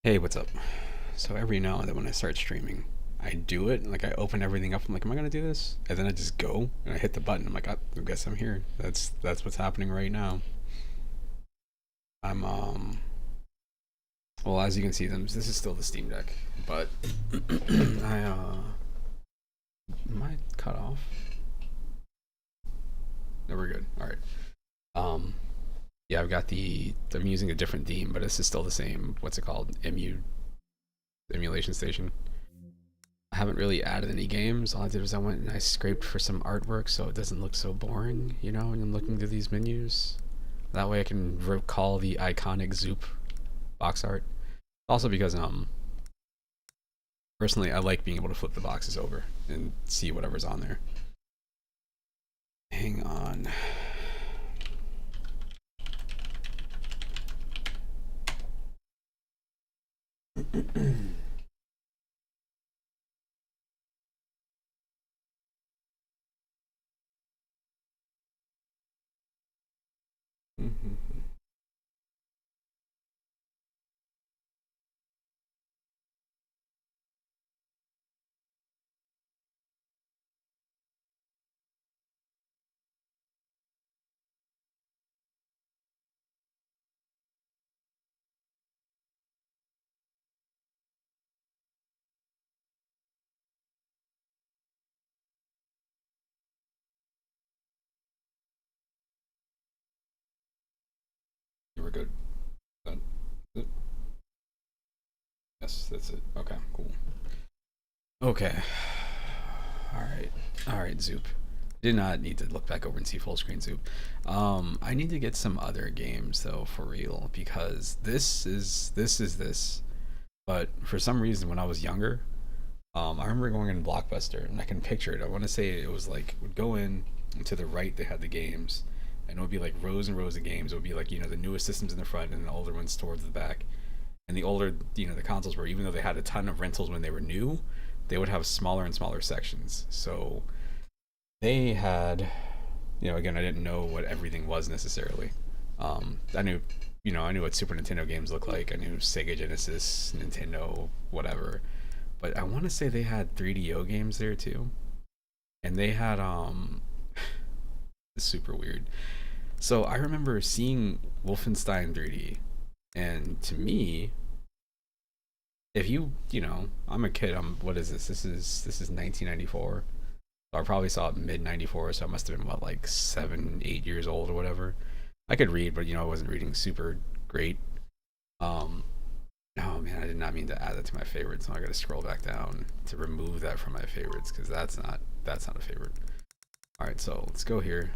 Hey, what's up? So every now and then when I start streaming, I do it, like I open everything up. I'm like, am I gonna do this? And then I just go and I hit the button. I'm like, I guess I'm here. That's what's happening right now. I'm well, as you can see, this is still the Steam Deck, but I am I cut off? No, we're good. All right. Um, yeah, I've got I'm using a different theme, but this is still the same. What's it called? Emulation station. I haven't really added any games. All I did was I went and I scraped for some artwork so it doesn't look so boring, when I'm looking through these menus. That way I can recall the iconic Zoop box art. Also because personally I like being able to flip the boxes over and see whatever's on there. Hang on. We're good. That, that, yes, that's it. Okay, cool. Okay. All right, Zoop. Did not need to look back over and see full screen Zoop. I need to get some other games though for real because this. But for some reason, when I was younger, I remember going in Blockbuster and I can picture it. I want to say it was like would go in and to the right they had the games, and it would be like rows and rows of games. It would be like the newest systems in the front and the older ones towards the back. And the older the consoles were, even though they had a ton of rentals when they were new, they would have smaller and smaller sections. So they had, again, I didn't know what everything was necessarily. I knew, I knew what Super Nintendo games looked like. I knew Sega Genesis, Nintendo, whatever. But I want to say they had 3DO games there too, and they had it's super weird. So I remember seeing Wolfenstein 3D, and to me, if I'm a kid. What is this? This is 1994. So I probably saw it mid '94, so I must have been what, like 7, 8 years old or whatever. I could read, but I wasn't reading super great. Um, oh man, I did not mean to add that to my favorites. So I got to scroll back down to remove that from my favorites because that's not a favorite. All right, so let's go here.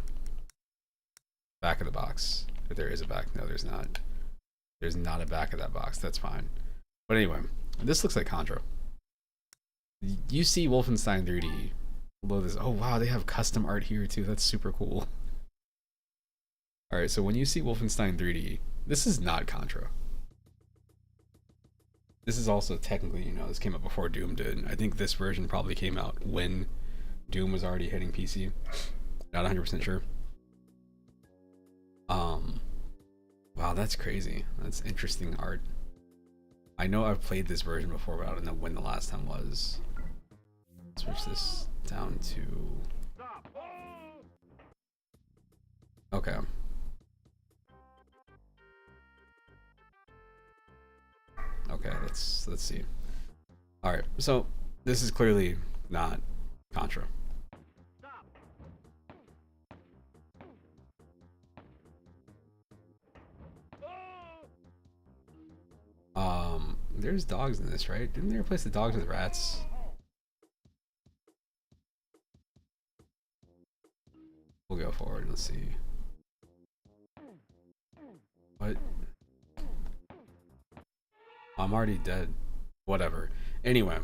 Back of the box. If there is a back, no, there's not. There's not a back of that box. That's fine. But anyway, this looks like Contra. You see Wolfenstein 3D below this. Oh wow, they have custom art here too. That's super cool. All right, so when you see Wolfenstein 3D, this is not Contra. This is also technically, this came out before Doom did. I think this version probably came out when Doom was already hitting PC. Not 100% sure. Wow, that's crazy. That's interesting art. I know I've played this version before, but I don't know when the last time was. Switch this down to. Okay. Okay, let's see. All right, so this is clearly not Contra. There's dogs in this, right? Didn't they replace the dogs with rats? We'll go forward. Let's see. What? I'm already dead. Whatever. Anyway.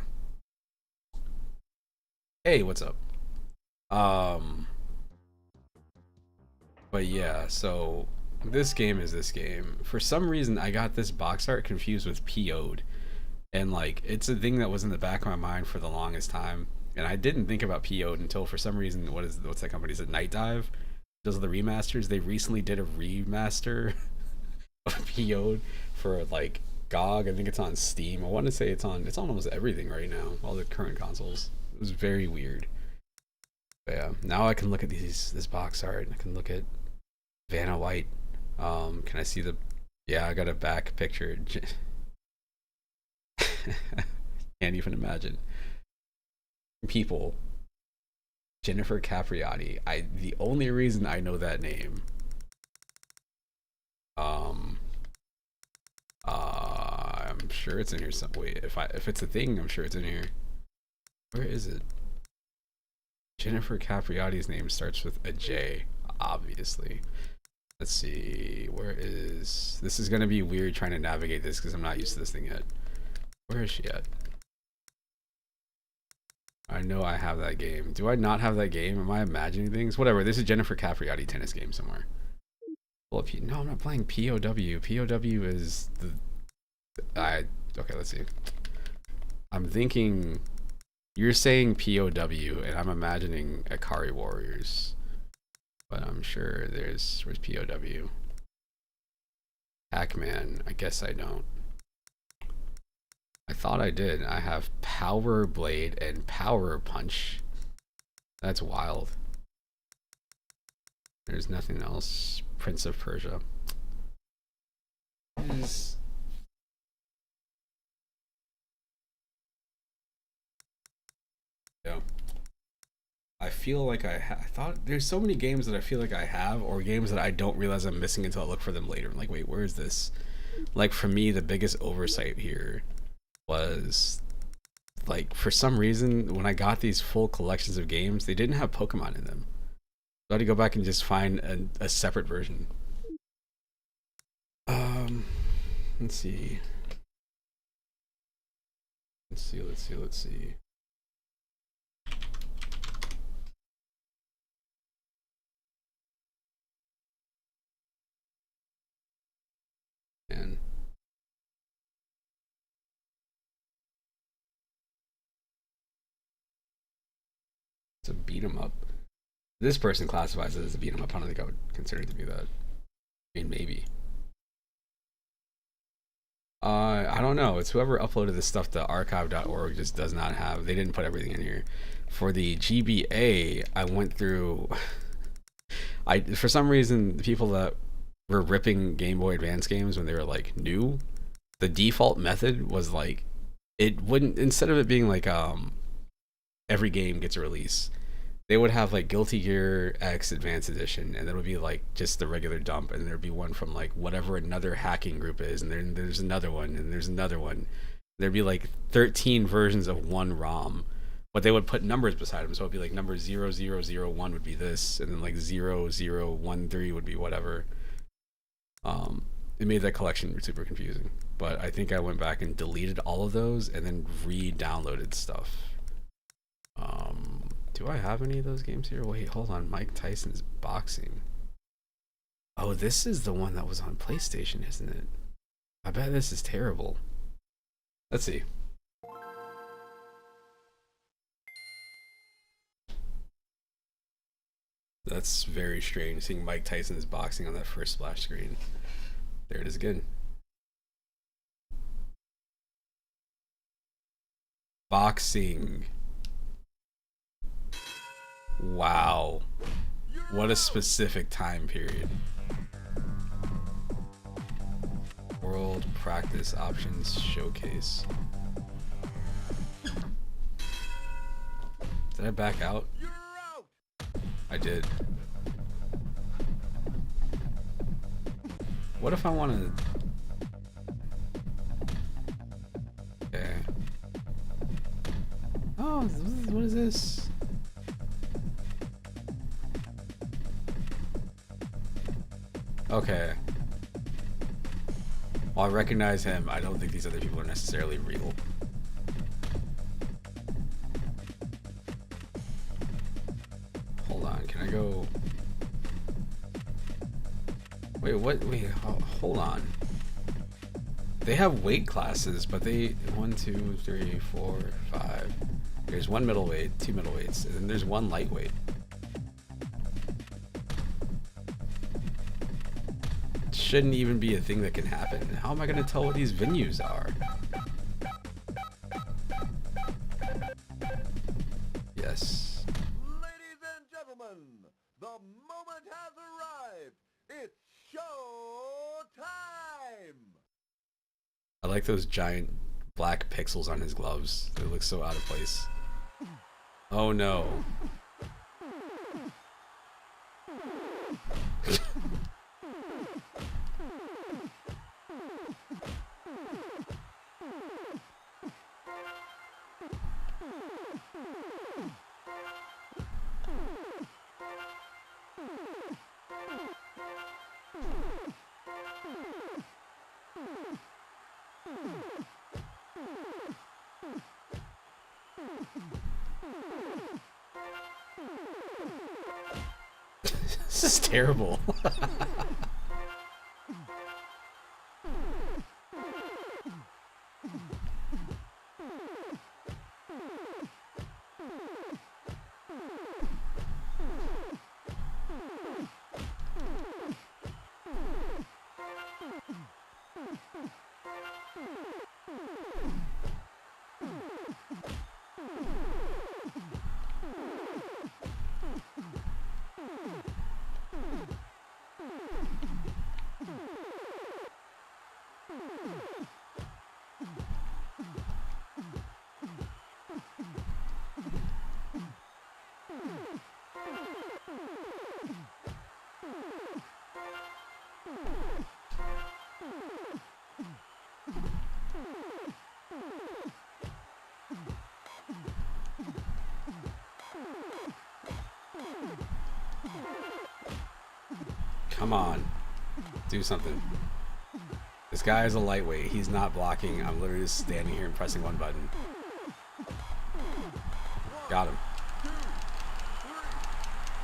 Hey, what's up? But yeah, so this game is this game. For some reason, I got this box art confused with PO'd. And like, it's a thing that was in the back of my mind for the longest time. And I didn't think about PO'd until for some reason, what's that company? Is it Night Dive? Does the remasters? They recently did a remaster of PO'd for like GOG. I think it's on Steam. I want to say it's on almost everything right now. All the current consoles. It was very weird. But yeah, now I can look at this box art. I can look at Vanna White. Can I see the? Yeah, I got a back picture. Can't even imagine. People. Jennifer Capriati. The only reason I know that name. I'm sure it's in here some way. If it's a thing, I'm sure it's in here. Where is it? Jennifer Capriati's name starts with a J, obviously. Let's see. Where is this? Is gonna be weird trying to navigate this because I'm not used to this thing yet. Where is she at? I know I have that game. Do I not have that game? Am I imagining things? Whatever. This is Jennifer Capriati tennis game somewhere. Well, no, I'm not playing POW. POW is the. Okay, let's see. I'm thinking. You're saying POW, and I'm imagining Akari Warriors. But I'm sure where's POW? Pac-Man. I guess I don't. I thought I did. I have Power Blade and Power Punch. That's wild. There's nothing else. Prince of Persia. Yeah. I feel like I thought there's so many games that I feel like I have, or games that I don't realize I'm missing until I look for them later. I'm like, wait, where is this? Like, for me, the biggest oversight here was, like, for some reason, when I got these full collections of games, they didn't have Pokemon in them. So I had to go back and just find a separate version. Let's see. Let's see. And it's a beat 'em up. This person classifies it as a beat 'em up. I don't think I would consider it to be that. I mean, maybe. I don't know. It's whoever uploaded this stuff to archive.org just does not have. They didn't put everything in here. For the GBA, I went through. For some reason, the people that were ripping Game Boy Advance games when they were like new, the default method was like it wouldn't, instead of it being like every game gets a release, they would have like Guilty Gear X Advanced Edition, and that would be like just the regular dump, and there'd be one from like whatever another hacking group is, and then there's another one, and there's another one. There'd be like 13 versions of one ROM, but they would put numbers beside them, so it'd be like number 0001 would be this, and then like 0013 would be whatever. It made that collection super confusing, but I think I went back and deleted all of those and then re-downloaded stuff. Do I have any of those games here? Wait, hold on. Mike Tyson's Boxing. Oh, this is the one that was on PlayStation, isn't it? I bet this is terrible. Let's see. That's very strange, seeing Mike Tyson's Boxing on that first splash screen. There it is again. Boxing. Wow. What a specific time period. World Practice Options Showcase. Did I back out? I did. What if I want to... Okay. Oh, what is this? Okay. While I recognize him, I don't think these other people are necessarily real. Hold on, can I go... Wait, what? Wait, hold on. They have weight classes, but they... 1, 2, 3, 4, 5... There's one middleweight, 2 middleweights, and then there's one lightweight. shouldn't even be a thing that can happen. How am I gonna tell what these venues are? Yes. Ladies and gentlemen, the moment has arrived. It's show time. I like those giant black pixels on his gloves. They look so out of place. Oh no. This is terrible. Come on. Do something. This guy is a lightweight. He's not blocking. I'm literally just standing here and pressing one button. Got him. 2, 3,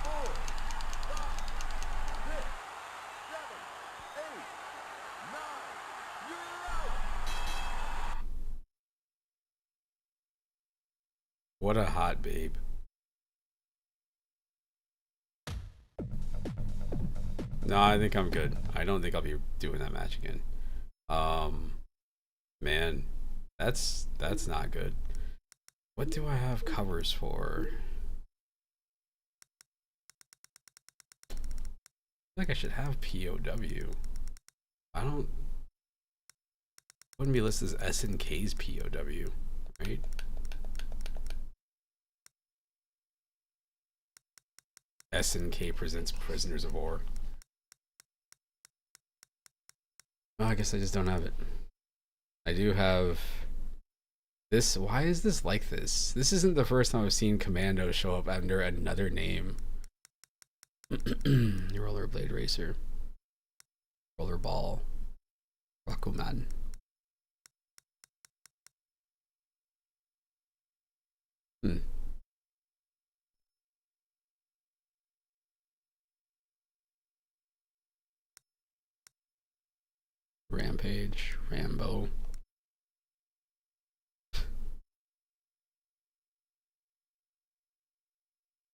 4, 5, 6, 7, 8, 9. You're out. What a hot babe. No, I think I'm good. I don't think I'll be doing that match again. Man, that's not good. What do I have covers for? I feel like I should have POW. I don't. Wouldn't be listed as SNK's POW, right? SNK presents Prisoners of War. Oh, I guess I just don't have it. I do have this. Why is this like this? This isn't the first time I've seen Commando show up under another name. Rollerblade Racer. Rollerball. Rakuman. Rampage. Rambo.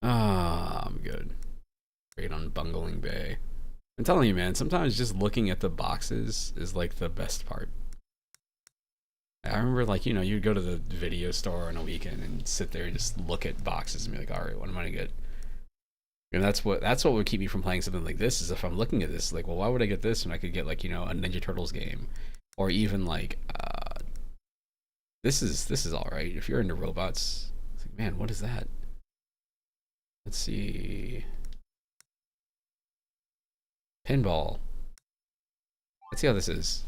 Ah, I'm good. Great on Bungling Bay. I'm telling you, man, sometimes just looking at the boxes is like the best part. I remember, like, you know, you'd go to the video store on a weekend and sit there and just look at boxes and be like, all right, what am I gonna get? And that's what would keep me from playing something like this, is if I'm looking at this, like, well, why would I get this when I could get, like, you know, a Ninja Turtles game, or even like this is all right if you're into robots. It's like, man, what is that? Let's see. Pinball. Let's see how this is.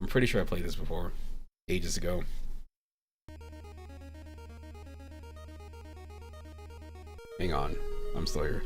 I'm pretty sure I played this before, ages ago. Hang on, I'm still here.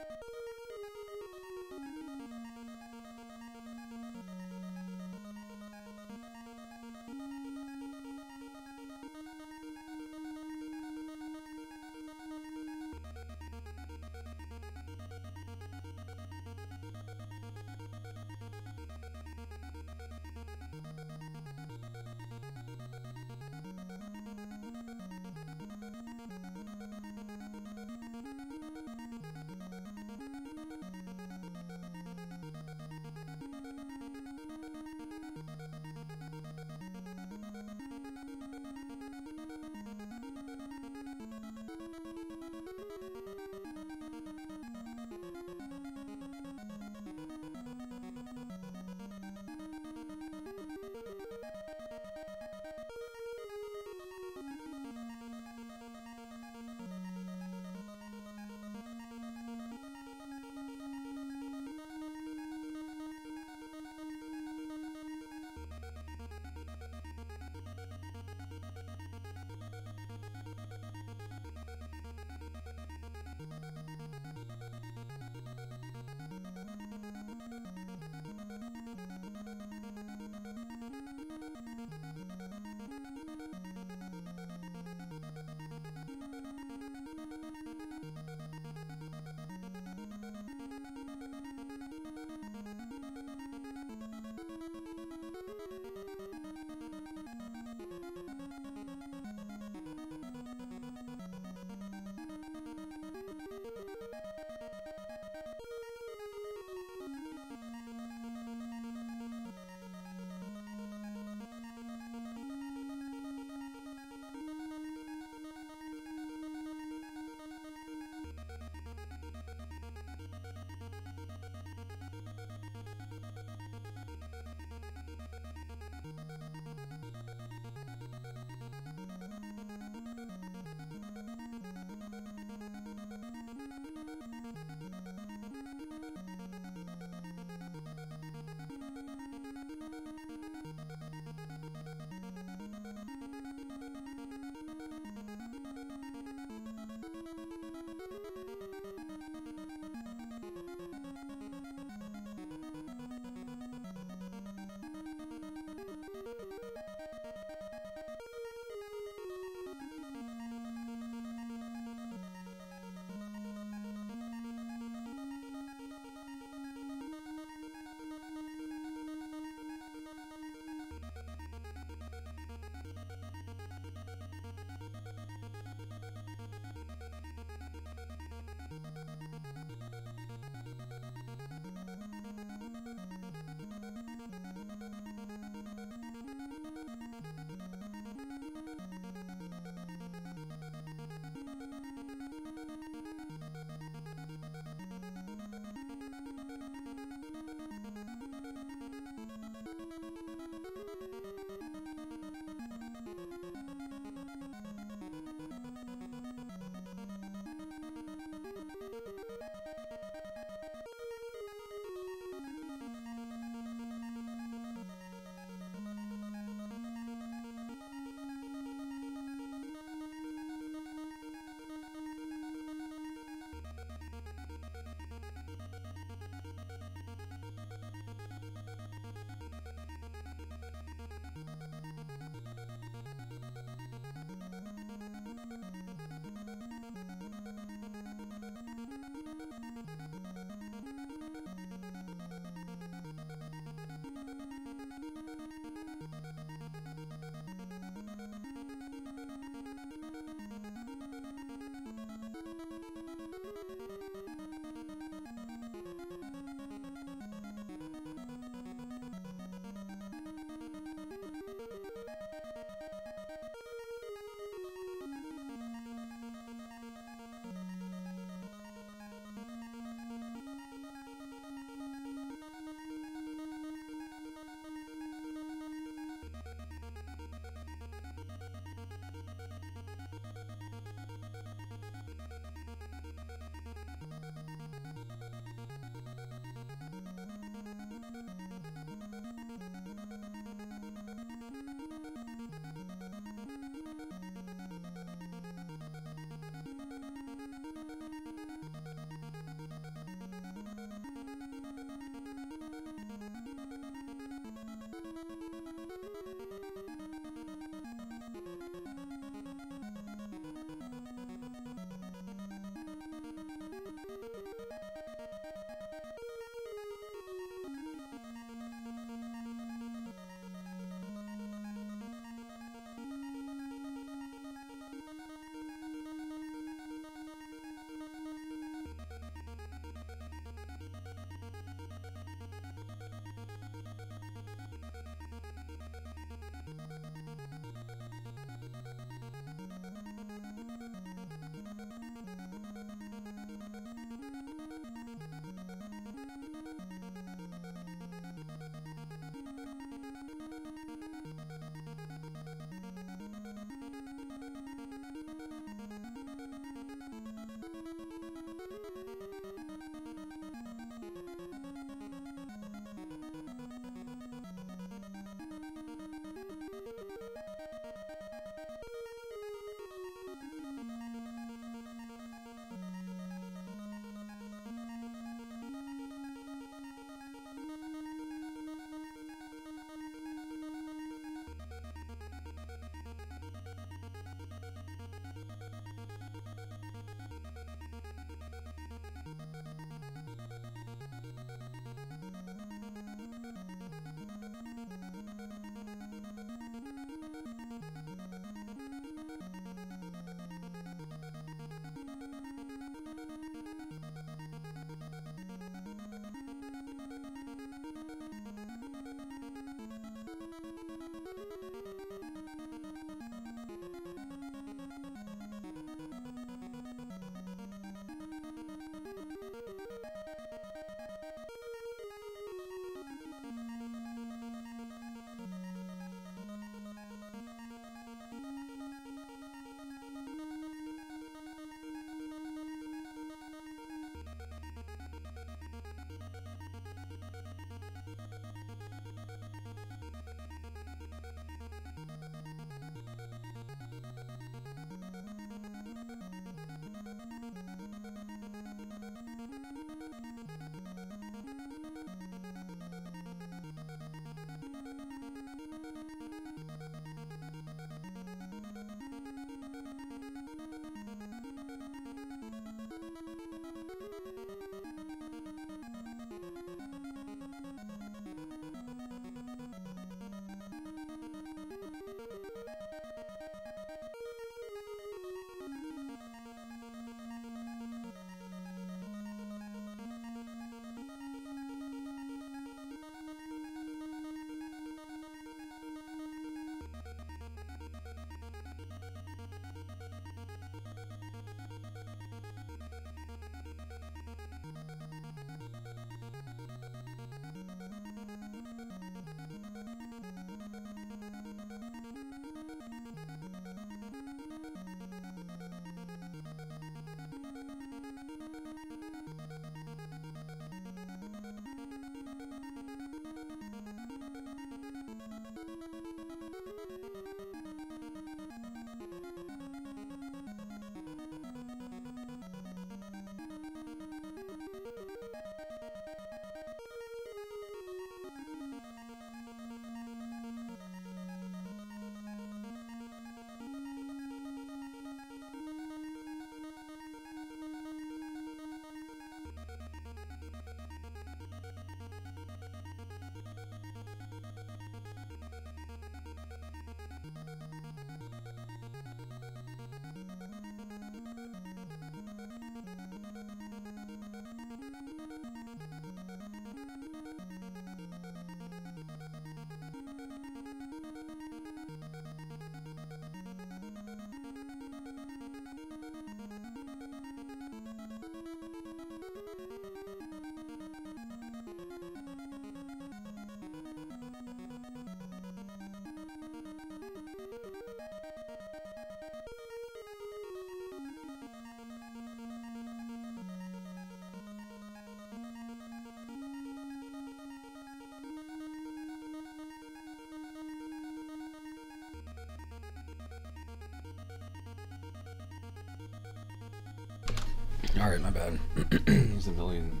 All right, my bad. There's a million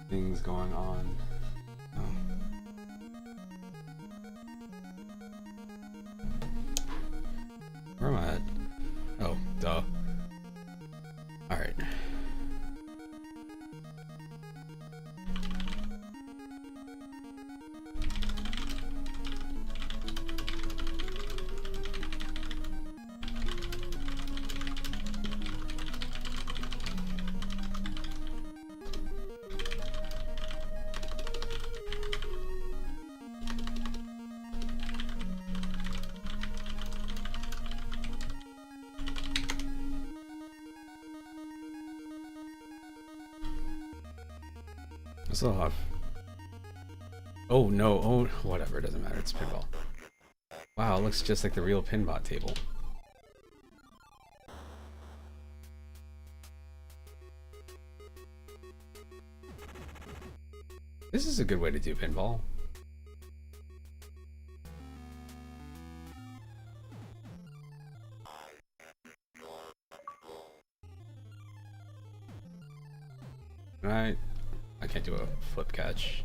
things going on. Oh. Where am I at? Oh, duh. All right. I still have. Oh no! Oh, whatever. It doesn't matter. It's pinball. Wow, it looks just like the real pinball table. This is a good way to do pinball. Right. I can't do a flip catch.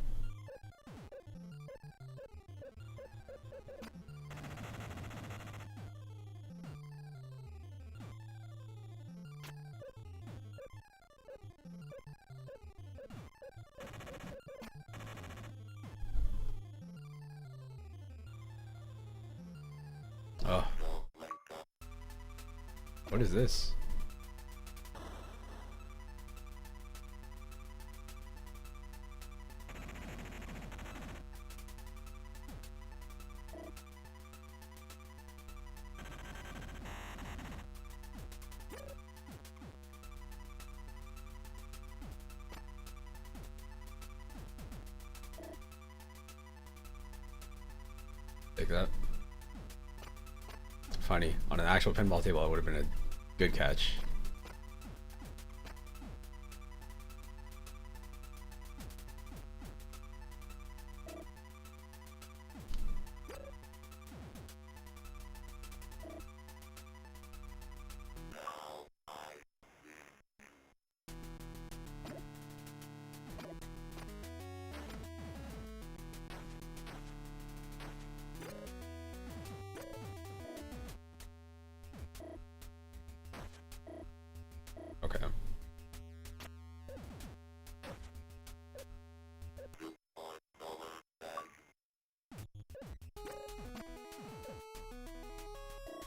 Oh. What is this? Take that. Funny. On an actual pinball table, it would have been a good catch. Okay.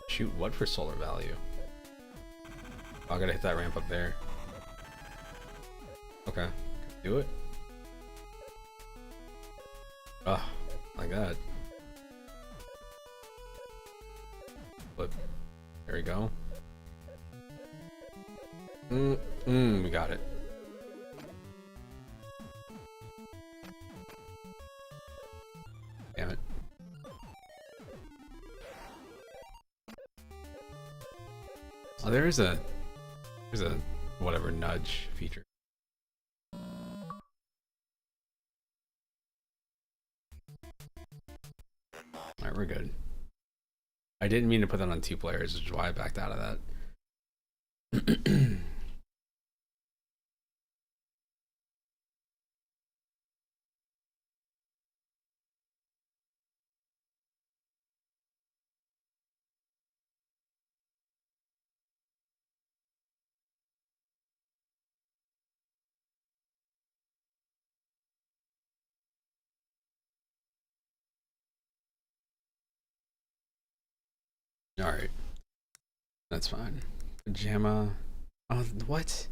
Shoot, what for solar value? Oh, I gotta hit that ramp up there. Okay. Do it. Ah, like that. Flip. There we go. We got it. Damn it. Oh, there's a whatever nudge feature. Alright, we're good. I didn't mean to put that on 2 players, which is why I backed out of that. Alright. That's fine. Pajama. Oh, what?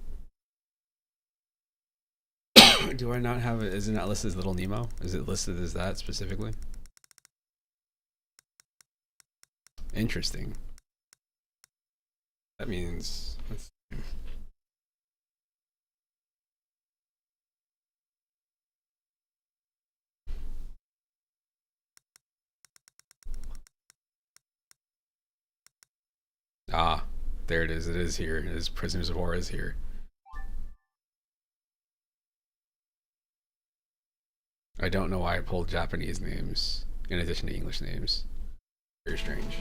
Do I not have it? Isn't that listed as Little Nemo? Is it listed as that specifically? Interesting. That means... Let's see. Ah, there it is. It is here. It is Prisoners of War is here. I don't know why I pulled Japanese names in addition to English names. Very strange.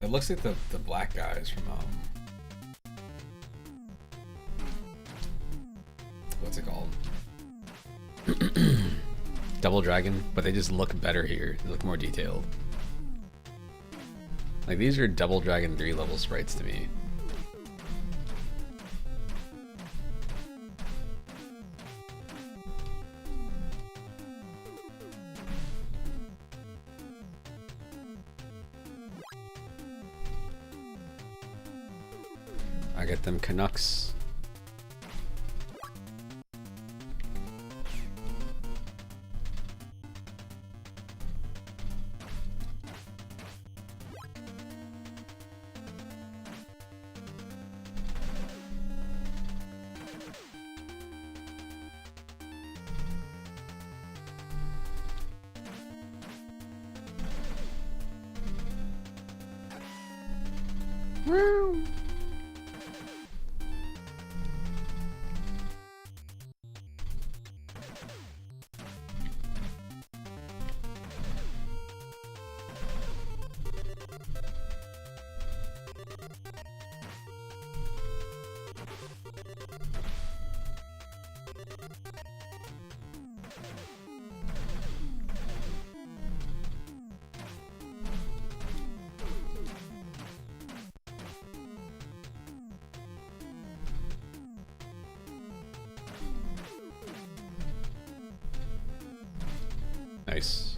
It looks like the black guys from what's it called? Double Dragon, but they just look better here. They look more detailed. Like these are Double Dragon 3 level sprites to me. I get them Canucks. Nice.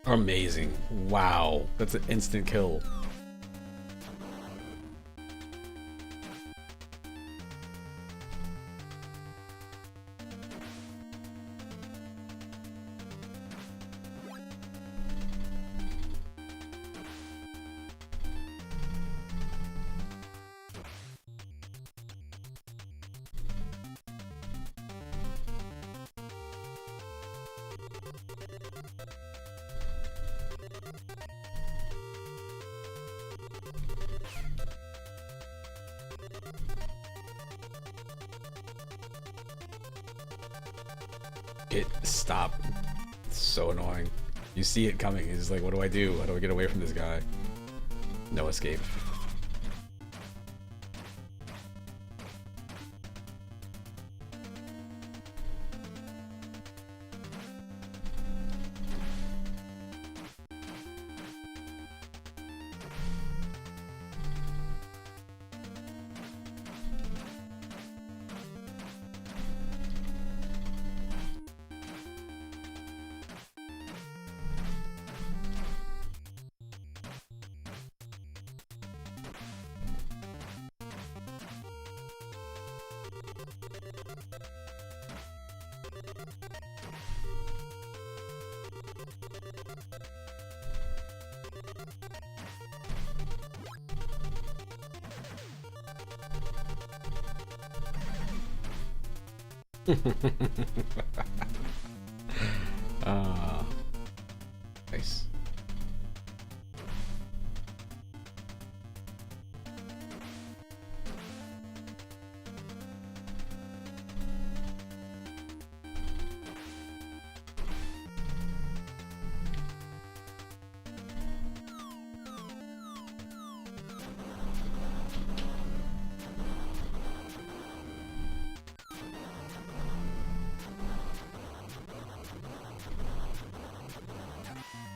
Amazing. Wow. That's an instant kill. Stop. It's so annoying. You see it coming. He's like, what do I do? How do I get away from this guy? No escape. uh, nice.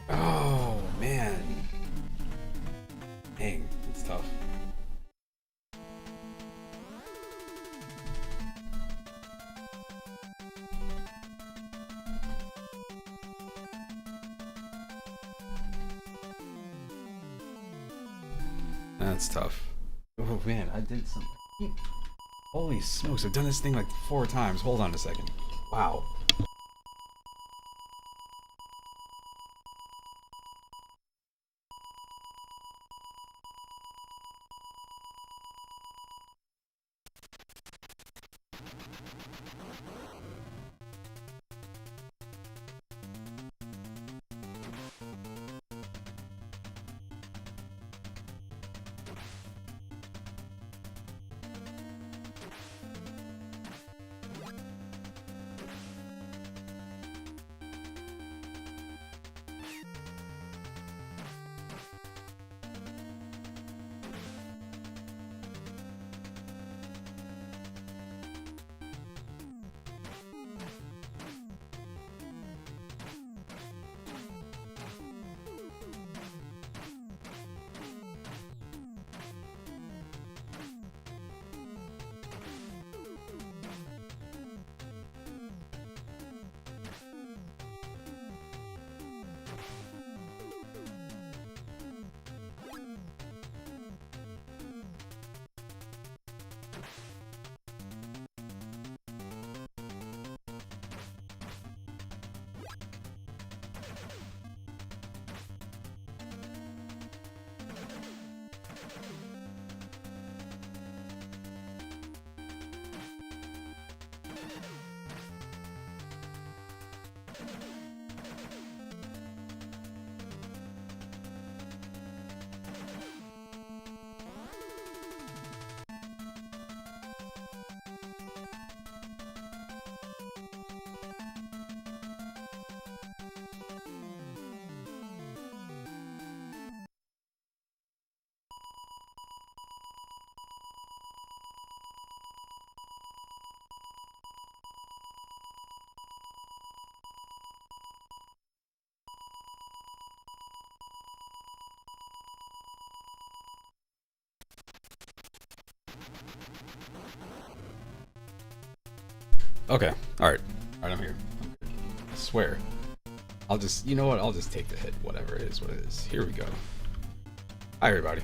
Oh man, dang, it's tough. That's tough. Oh man, I did something. Holy smokes, I've done this thing like 4 times. Hold on a second. Wow. Okay, alright. Alright, I'm here. I swear. I'll just, you know what? I'll just take the hit. Whatever it is, what it is. Here we go. Hi, everybody.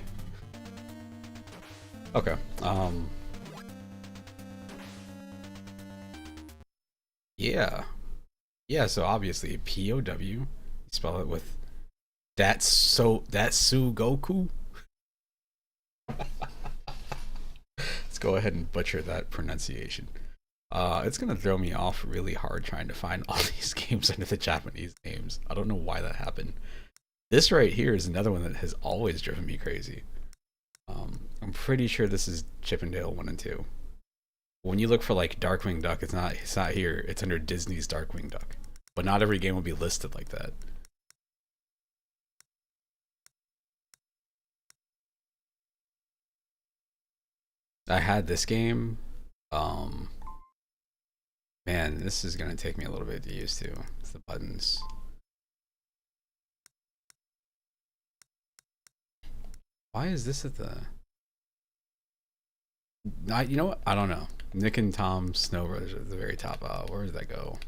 Okay, yeah. Yeah, so obviously, POW, you spell it with that's Goku. Let's go ahead and butcher that pronunciation. It's gonna throw me off really hard trying to find all these games under the Japanese names. I don't know why that happened. This right here is another one that has always driven me crazy. I'm pretty sure this is Chippendale 1 and 2. When you look for like Darkwing Duck, it's not here. It's under Disney's Darkwing Duck. But not every game will be listed like that. I had this game. Um, Man, this is gonna take me a little bit to get used to. It's the buttons. Why is this at the? You know what? I don't know. Nick and Tom Snow Brothers at the very top. Where did that go?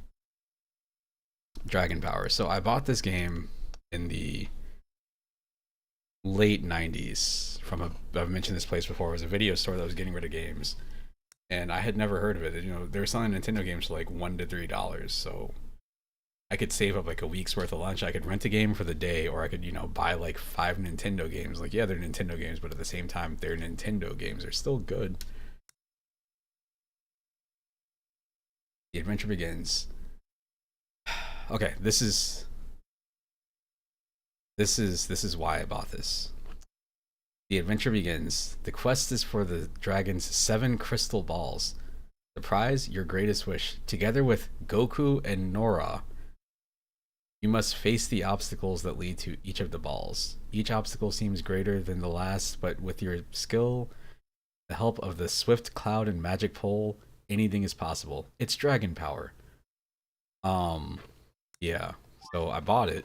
Dragon Power. So I bought this game in the late 90s from I've mentioned this place before. It was a video store that was getting rid of games, and I had never heard of it. You know, they were selling Nintendo games for like $1 to $3, so I could save up like a week's worth of lunch. I could rent a game for the day, or I could, you know, buy like 5 Nintendo games. Like, yeah, they're Nintendo games, but at the same time, they're Nintendo games. They're still good. The adventure begins. Okay, this is why I bought this. The adventure begins. The quest is for the dragon's 7 crystal balls. The prize, your greatest wish. Together with Goku and Nora, you must face the obstacles that lead to each of the balls. Each obstacle seems greater than the last, but with your skill, the help of the swift cloud and magic pole, anything is possible. It's dragon power. Yeah. So I bought it.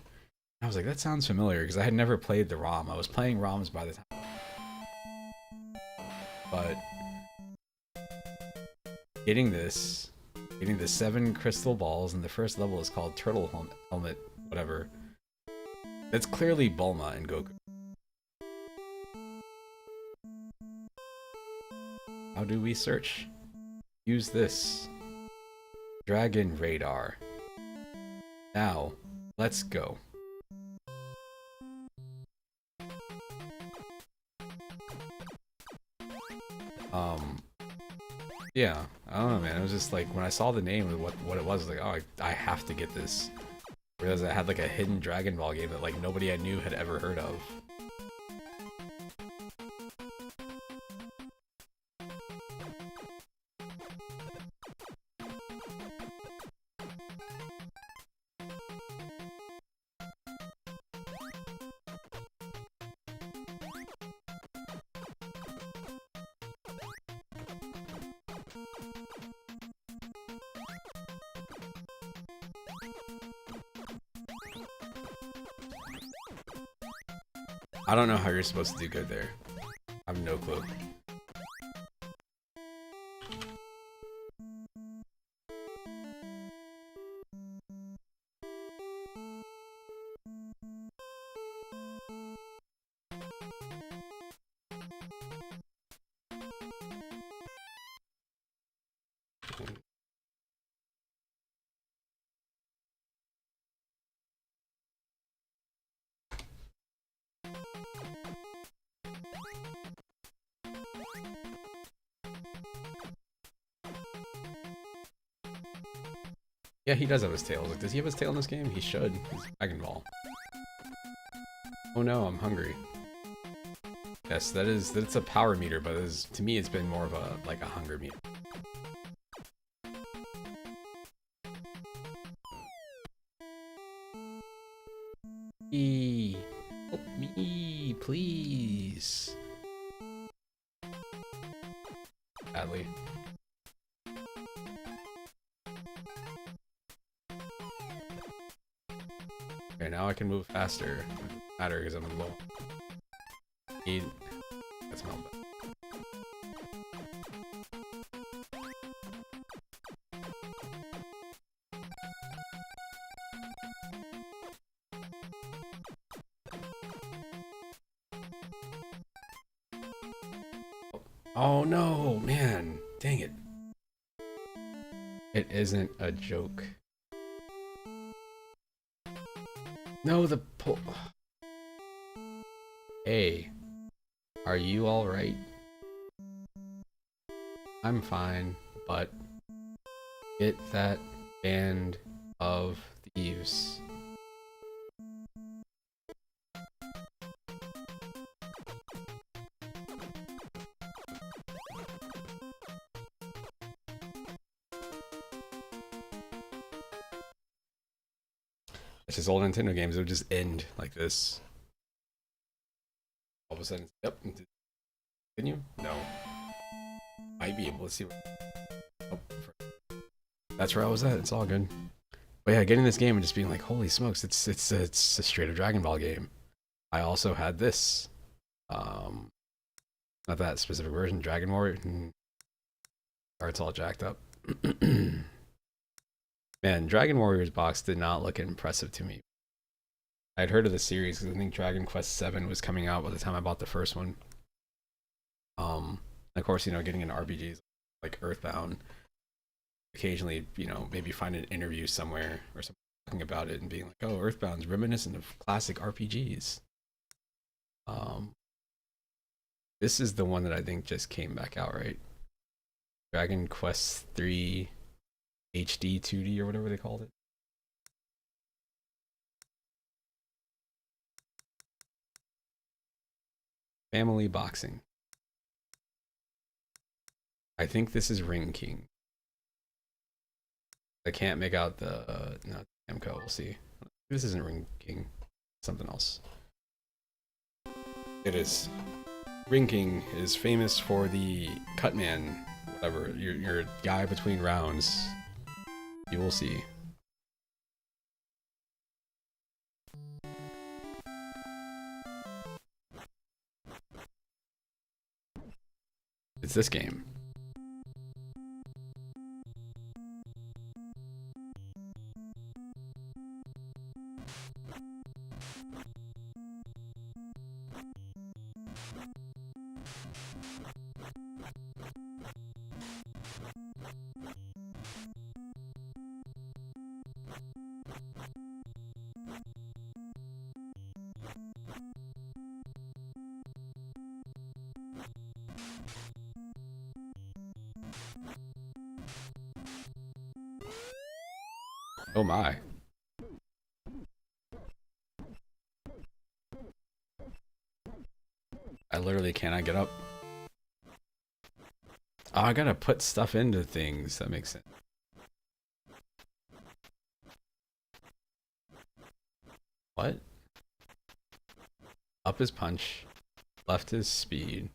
I was like, that sounds familiar because I had never played the ROM. I was playing ROMs by the time. But getting the 7 crystal balls, and the first level is called Turtle Helmet, whatever. That's clearly Bulma and Goku. How do we search? Use this. Dragon Radar. Now, let's go. Yeah, I don't know, man. It was just like when I saw the name of what it was, like, oh, I have to get this. I realized I had like a hidden Dragon Ball game that like nobody I knew had ever heard of. I don't know how you're supposed to do good there. I have no clue. Yeah, he does have his tail. Like, does he have his tail in this game? He should. He's Dragon Ball. Oh no, I'm hungry. Yes, that's a power meter, but to me it's been more of a like a hunger meter. Help me, please. Badly. Okay, now I can move faster. Matter because I'm low. That's my bad. Oh no, man. Dang it. It isn't a joke. No, the pull. Hey, are you alright? I'm fine, but get that band of thieves. It's just old Nintendo games. It would just end like this. All of a sudden, yep. Continue? No. Might be able to see. Oh, that's where I was at. It's all good. But yeah, getting this game and just being like, holy smokes, it's a straight up Dragon Ball game. I also had this. Not that specific version, Dragon Warrior. Art's all jacked up. Man, Dragon Warriors box did not look impressive to me. I'd heard of the series because I think Dragon Quest VII was coming out by the time I bought the first one. Of course, you know, getting into RPGs like Earthbound, occasionally, you know, maybe find an interview somewhere or something talking about it and being like, oh, Earthbound's reminiscent of classic RPGs. This is the one that I think just came back out, right? Dragon Quest III HD 2D or whatever they called it. Family boxing. I think this is Ring King. I can't make out the no Namco. We'll see. This isn't Ring King. Something else. It is. Ring King is famous for the Cutman, whatever. Your guy between rounds. You will see. It's this game. Oh my. I literally cannot get up. Oh, I gotta put stuff into things. That makes sense. What? Up is punch. Left is speed.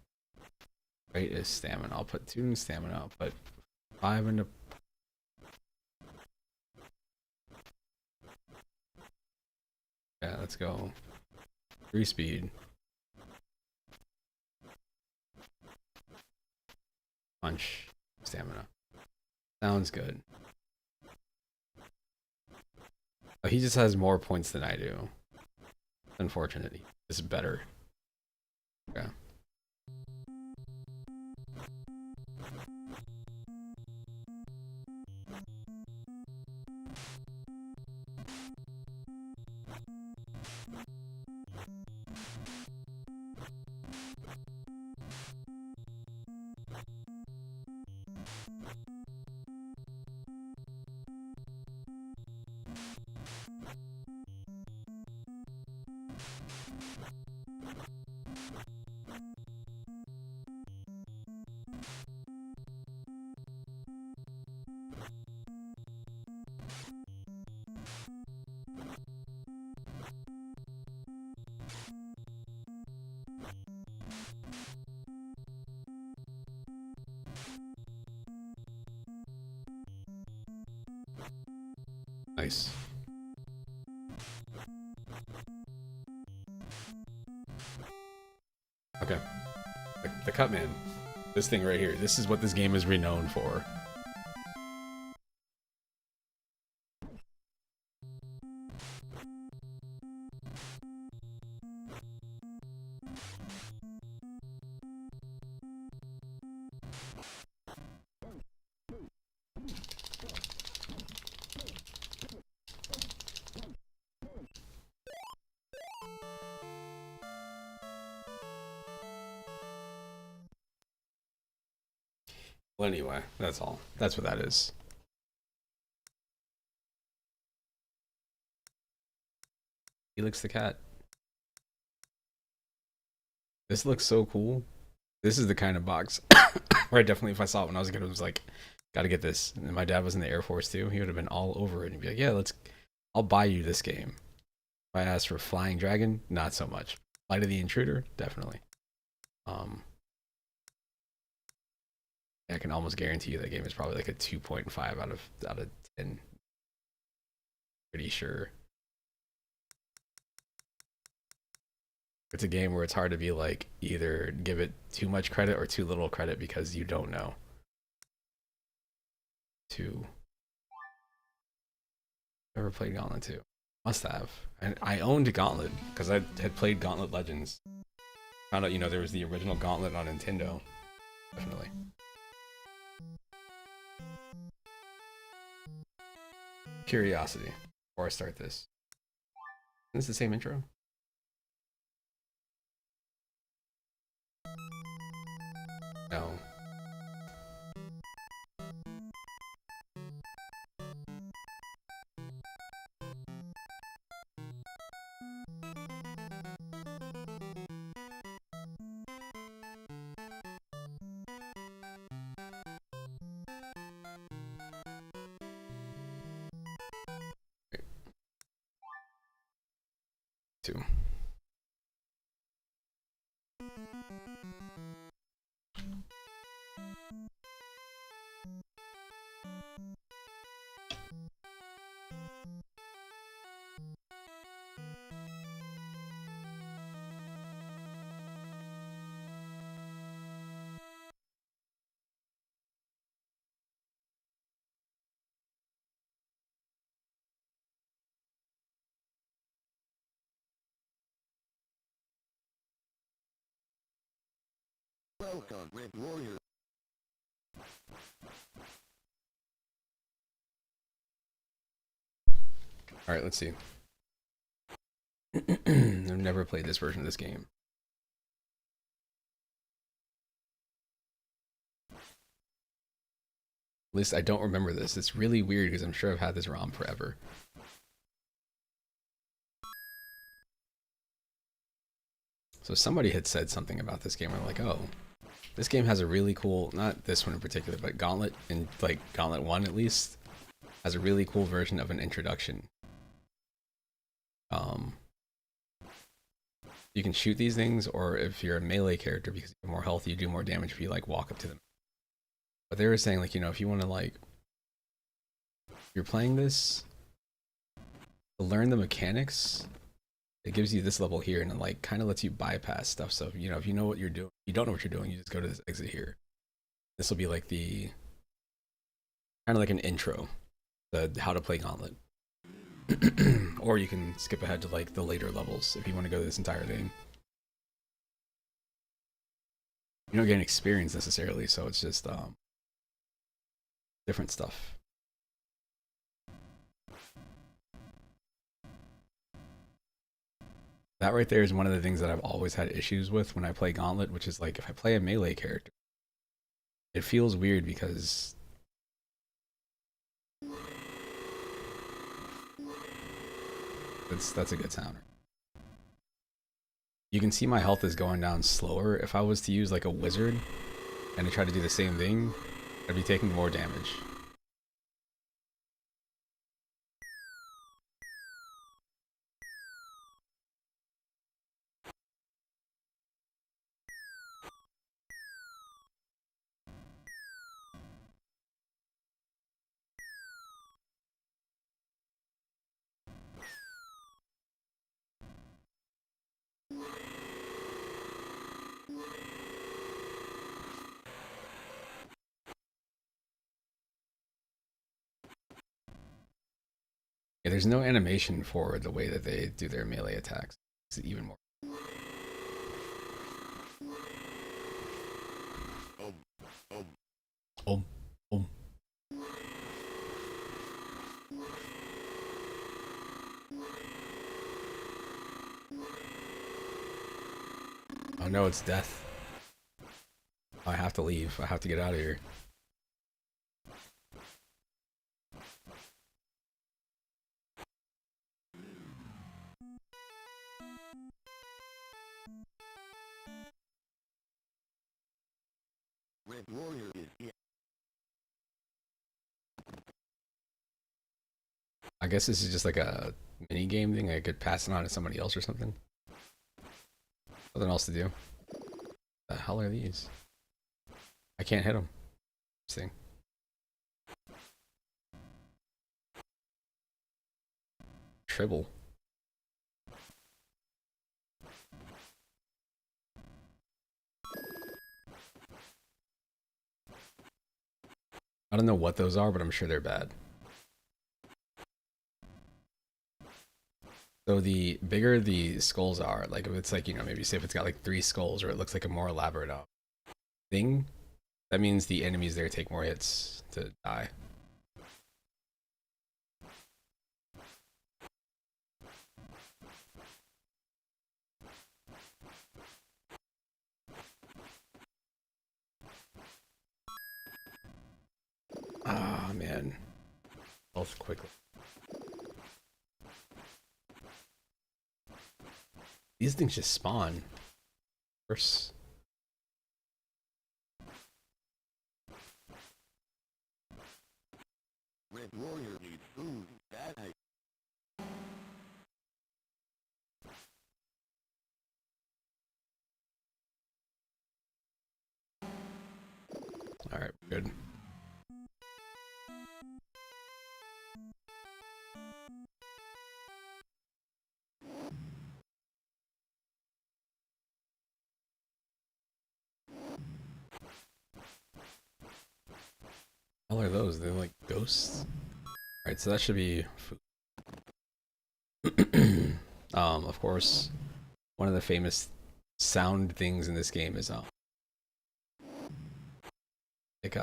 Right is stamina. I'll put 2 in stamina. I'll put 5 into... Yeah, let's go. 3 speed. Punch. Stamina. Sounds good. Oh, he just has more points than I do. Unfortunate. He's better. Okay. Nice. Okay. The Cutman. This thing right here. This is what this game is renowned for. Well, anyway, that's all. That's what that is. Felix the cat. This looks so cool. This is the kind of box where I definitely, if I saw it when I was a kid, I was like, gotta get this. And my dad was in the Air Force too. He would have been all over it and be like, yeah, I'll buy you this game. If I asked for Flying Dragon, not so much. Light of the Intruder, definitely. I can almost guarantee you that game is probably like a 2.5 out of 10. Pretty sure. It's a game where it's hard to be like either give it too much credit or too little credit because you don't know. 2. Never played Gauntlet 2. Must have. And I owned Gauntlet because I had played Gauntlet Legends. Found out, there was the original Gauntlet on Nintendo. Definitely. Curiosity before I start this. Isn't this the same intro? No. Too. Welcome, Red Warrior. All right, let's see. I've never played this version of this game. At least I don't remember this. It's really weird because I'm sure I've had this ROM forever. So somebody had said something about this game. I'm like, oh, this game has a really cool, not this one in particular, but Gauntlet, and like Gauntlet 1 at least, has a really cool version of an introduction. You can shoot these things, or if you're a melee character, because you have more health, you do more damage if you like walk up to them. But they were saying, like, you know, if you want to, like, if you're playing this to learn the mechanics, it gives you this level here, and it like kind of lets you bypass stuff. So you know, if you know what you're doing, you don't know what you're doing, you just go to this exit here. This will be like the kind of like an intro to how to play Gauntlet. Or you can skip ahead to like the later levels if you want to go to this entire thing. You don't get an experience necessarily, so it's just different stuff. That right there is one of the things that I've always had issues with when I play Gauntlet, which is like if I play a melee character, it feels weird because that's a good sound. You can see my health is going down slower. If I was to use like a wizard and to try to do the same thing, I'd be taking more damage. Yeah, there's no animation for the way that they do their melee attacks. It's even more. Oh, oh. Oh no, it's death. I have to leave. I have to get out of here. Red Warrior is here. I guess this is just like a mini game thing. I could pass it on to somebody else or something. Nothing else to do. The hell are these? I can't hit them. Interesting. Tribble. I don't know what those are, but I'm sure they're bad. So the bigger the skulls are, like if it's like, you know, maybe say if it's got like 3 skulls or it looks like a more elaborate thing, that means the enemies there take more hits to die. Ah, oh, man. Health quickly. These things just spawn. First. Red Warrior needs food. That I... Alright, good. What are those? They're like ghosts? Alright, so that should be food. Of course, one of the famous sound things in this game is like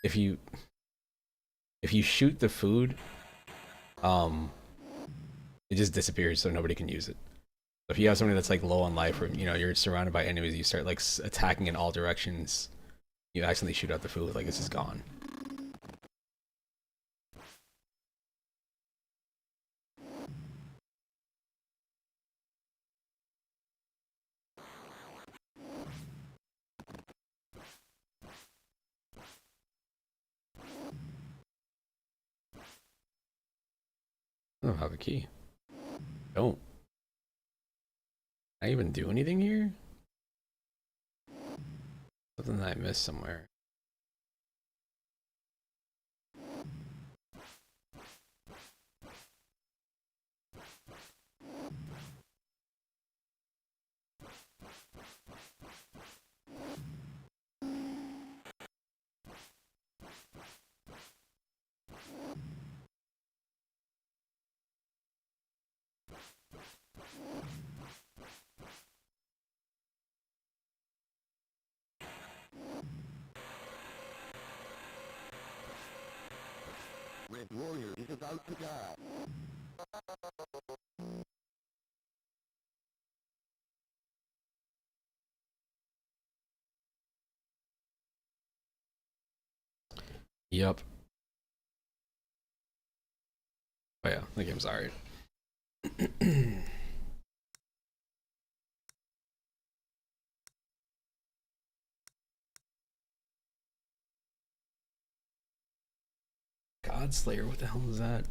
if you shoot the food, it just disappears, so nobody can use it. So if you have somebody that's like low on life, or you know you're surrounded by enemies, you start like attacking in all directions. You accidentally shoot out the food, like it's just gone. I don't have a key. Don't. Can I even do anything here? Something that I missed somewhere. Red Warrior is about to die. Yep. Oh yeah, the game's alright. Godslayer, what the hell is that?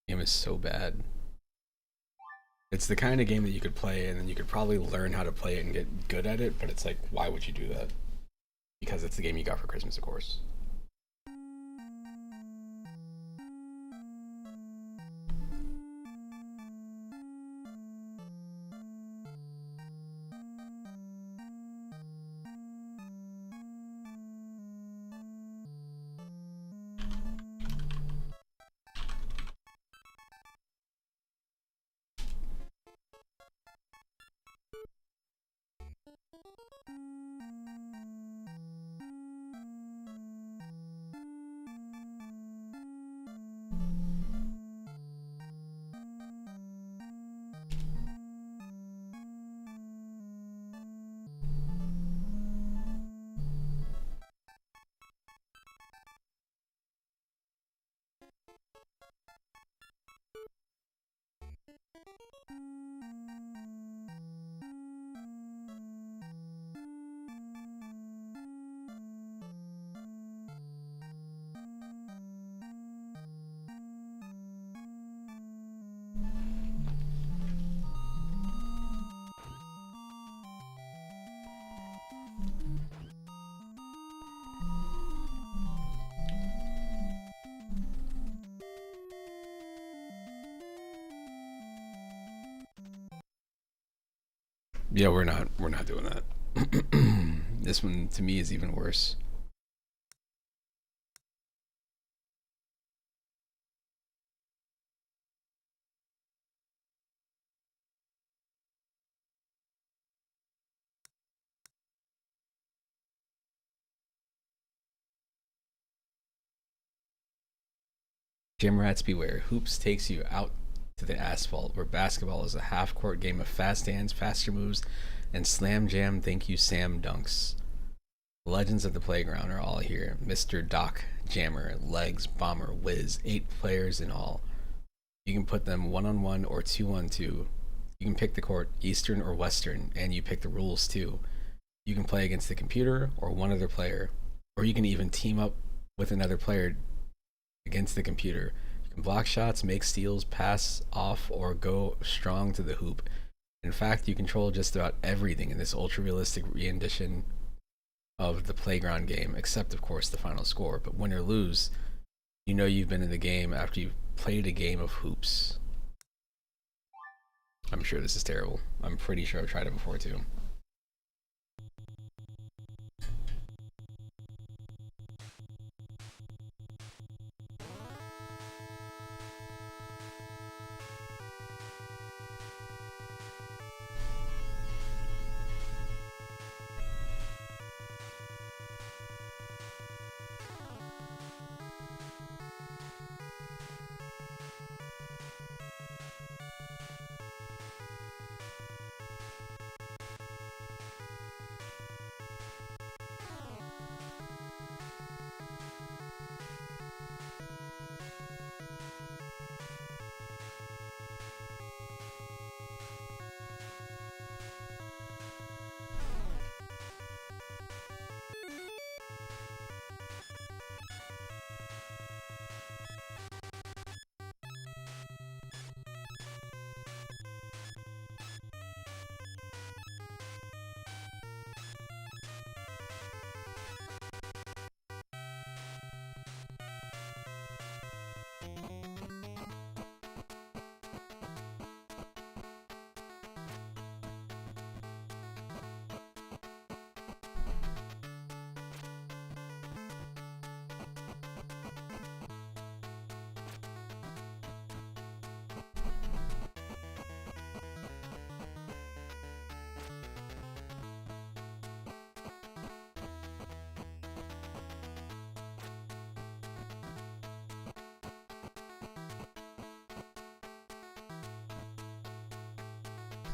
Game is so bad. It's the kind of game that you could play and then you could probably learn how to play it and get good at it, but it's like, why would you do that? Because it's the game you got for Christmas, of course. Yeah, we're not doing that. This one to me is even worse. Gym rats beware. Hoops takes you out to the asphalt, where basketball is a half-court game of fast hands, faster moves, and slam jam thank you Sam dunks. Legends of the playground are all here. Mr. Doc, Jammer, Legs, Bomber, Wiz, 8 players in all. You can put them 1-on-1 or 2-on-2. You can pick the court Eastern or Western, and you pick the rules too. You can play against the computer or one other player, or you can even team up with another player against the computer. You can block shots, make steals, pass off, or go strong to the hoop. In fact, you control just about everything in this ultra-realistic rendition of the playground game, except of course the final score. But win or lose, you know you've been in the game after you've played a game of hoops. I'm sure this is terrible. I'm pretty sure I've tried it before too.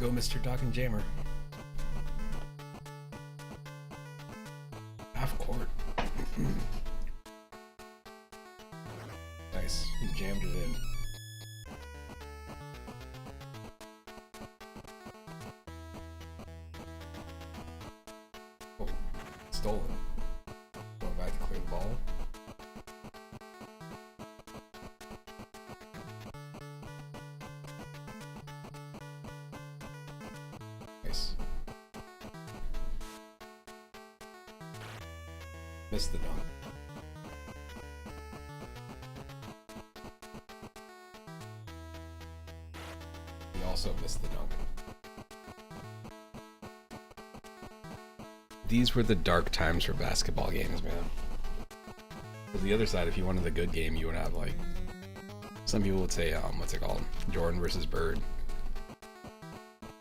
Go, Mr. Doc and Jammer. Half court. Nice. He jammed it in. Oh, stolen. Going back to clear the ball. Nice. Missed the dunk. He also missed the dunk. These were the dark times for basketball games, man. For the other side, if you wanted a good game, you would have like, some people would say, what's it called? Jordan versus Bird.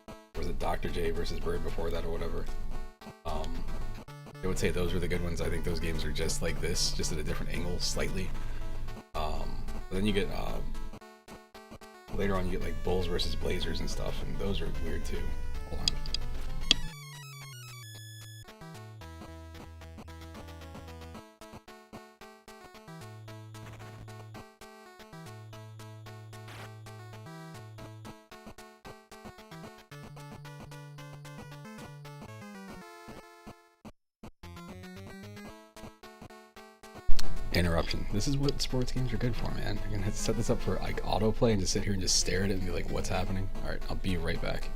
Or was it Dr. J versus Bird before that or whatever? They would say those were the good ones. I think those games are just like this, just at a different angle, slightly. But then you get, later on you get like Bulls versus Blazers and stuff, and those are weird too. Hold on. Interruption. This is what sports games are good for, man. I'm gonna have to set this up for like autoplay and just sit here and just stare at it and be like, what's happening? Alright, I'll be right back.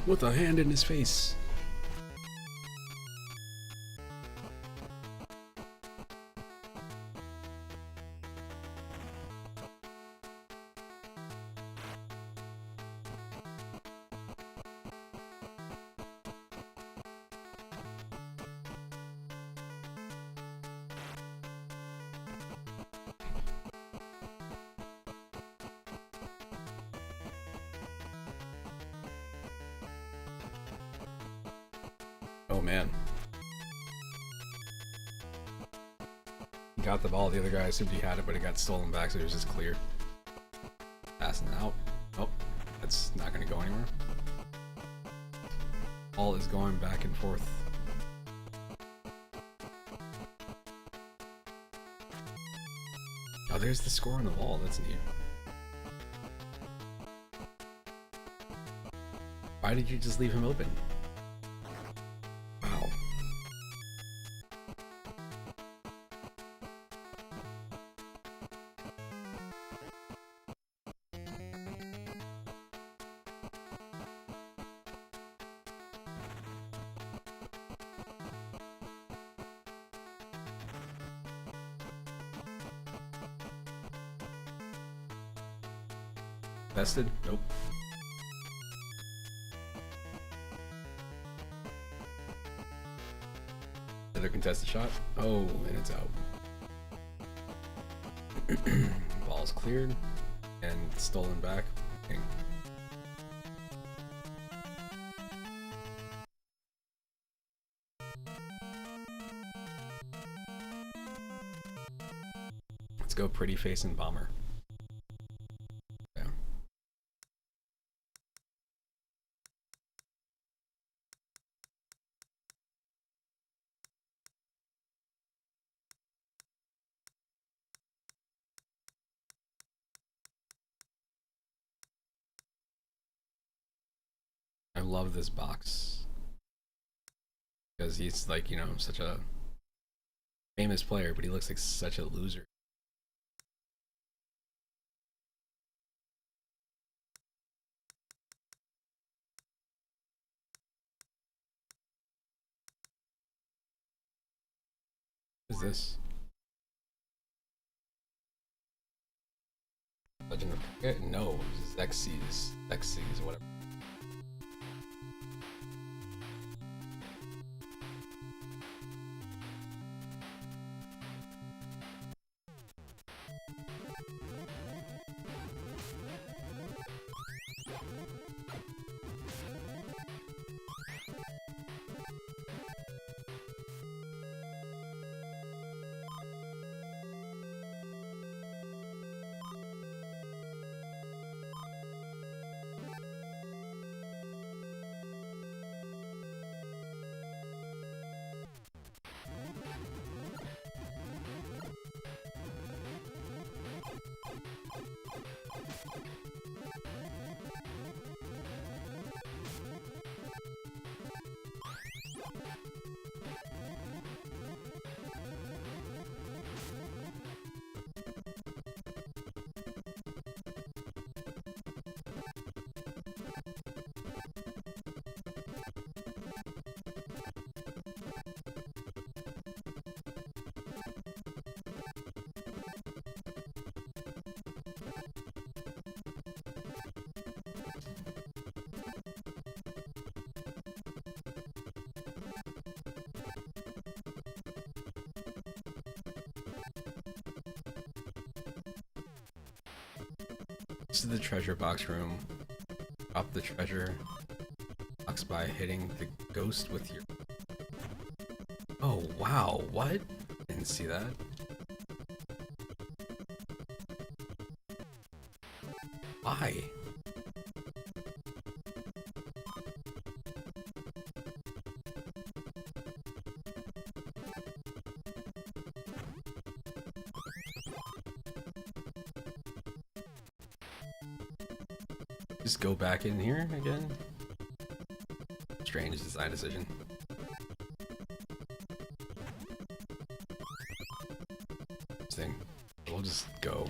with a hand in his face. Oh man. Got the ball, the other guy assumed he had it, but it got stolen back, so it was just clear. Passing it out. Oh, that's not gonna go anywhere. Ball is going back and forth. Oh, there's the score on the wall, that's neat. Why did you just leave him open? Wow. Vested? Nope. Another contested shot. Oh, and it's out. Ball's cleared and stolen back. Dang. Let's go pretty face and bomber. Yeah. I love this box because he's like, you know, such a famous player, but he looks like such a loser. What is this? Legend of Cricket? No, Xyz, whatever. This is the treasure box room. Drop the treasure box by hitting the ghost with your... Oh, wow, what? Didn't see that. Why? Just go back in here again? Strange design decision. Thing. We'll just go.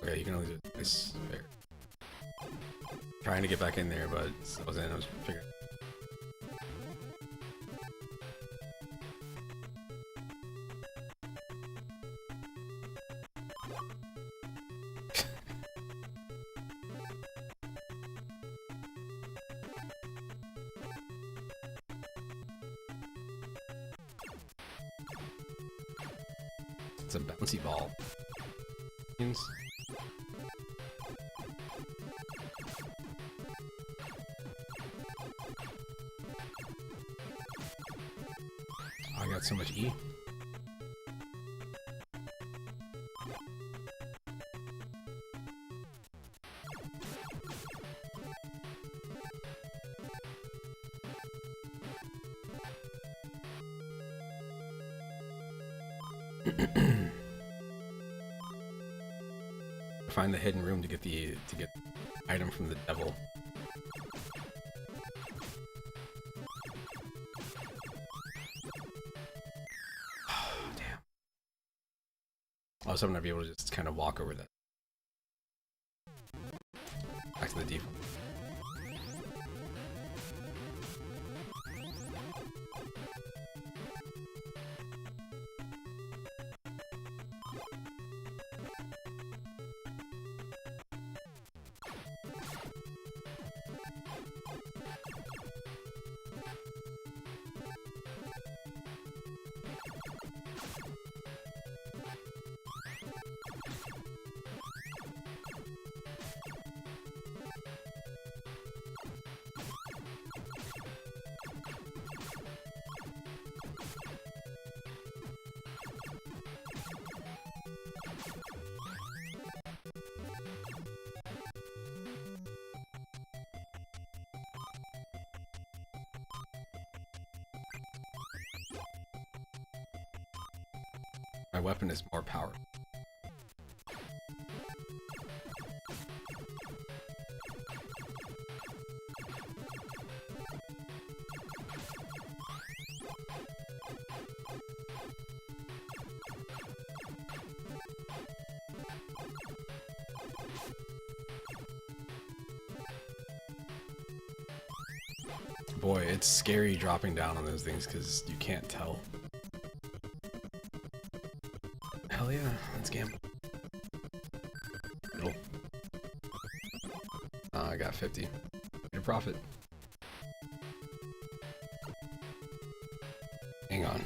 Okay, you can only do this. There. trying to get back in there, but I was figuring. It's a bouncy ball. I got so much E. Find the hidden room to get the item from the devil. Damn. I was hoping I'd be able to just kind of walk over that. Back to the default. My weapon is more powerful. Boy, it's scary dropping down on those things because you can't tell. Hell yeah, let's gamble. Cool. I got 50. Your profit. Hang on.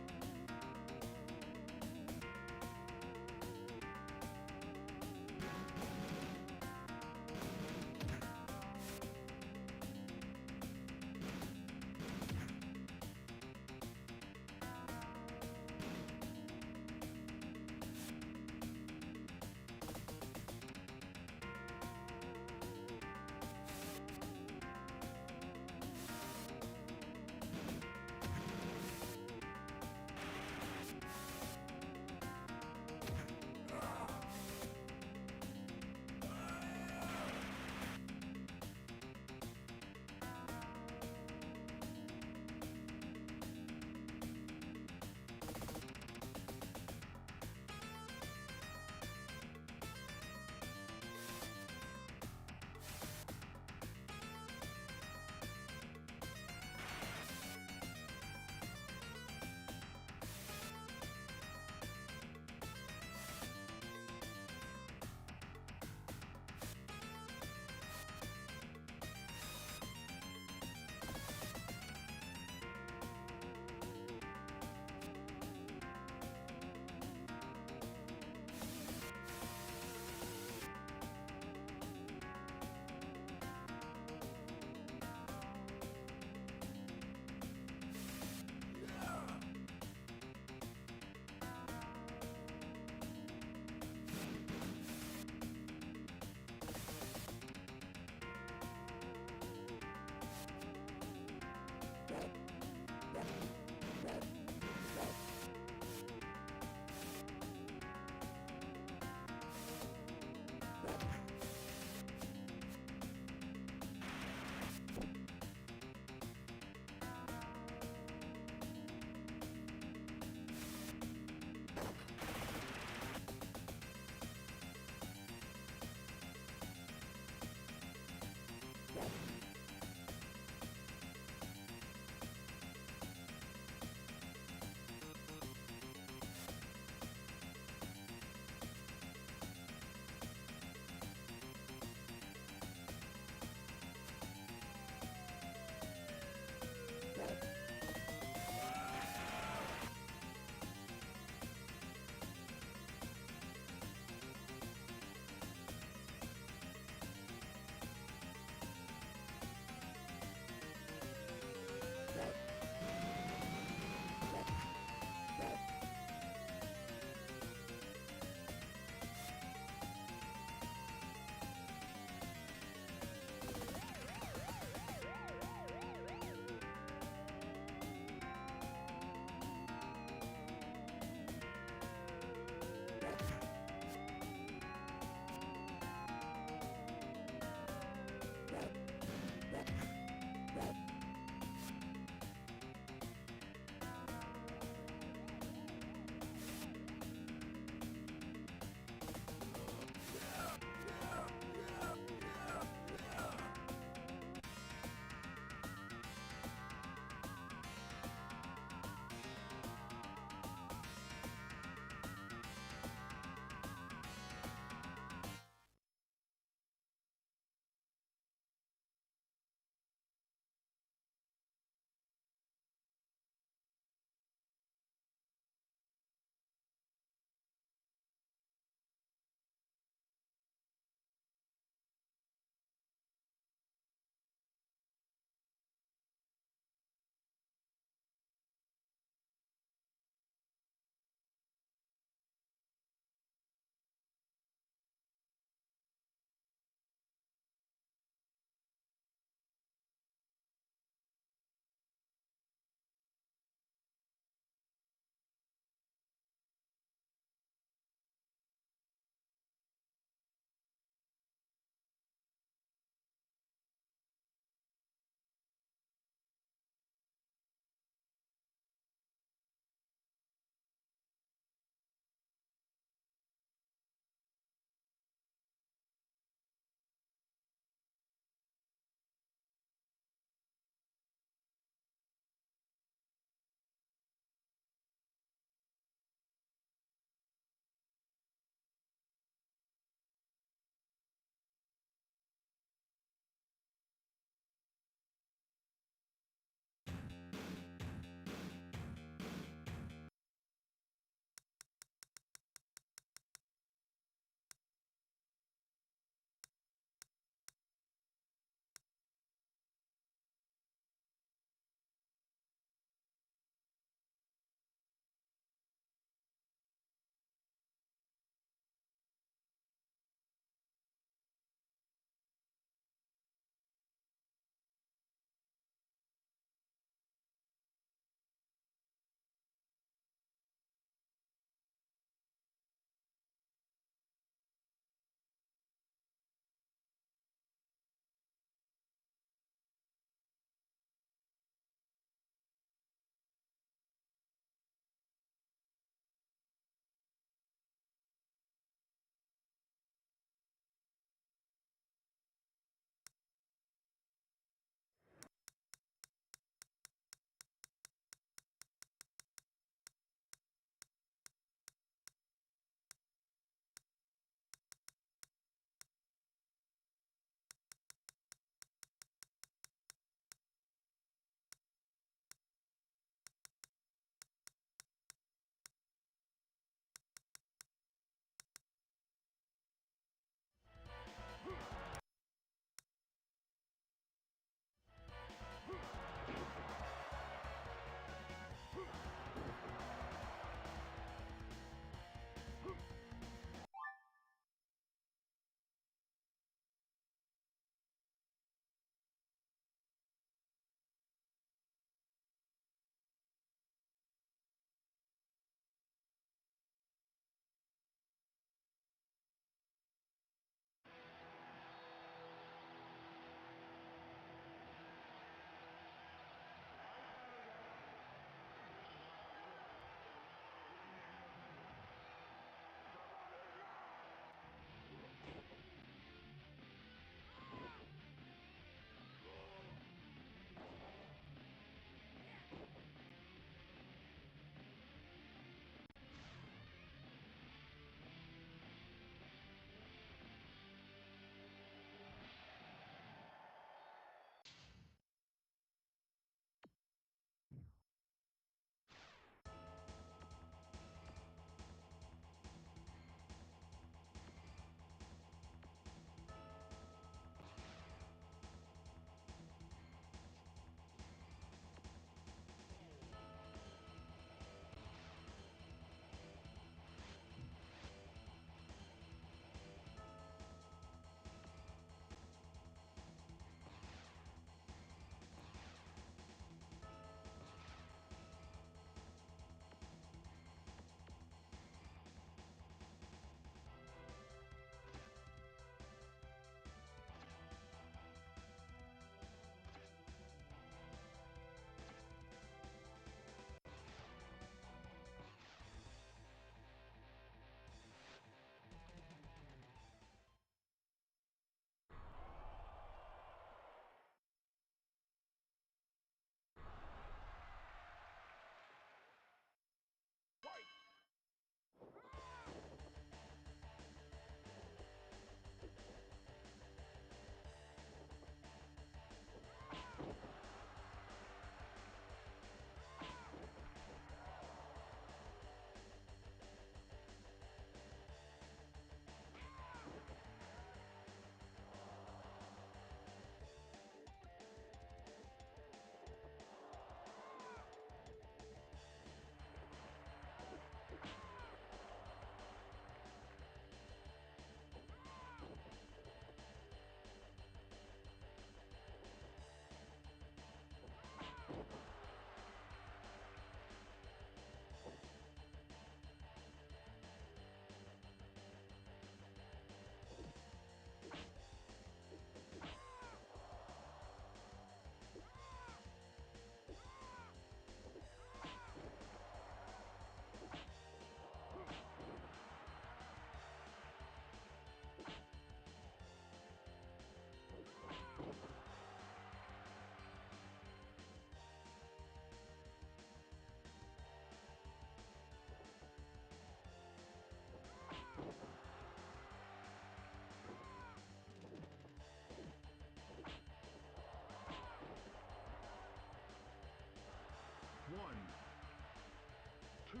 2,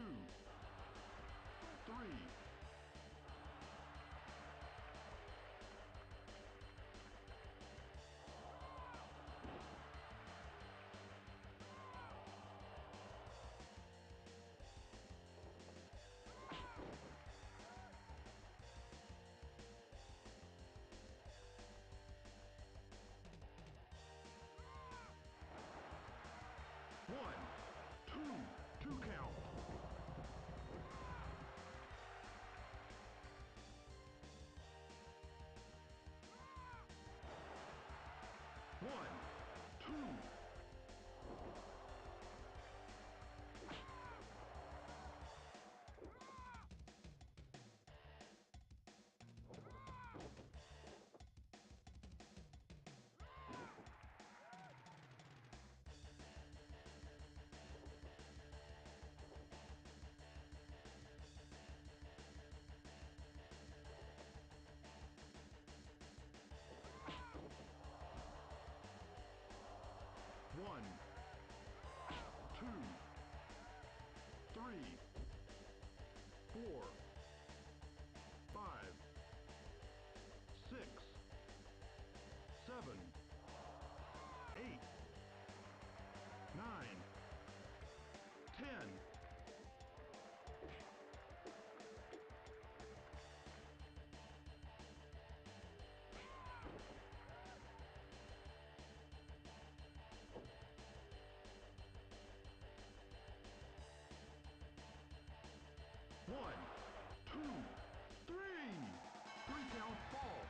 3. One, two count. One, two. One, two, three, 4, 5, 6, 7, 8, 9, 10. One, two, three. 3 count fall.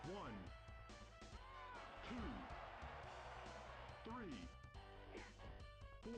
One, two, three, 4.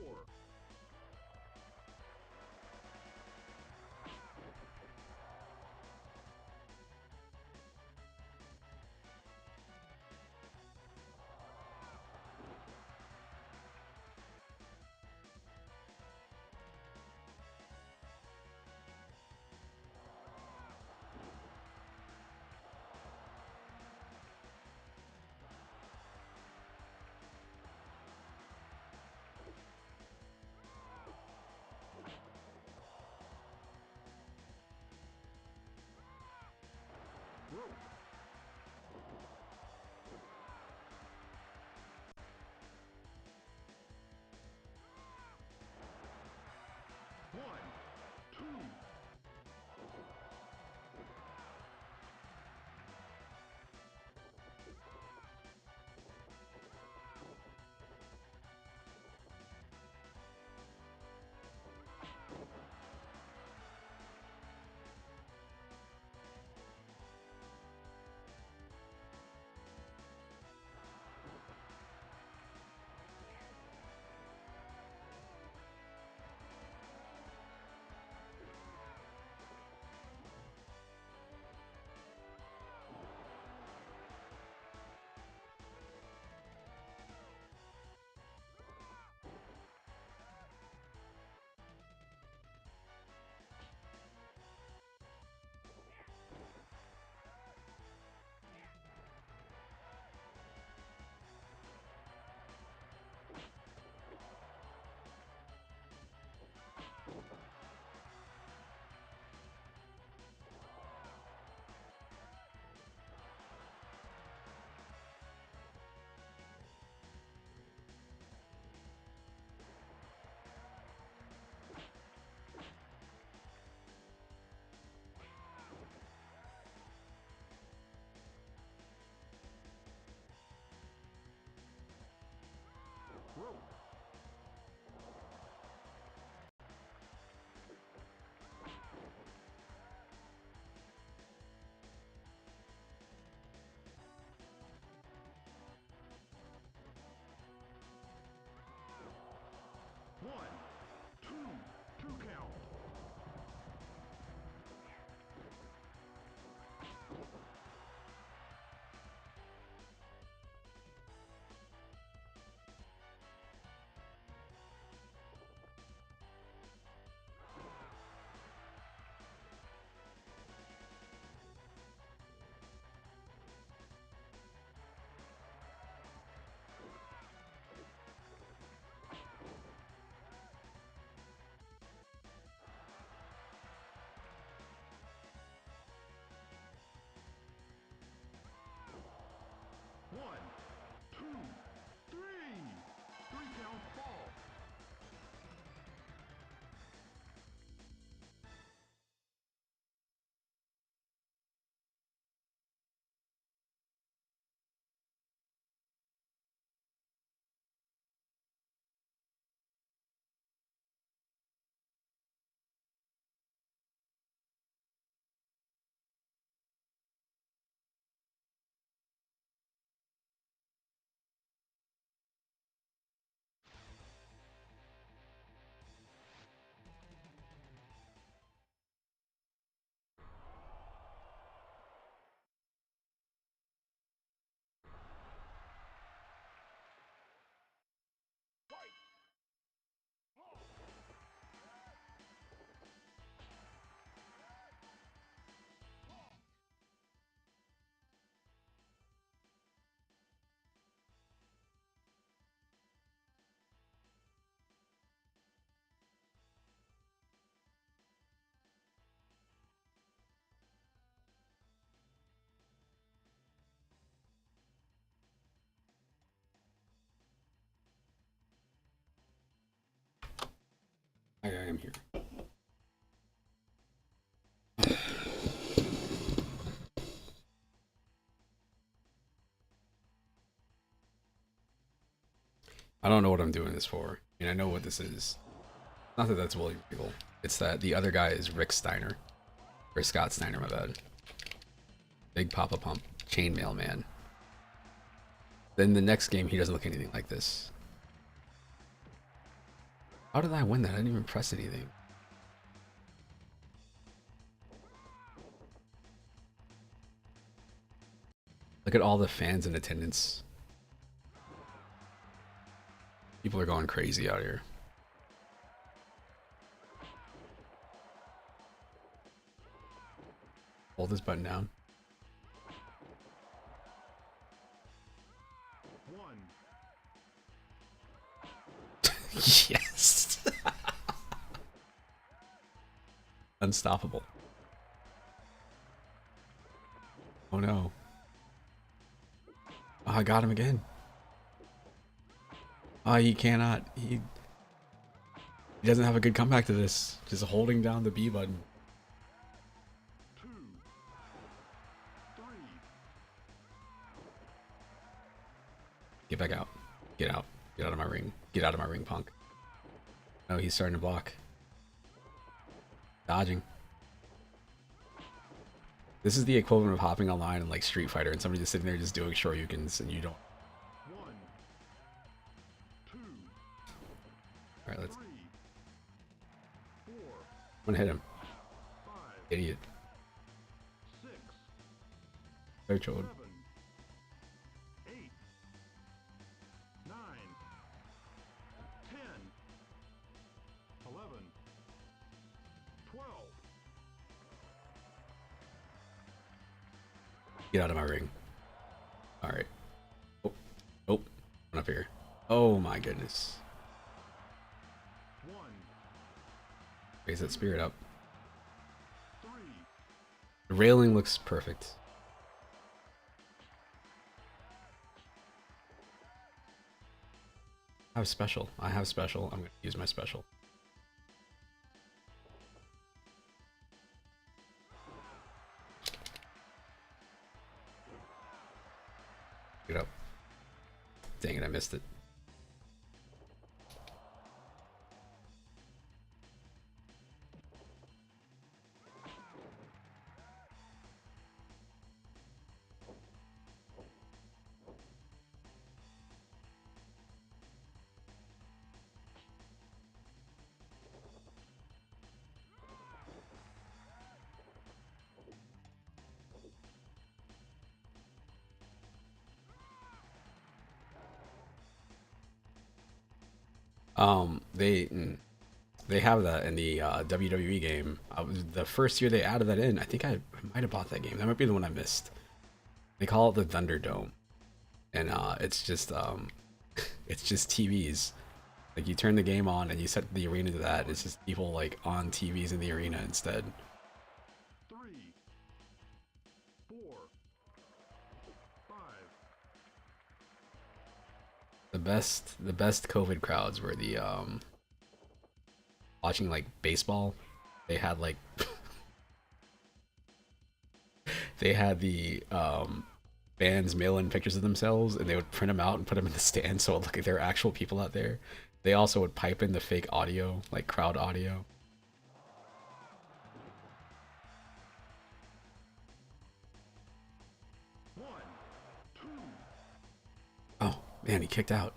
I don't know what I'm doing this for. I mean, I know what this is. Not that that's William Regal. It's that the other guy is Rick Steiner. Or Scott Steiner, my bad. Big Papa Pump. Chainmail Man. Then the next game, he doesn't look anything like this. How did I win that? I didn't even press anything. Look at all the fans in attendance. People are going crazy out here. Hold this button down. 1. Yes. Unstoppable. Oh no. Oh, I got him again. Oh, he cannot. He doesn't have a good comeback to this. Just holding down the B button. 2. 3. Get back out. Get out. Get out of my ring. Get out of my ring, punk. No, he's starting to block. Dodging. This is the equivalent of hopping online in like Street Fighter and somebody just sitting there just doing shoryukens and you don't. 1. 2. Alright, let's. 3. 4. I'm gonna hit him. 5. Idiot. 6. Chode. 7. 8. 9. 10. 11. 12. Get out of my ring. Alright. Oh. Oh. One up here. Oh my goodness. 1. Raise that spirit up. 3. The railing looks perfect. I have special. I have special. I'm gonna use my special. Get up. Dang it, I missed it. They have that in the WWE game. The first year they added that in, I think I might have bought that game. That might be the one I missed. They call it the Thunderdome, and it's just it's just TVs. Like you turn the game on and you set the arena to that. It's just people like on TVs in the arena instead. 3. 4. 5. The best COVID crowds were the watching like baseball. They had like they had the fans mail in pictures of themselves and they would print them out and put them in the stand so it looked like there were actual people out there. They also would pipe in the fake audio, like crowd audio. 1. 2. Oh man, he kicked out.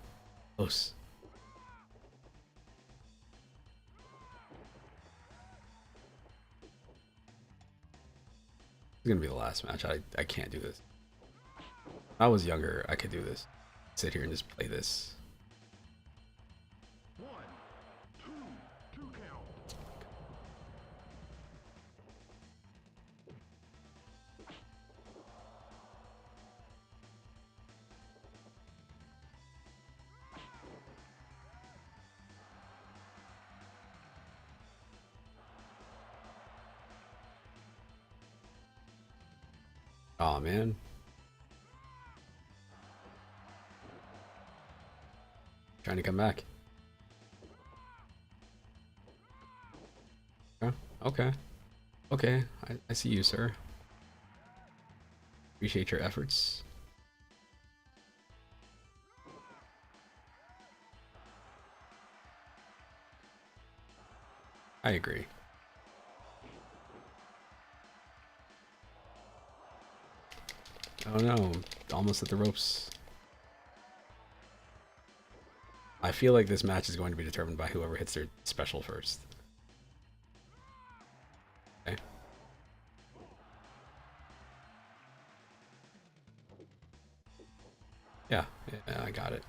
Close. It's gonna be the last match. I can't do this. If I was younger, I could do this. Sit here and just play this. 1. 2. 2 count. Oh man. Trying to come back. Okay. Okay. Okay. I see you, sir. Appreciate your efforts. I agree. Oh no, almost at the ropes. I feel like this match is going to be determined by whoever hits their special first. Okay. Yeah, I got it.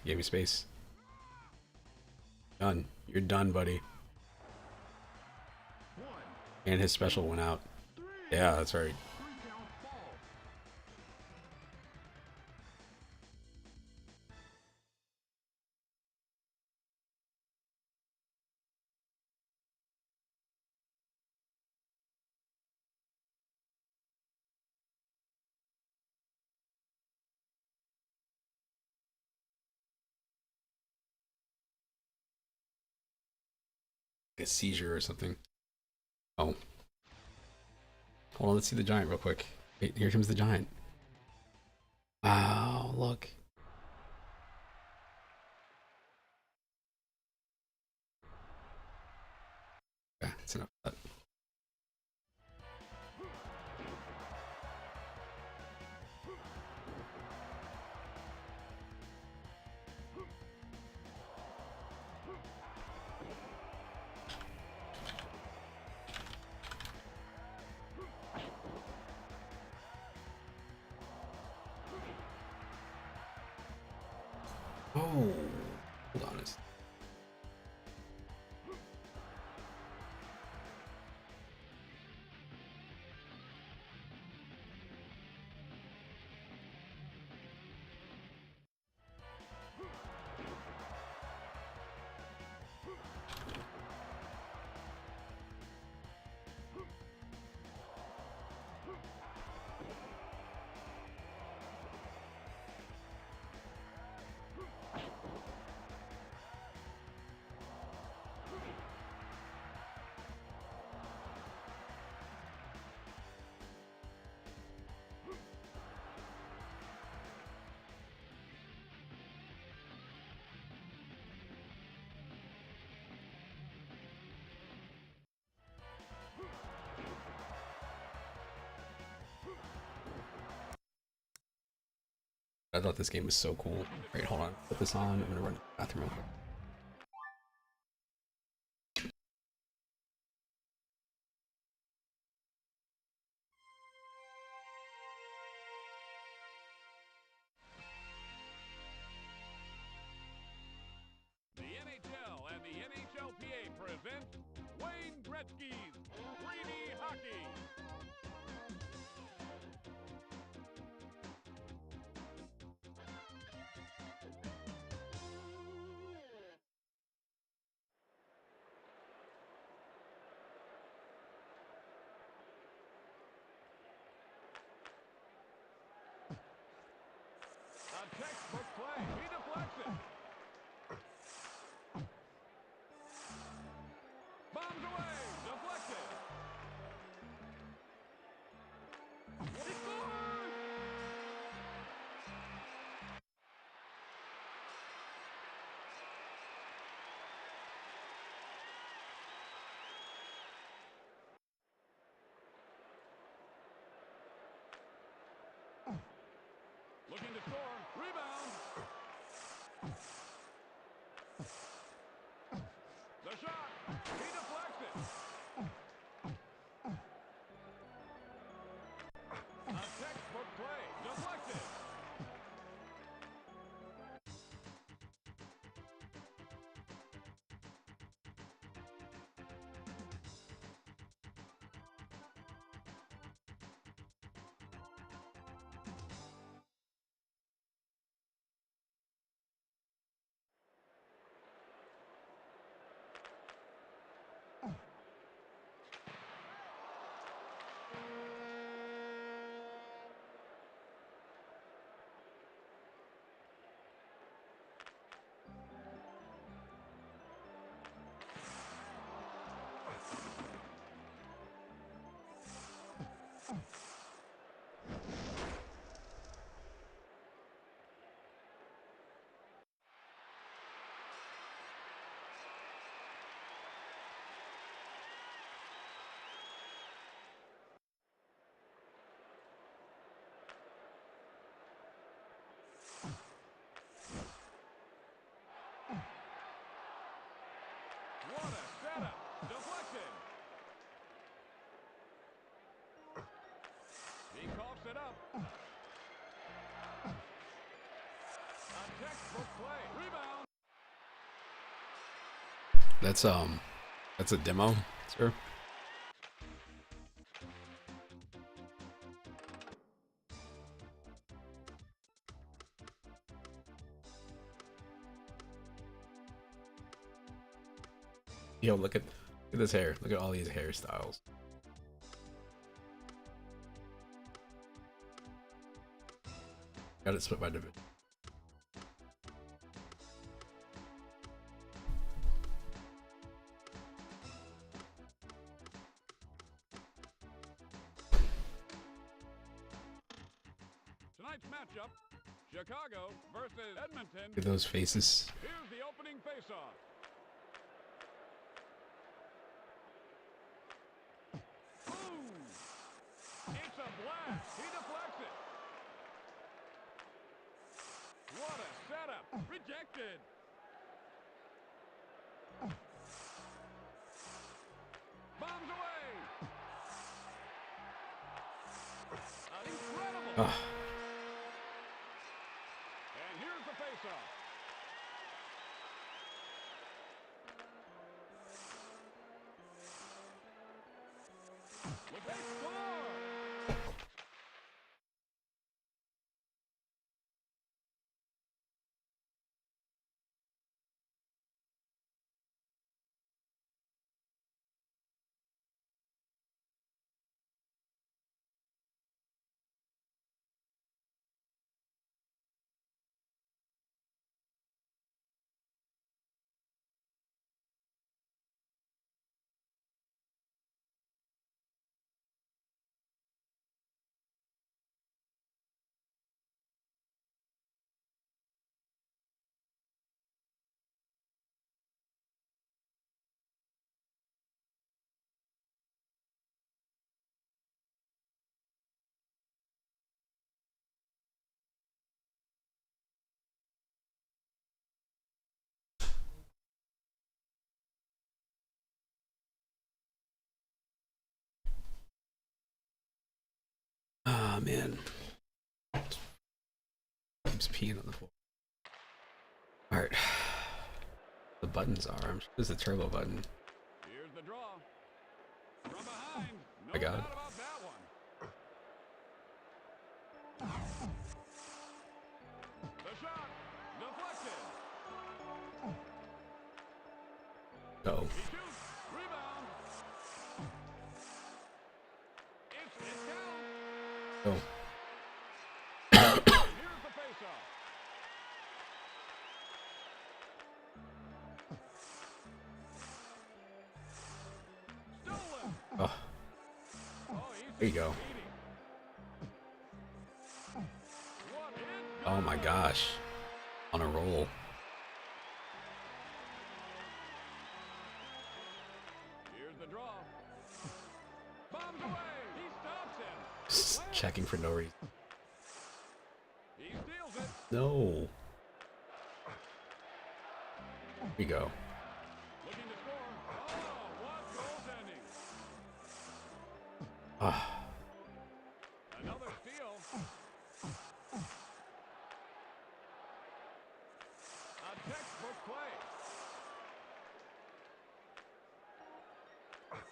Gave me space. Done. You're done, buddy. One, And his special went out. three. Yeah, that's right. 3-count fall. Like a seizure or something. Oh. Hold on, let's see the giant real quick. Wait, here comes the giant. Wow, look. Yeah, that's enough of that. Oh, hold on. I thought this game was so cool. Wait, hold on. Put this on. I'm gonna run to the bathroom real quick. The NHL and the NHLPA present Wayne Gretzky's 3D Hockey. A textbook play. He deflects it. Bombs away. Deflected. He scores! Looking to score. Rebound. The shot. He deflects it. A textbook play. Deflected. textbook play. Rebound. That's a demo, sir. Yo, look at this hair. Look at all these hairstyles. Got it split by division. Tonight's matchup, Chicago versus Edmonton. Look at those faces. Here's the opening faceoff. Boom! It's a blast. He deflects it. What a setup. Rejected. Bombs away. Incredible. Ah, And here's the faceoff. Look, they score. ah, man. Keeps peeing on the floor. All right. The buttons are. I'm sure there's a turbo button. Here's the draw. From behind. No I got doubt it. about that one. The shot. Deflected. Oh, He shoots. Rebound. It counts. oh. Here's the faceoff. Stolen. Oh, Oh, he's there you go. succeeding. What hit? Oh my gosh. On a roll. Here's the draw. Bombs away. He stops him. Just checking for no reason. He steals it. No. Here we go. Looking to score. Oh, what goaltending. Ah, Another steal. A textbook play.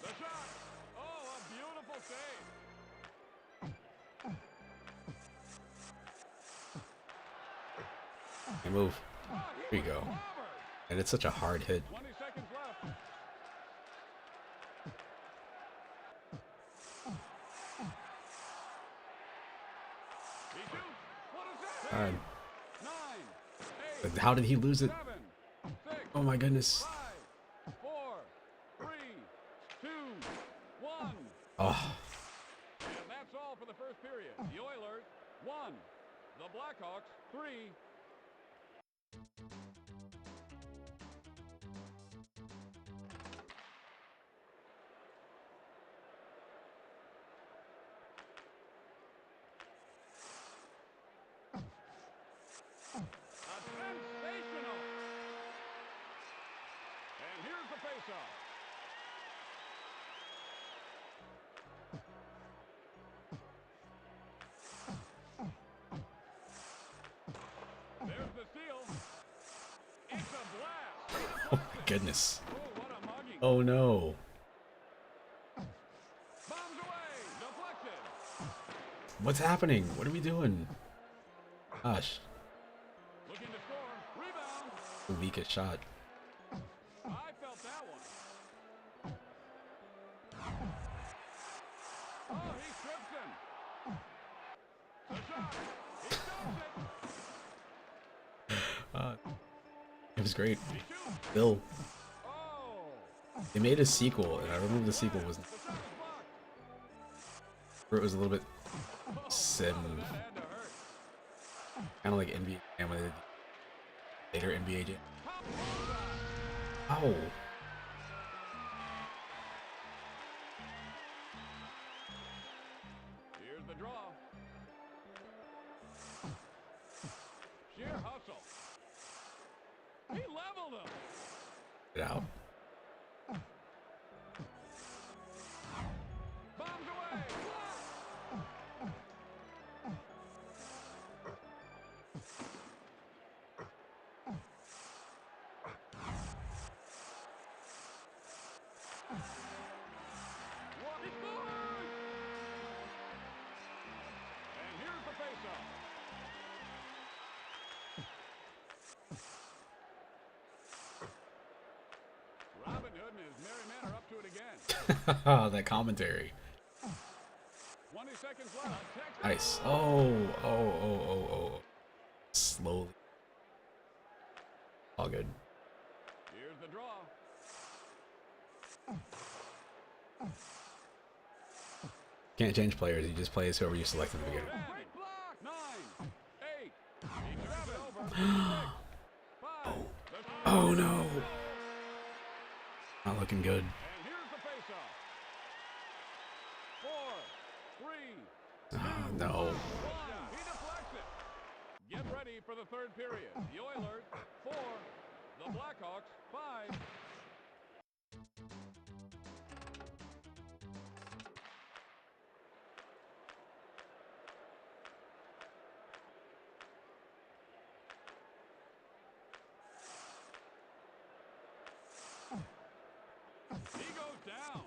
The shot. Oh, a beautiful save. I move. Oh, he Here you was go. clobbered. And it's such a hard hit. 20 seconds left. He shoots. What a save. God. 9, But 8, how did he lose it? 7, 6, Oh my goodness. 5, 4, 3, 2, 1. Oh, And that's all for the first period. The Oilers 1. The Blackhawks 3. A sensational. And here's the faceoff. There's the steal. goodness. Oh, what a mugging. Oh no. Bombs away. Deflected. What's happening? What are we doing? Gosh, Looking to score. Rebound. the weakest shot. I felt that one. Oh, he strips him. The shot. He dumps it. It was great. He shoots. Bill, Oh. they made a sequel, and I remember the sequel was The shot is blocked. where it was a little bit sim, That had to hurt. kind of like NBA Jam when they did later NBA Jam. Top bullseye. Ow! Here's the draw. Sheer hustle. He leveled him. Get out. Bombs away. What? He scores! And here's the faceoff. Robin Hood and his merry men are up to it again. That commentary. 20 seconds left. Texas. Nice. Oh. Slowly. All good. Here's the draw. Can't change players. You just play as whoever you select in the beginning. Great block. 9, 8. He drives it over. 6, 5. Oh no. Not looking good. And here's the faceoff. 4, 3, No. 1. He deflects it. Get ready for the third period. The Oilers 4, the Blackhawks 5. He goes down.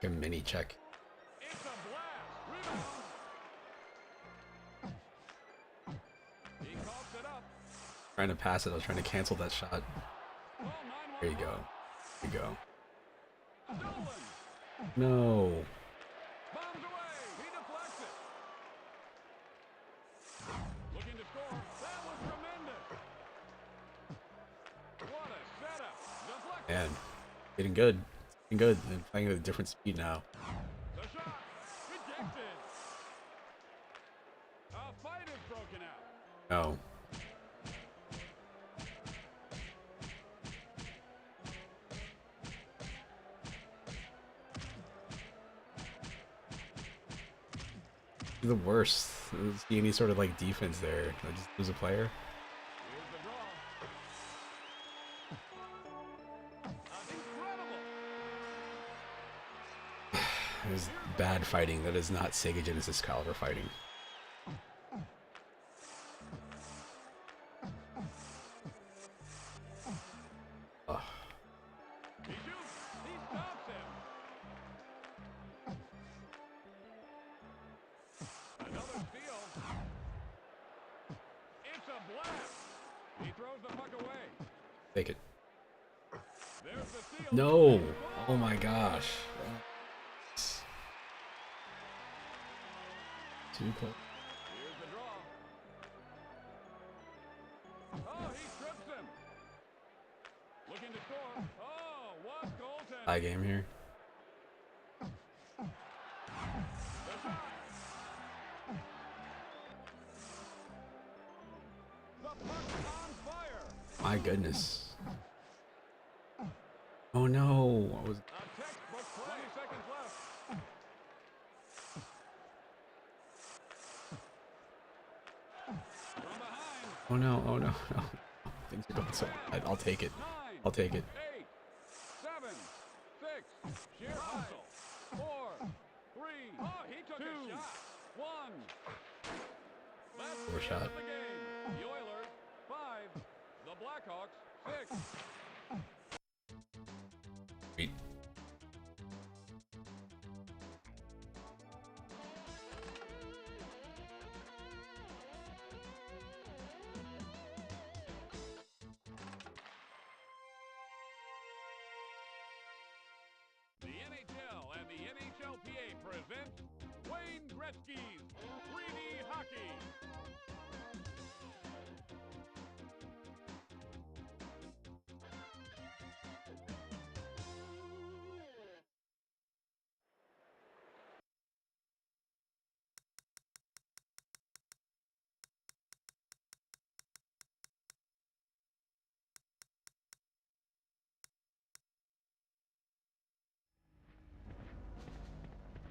A mini check. It's a blast. Rebound. He coughs it up. Trying to pass it. I was trying to cancel that shot. Oh, 9-1. There you go. There you go. Stolen. No. Bombs away. He deflects it. Looking to score. That was tremendous. What a setup. Deflected. Man. Getting good. Getting good. And playing at a different speed now. The shot. Rejected. A fight is broken out. No. The worst. See any sort of like defense there. I just lose a player. Here's the draw. Incredible. It was bad fighting. That is not Sega Genesis caliber fighting. Ugh. He shoots. He stops him. Another steal. It's a blast. He throws the puck away. Take it. There's the steal. No! Oh my gosh. Too close. Here's the draw. Oh, he strips him. Looking to score. Oh, what goaltending. High game here. The shot. The puck's on fire. My goodness. Oh no. I was A textbook play. 20 seconds left. From behind. Oh no, oh no, no. Things are going so bad. I'll take it. 9, I'll take it. 8, 7, 6. Sheer hustle. 4, 3. Oh, he took 2, a shot. 1. That's the end Overshot. of the game. The Oilers 5, the Blackhawks 6. Wait. The NHL and the NHLPA present Wayne Gretzky's 3D Hockey.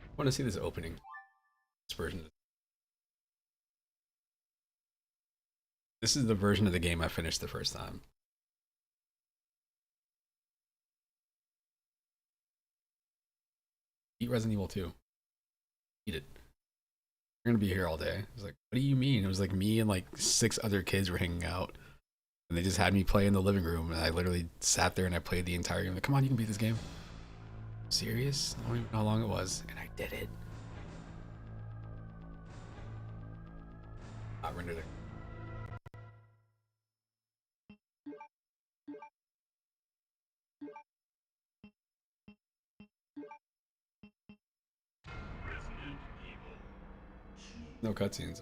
I want to see this opening. This version. This is the version of the game I finished the first time. Beat Resident Evil 2. Eat it. We're gonna be here all day. I was like, what do you mean? It was like me and like 6 other kids were hanging out. And they just had me play in the living room. And I literally sat there and I played the entire game. Like, come on, you can beat this game. Serious? I don't even know how long it was. And I did it. Not rendered it. No cutscenes.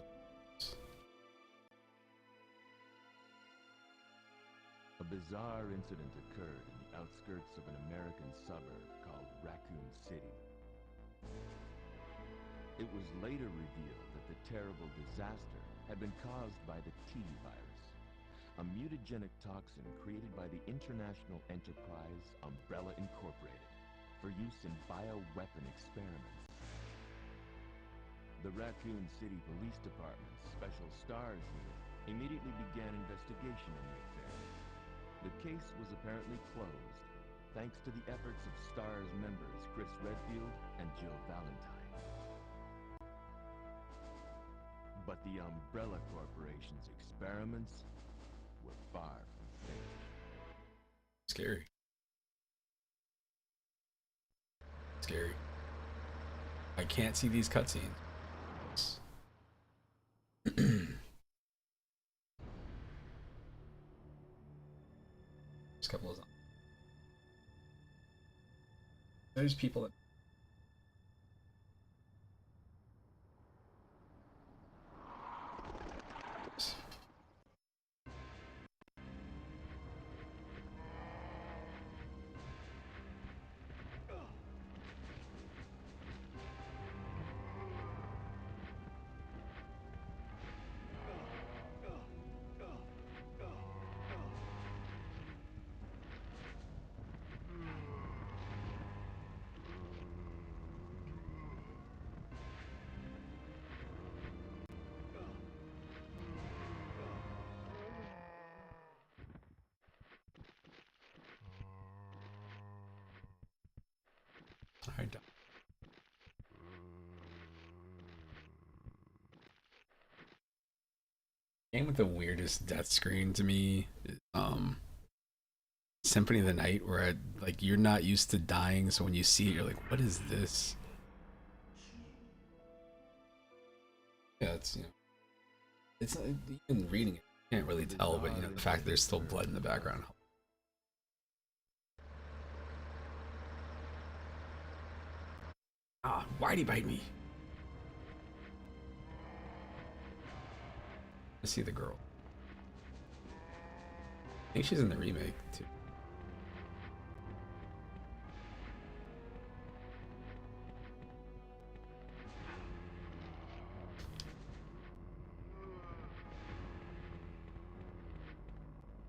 A bizarre incident occurred in the outskirts of an American suburb called Raccoon City. It was later revealed that the terrible disaster had been caused by the T virus, a mutagenic toxin created by the international enterprise Umbrella Incorporated for use in bioweapon experiments. The Raccoon City Police Department's Special Stars Unit immediately began investigation in the affair. The case was apparently closed, thanks to the efforts of STARS members Chris Redfield and Jill Valentine. But the Umbrella Corporation's experiments were far from finished. Scary. Scary. I can't see these cutscenes. There's a couple of them. There's people that. I don't. Game with the weirdest death screen to me, Symphony of the Night, where like you're not used to dying, so when you see it, you're like, "What is this?" Yeah, it's not, even reading it, you can't really tell, but the fact that there's still blood in the background. Ah, why'd he bite me? I see the girl. I think she's in the remake too.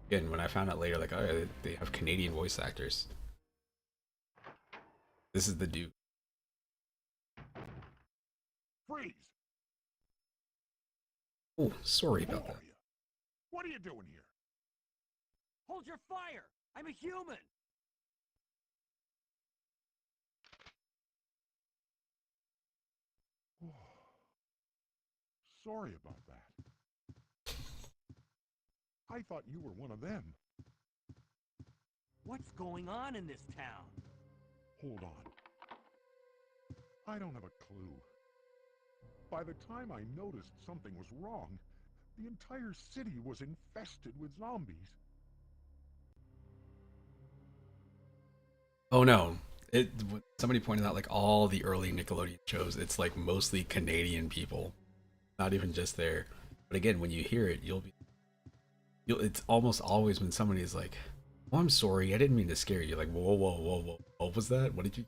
Again, when I found out later, like, oh, they have Canadian voice actors. This is the dude. Freeze! Oh, sorry Who about that. are you? What are you doing here? Hold your fire! I'm a human! Sorry about that. I thought you were one of them. What's going on in this town? Hold on. I don't have a clue. By the time I noticed something was wrong, the entire city was infested with zombies. Oh no. Somebody pointed out like all the early Nickelodeon shows, it's like mostly Canadian people. Not even just there. But again, when you hear it, it's almost always when somebody is like, "Oh, I'm sorry, I didn't mean to scare you." Like, whoa, whoa, whoa, whoa. What was that? What did you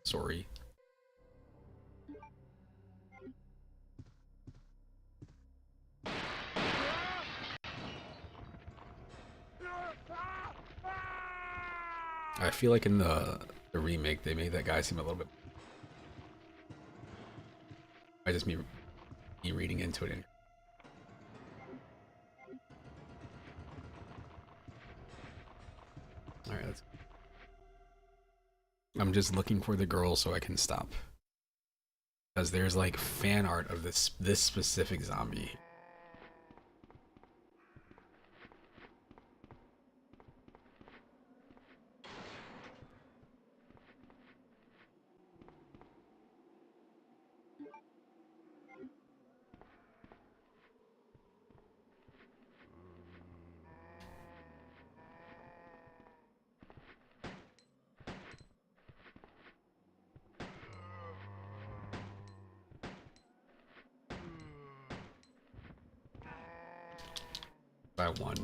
Sorry. I feel like in the remake they made that guy seem a little bit I just me reading into it. Alright, I'm just looking for the girl so I can stop. Because there's like fan art of this specific zombie. By one.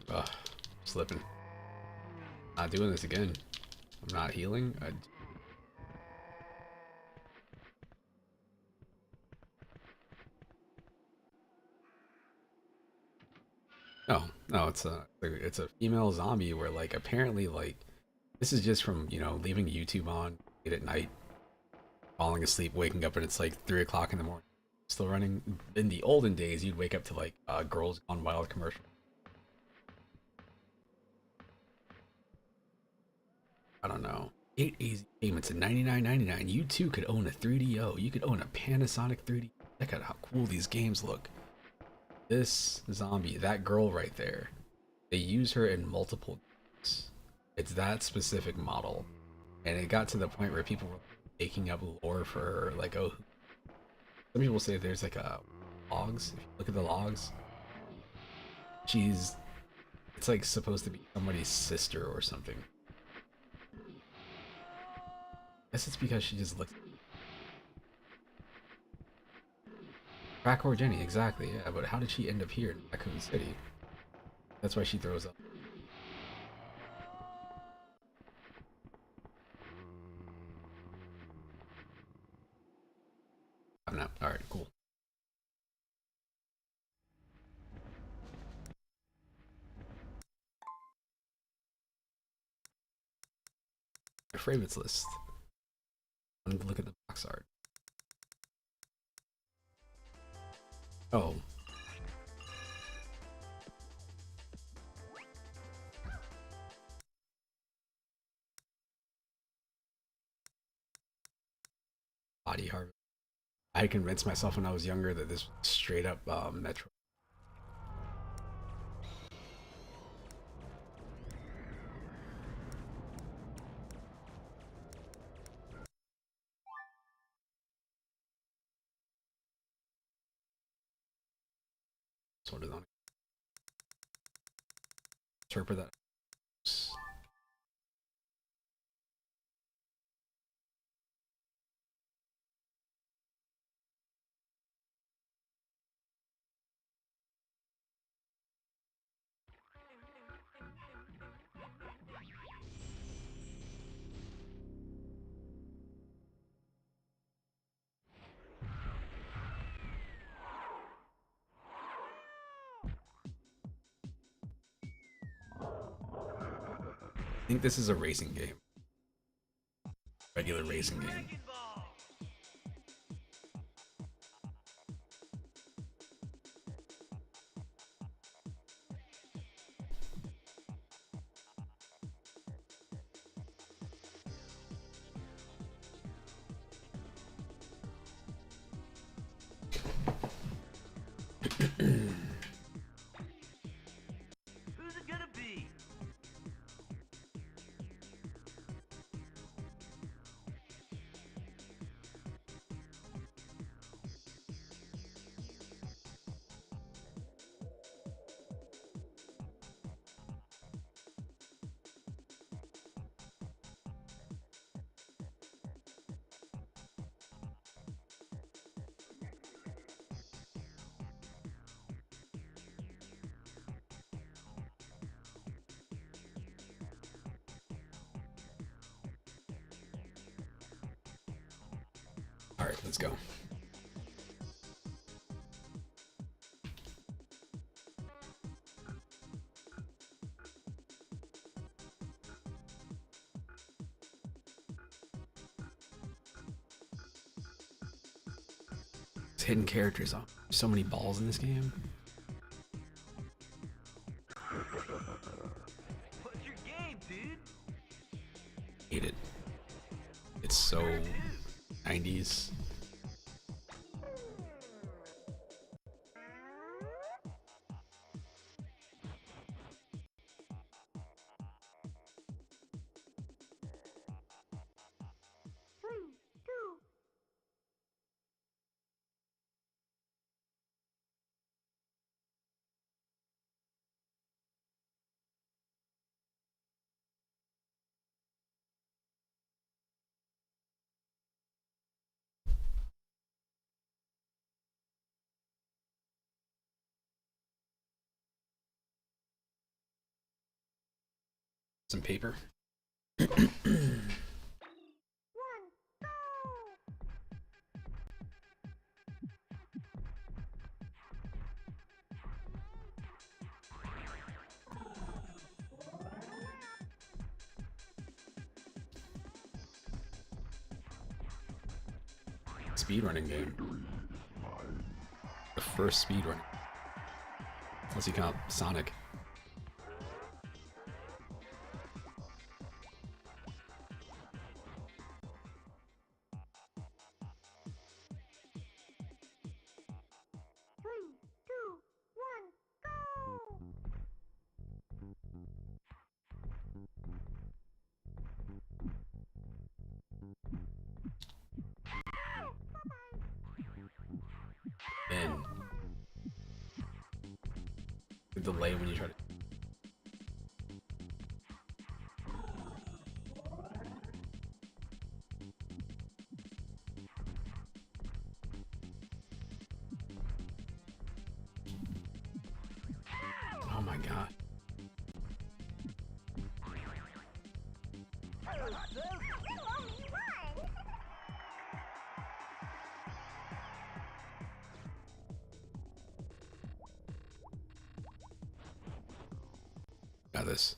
Ugh, slipping. Not doing this again. I'm not healing. No, it's a female zombie where like apparently like this is just from leaving YouTube on late at night, falling asleep, waking up, and it's like 3 o'clock in the morning, still running. In the olden days, you'd wake up to like Girls Gone Wild commercial. I don't know. 8 easy payments at $99.99. You too could own a 3DO. You could own a Panasonic 3D. Check out how cool these games look. This zombie, that girl right there, they use her in multiple games. It's that specific model. And it got to the point where people were making up lore for her. Like, oh, some people say there's like logs. If you look at the logs, it's like supposed to be somebody's sister or something. I guess it's because she just looks. Crackor Jenny, exactly, yeah, but how did she end up here in Raccoon City? That's why she throws up. I'm not. Alright, cool. My favorites list. I need to look at the box art. Oh. Body Harvest. I had convinced myself when I was younger that this was straight up Metro. Sort of on. Interpret that. I think this is a racing game. Regular racing game. Let's go. Hidden characters. Oh, so many balls in this game. What's your game, dude? Hate it. It's so 90s. Some paper. Speedrunning game. The first speedrun. What's he count? Sonic. Man. The delay when you try to. Oh my god. Got this.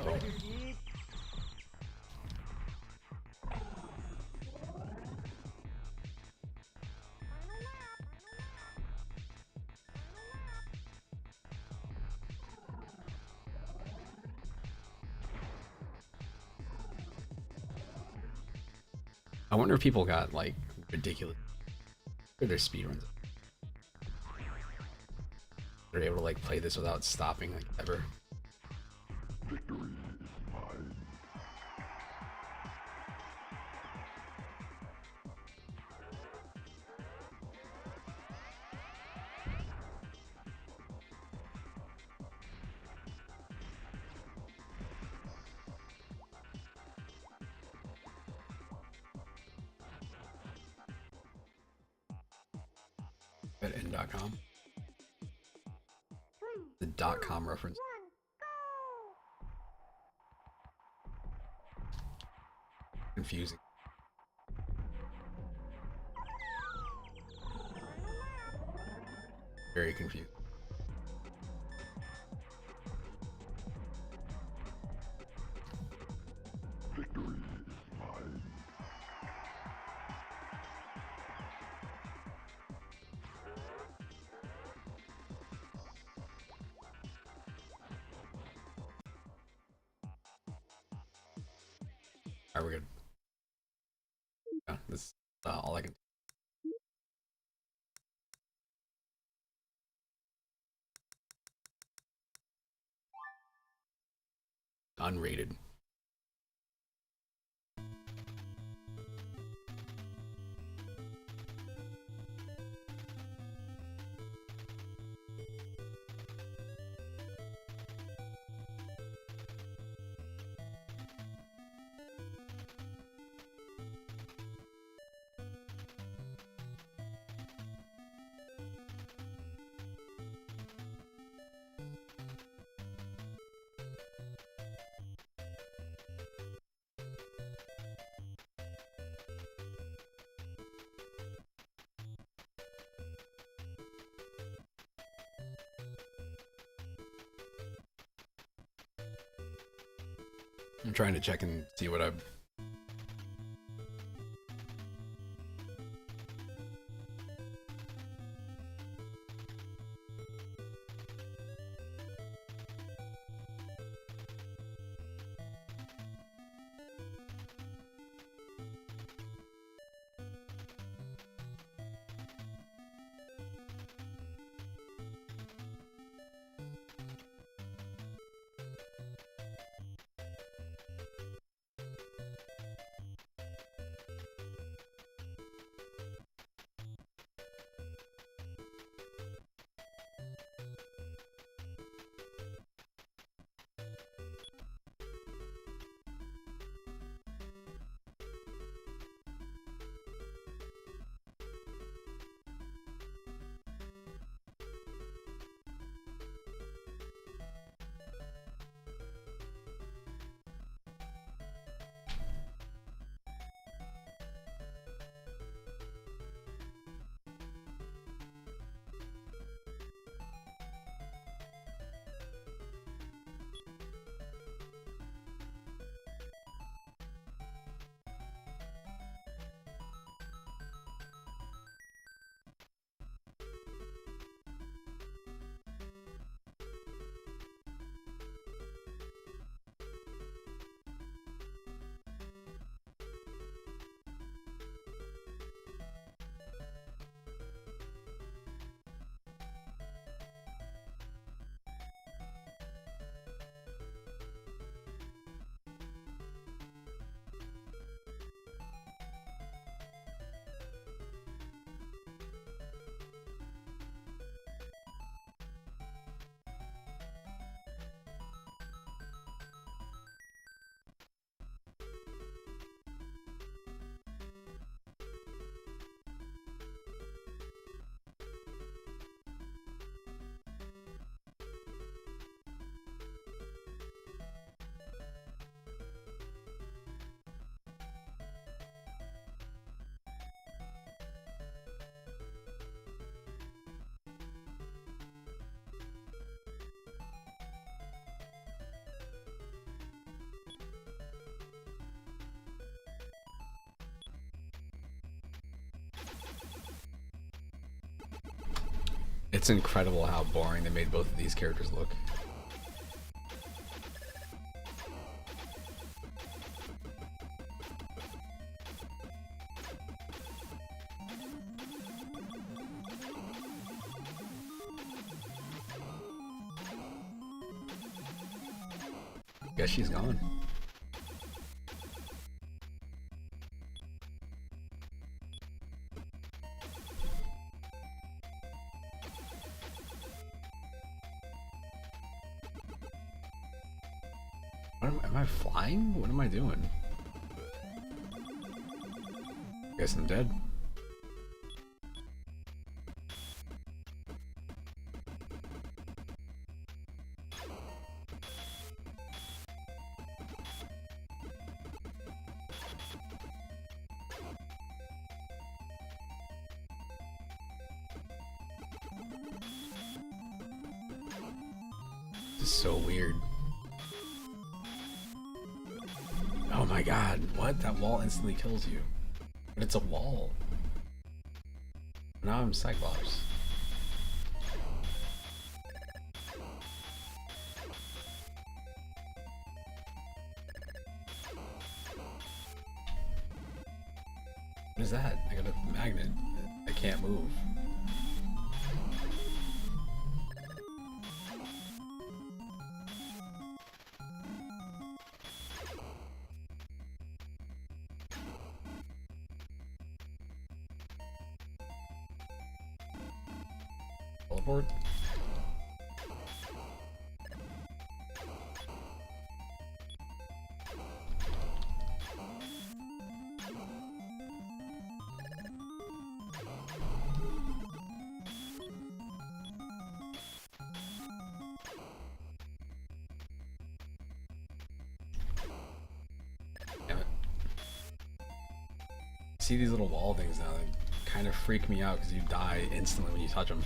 Oh. I wonder if people got like ridiculous for their speedruns. They're able to like play this without stopping like ever. Victory is mine. At N.com. The .com reference. Confusing. Very confused. Victory is mine. Alright, we're good. Yeah, that's all I can. Unrated. I'm trying to check and see what I've. It's incredible how boring they made both of these characters look. Guess she's gone. Am I flying? What am I doing? Guess I'm dead. This is so weird. Oh my god, what? That wall instantly kills you. But it's a wall. Now I'm Cyclops. What is that? I got a magnet. I can't move. Teleport? Damn it. See these little wall things now, they kind of freak me out because you die instantly when you touch them.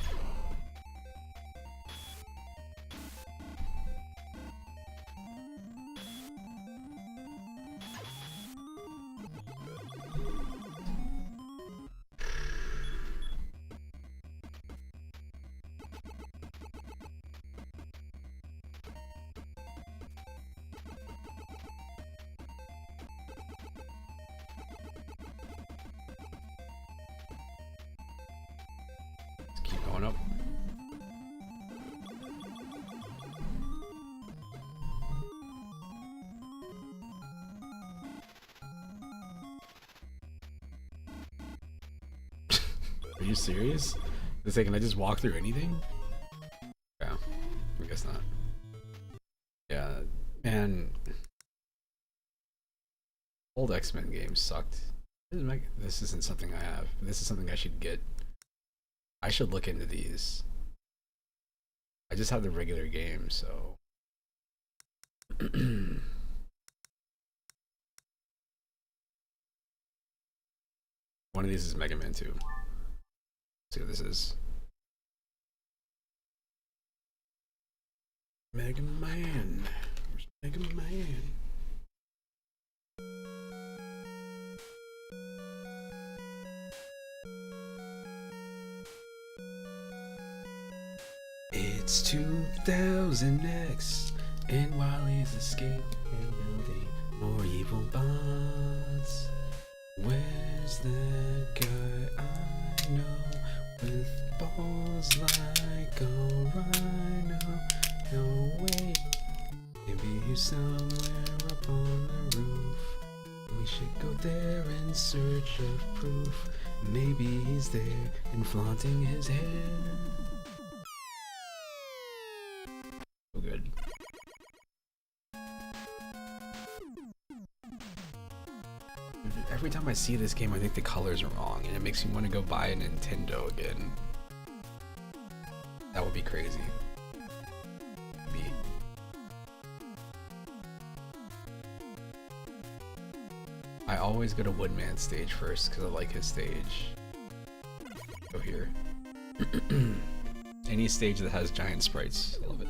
going up. Are you serious? It's like, can I just walk through anything? Yeah, I guess not. Yeah, man. Old X-Men games sucked. This isn't something I have. This is something I should get. I should look into these. I just have the regular game, so. One of these is Mega Man 2. Let's see what this is. Mega Man. Where's Mega Man? It's 2000X, and Wally's escaping building more evil bots. Where's the guy I know with balls like a rhino? No wait, maybe he's somewhere up on the roof. We should go there in search of proof. Maybe he's there and flaunting his hair. So good. Every time I see this game, I think the colors are wrong, and it makes me want to go buy a Nintendo again. That would be crazy. I always go to Woodman stage first because I like his stage. Go here. Any stage that has giant sprites, I love it.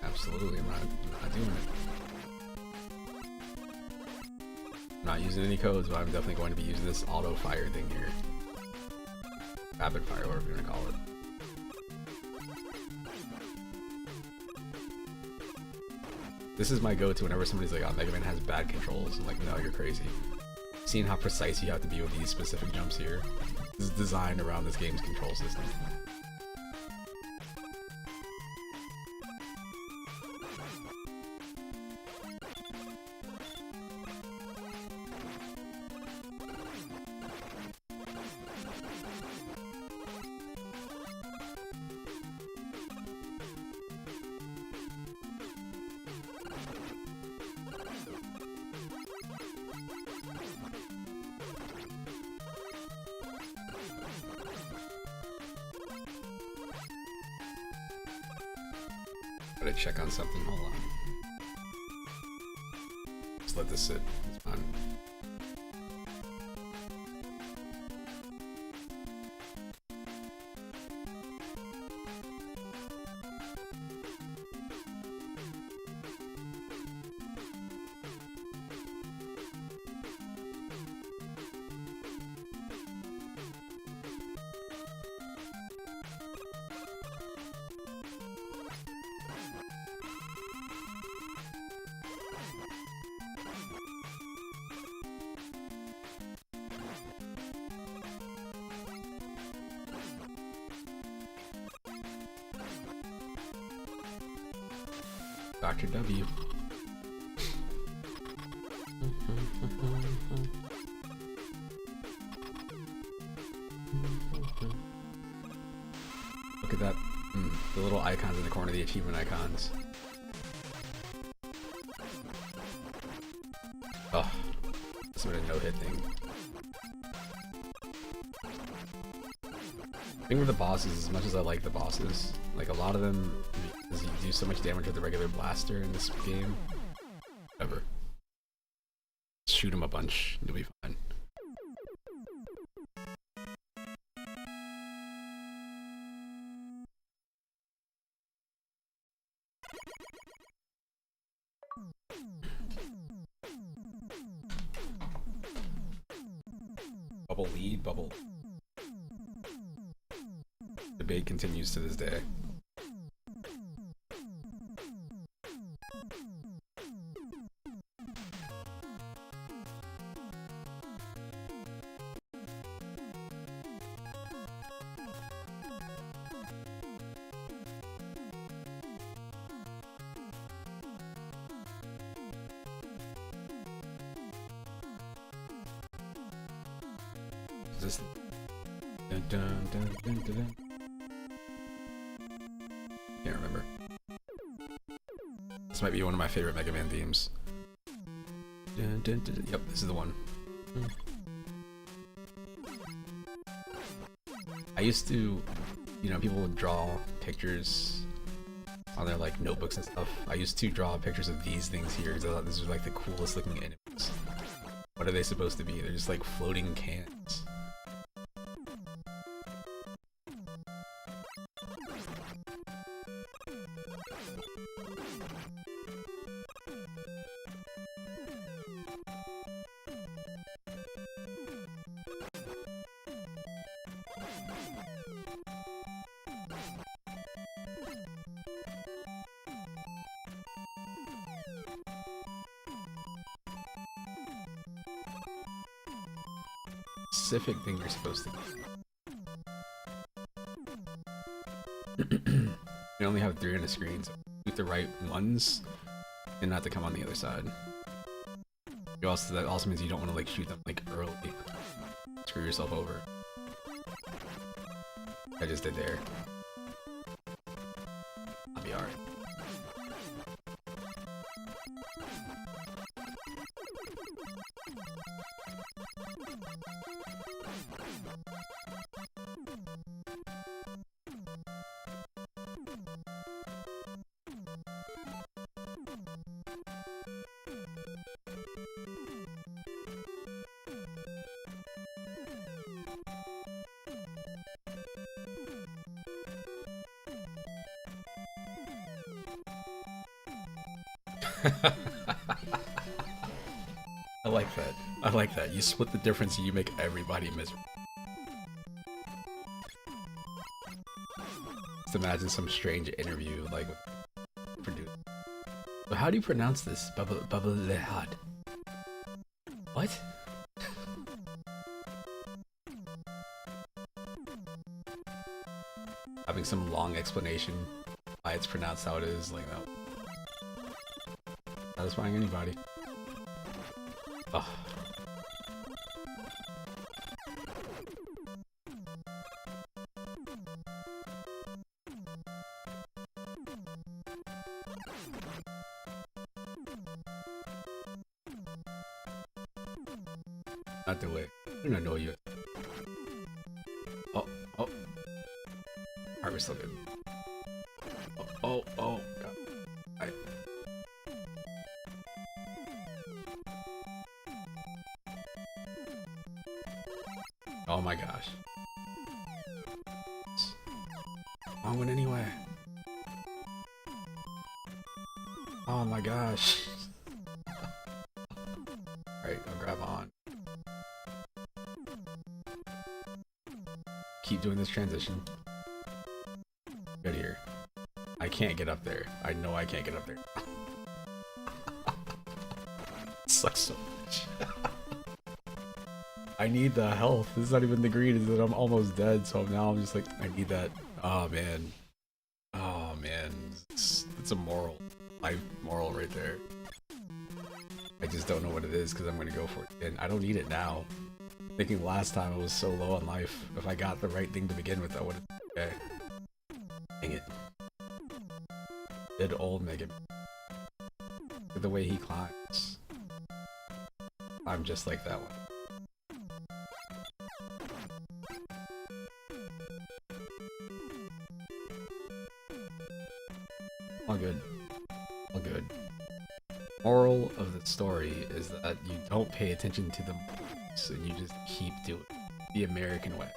Absolutely, I'm not doing it. I'm not using any codes, but I'm definitely going to be using this auto fire thing here. Rapid fire, whatever you want to call it. This is my go-to whenever somebody's like, oh, Mega Man has bad controls. I'm like, no, you're crazy. Seeing how precise you have to be with these specific jumps here. This is designed around this game's control system. Gotta check on something, hold on. Just let this sit, it's fine. Dr. W. The little icons in the corner, the achievement icons. Oh, this would have a no-hit thing. The thing with the bosses, as much as I like the bosses, like a lot of them, because you do so much damage with the regular blaster in this game, whatever. Shoot them a bunch, you'll be fine. Bubble lead, bubble. Debate continues to this day. This dun, dun, dun, dun, dun, dun. Can't remember. This might be one of my favorite Mega Man themes. Dun, dun, dun, dun. Yep, this is the one. I used to, you know, people would draw pictures on their like notebooks and stuff. I used to draw pictures of these things here because I thought this was like the coolest looking enemies. What are they supposed to be? They're just like floating cans. Specific thing you're supposed to do. You only have 3 on the screen, so shoot the right ones and not to come on the other side. That also means you don't want to like shoot them like early. Screw yourself over. I just did there. I'll be alright. I like that. I like that. You split the difference and you make everybody miserable. Just imagine some strange interview like producer. But how do you pronounce this? Babalehad. What? Having some long explanation why it's pronounced how it is, like that. Satisfying anybody. Ugh. Not the way. I don't know you. Oh, oh. Alright, we're still good. Oh, God. Oh my gosh. I went anyway. Oh my gosh. Alright, I'll grab on. Keep doing this transition. Good here. I can't get up there. I know I can't get up there. It sucks so much. I need the health. This is not even the green, is that I'm almost dead, so now I'm just like, I need that. Oh man. Oh man. It's a moral. Life moral right there. I just don't know what it is because I'm gonna go for it. And I don't need it now. Thinking last time I was so low on life. If I got the right thing to begin with, I would have. Okay. Dang it. good old Mega Man. Look at the way he climbs. I'm just like that one. All good. All good. Moral of the story is that you don't pay attention to the morals and you just keep doing it the American way.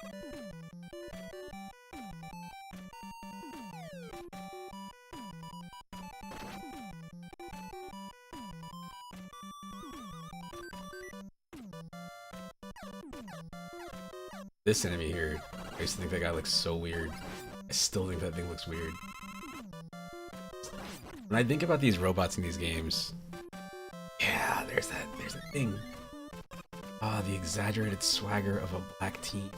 This enemy here, I used to think that guy looks so weird. I still think that thing looks weird. When I think about these robots in these games, yeah, there's a thing. Ah, the exaggerated swagger of a black teen.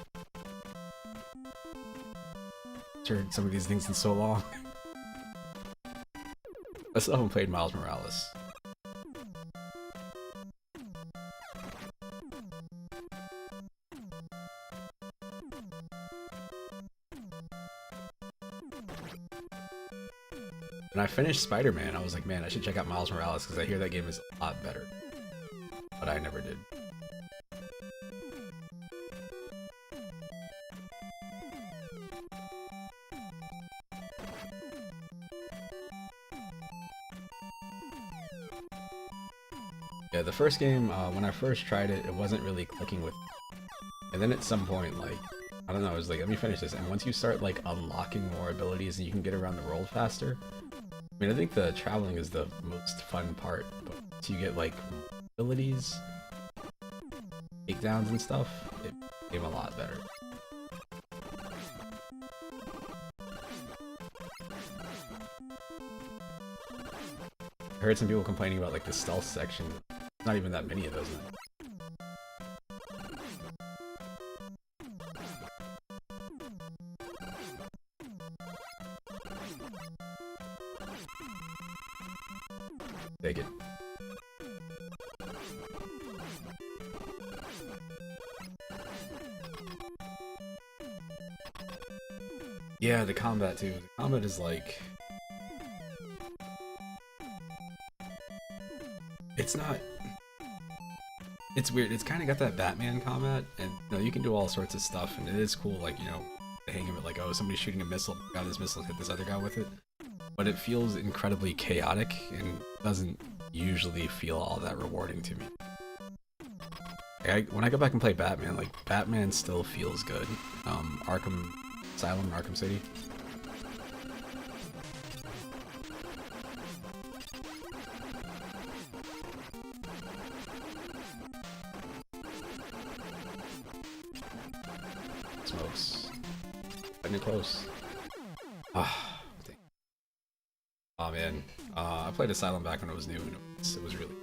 I've heard some of these things in so long. I still haven't played Miles Morales. When I finished Spider-Man, I was like, man, I should check out Miles Morales because I hear that game is a lot better. But I never did. Yeah, the first game, when I first tried it, it wasn't really clicking with me. And then at some point, like, I don't know, I was like, let me finish this. And once you start, like, unlocking more abilities and you can get around the world faster, I mean, I think the traveling is the most fun part, but once you get, like, abilities, takedowns and stuff, it became a lot better. I heard some people complaining about, like, the stealth section. There's not even that many of those now. Take it. Yeah, the combat too. The combat is like... It's not... It's weird. It's kind of got that Batman combat, and you know, you can do all sorts of stuff, and it is cool, like, you know, the hang of it, like, oh, somebody's shooting a missile, got this missile, hit this other guy with it. But it feels incredibly chaotic and doesn't usually feel all that rewarding to me. When I go back and play Batman, like, Batman still feels good. Arkham Asylum, Arkham City. Smokes. Getting close. Ah, dang. Oh man, I played Asylum back when it was new, and it was really...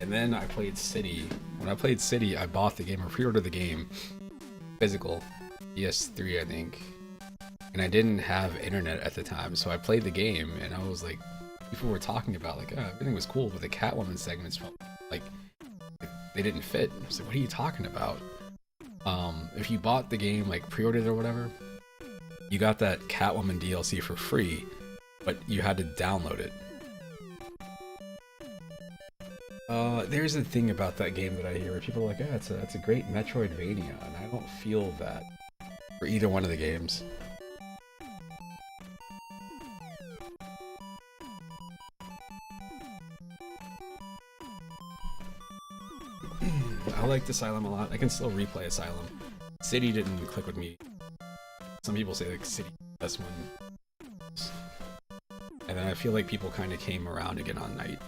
And then I played City. When I played City, I bought the game, or pre-ordered the game, physical, PS3 I think, and I didn't have internet at the time, so I played the game, and I was like, people were talking about, like, oh, everything was cool, but the Catwoman segments felt like they didn't fit. I was like, what are you talking about? If you bought the game, like, pre-ordered or whatever, you got that Catwoman DLC for free, but you had to download it. There's a thing about that game that I hear where people are like, yeah, it's a great Metroidvania, and I don't feel that for either one of the games. I liked Asylum a lot. I can still replay Asylum. City didn't click with me. Some people say, like, City, that's one. And then I feel like people kind of came around again on Night.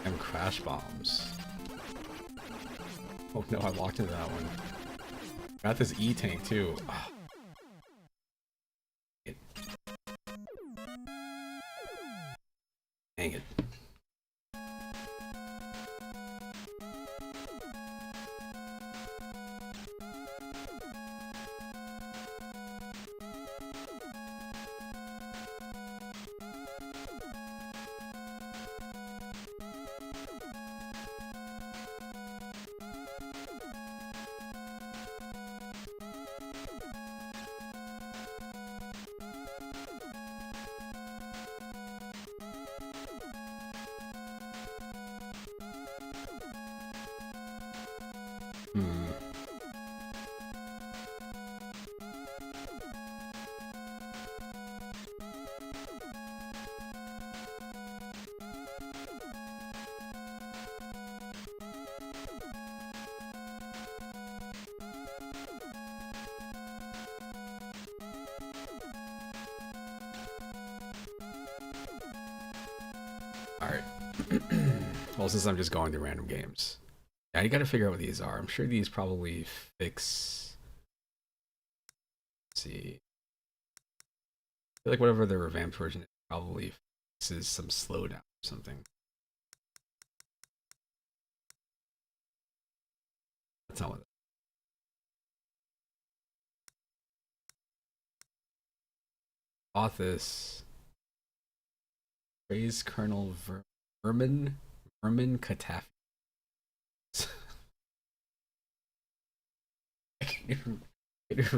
And crash bombs. Oh no, I walked into that one. Got this E-tank too. Ah. Dang it. Hmm. Alright. Well, since I'm just going through random games. Yeah, you gotta figure out what these are. I'm sure these probably fix... Let's see. I feel like whatever the revamped version is probably fixes some slowdown or something. That's not what... Bought this. Praise Colonel Vermin Katafi. I can't even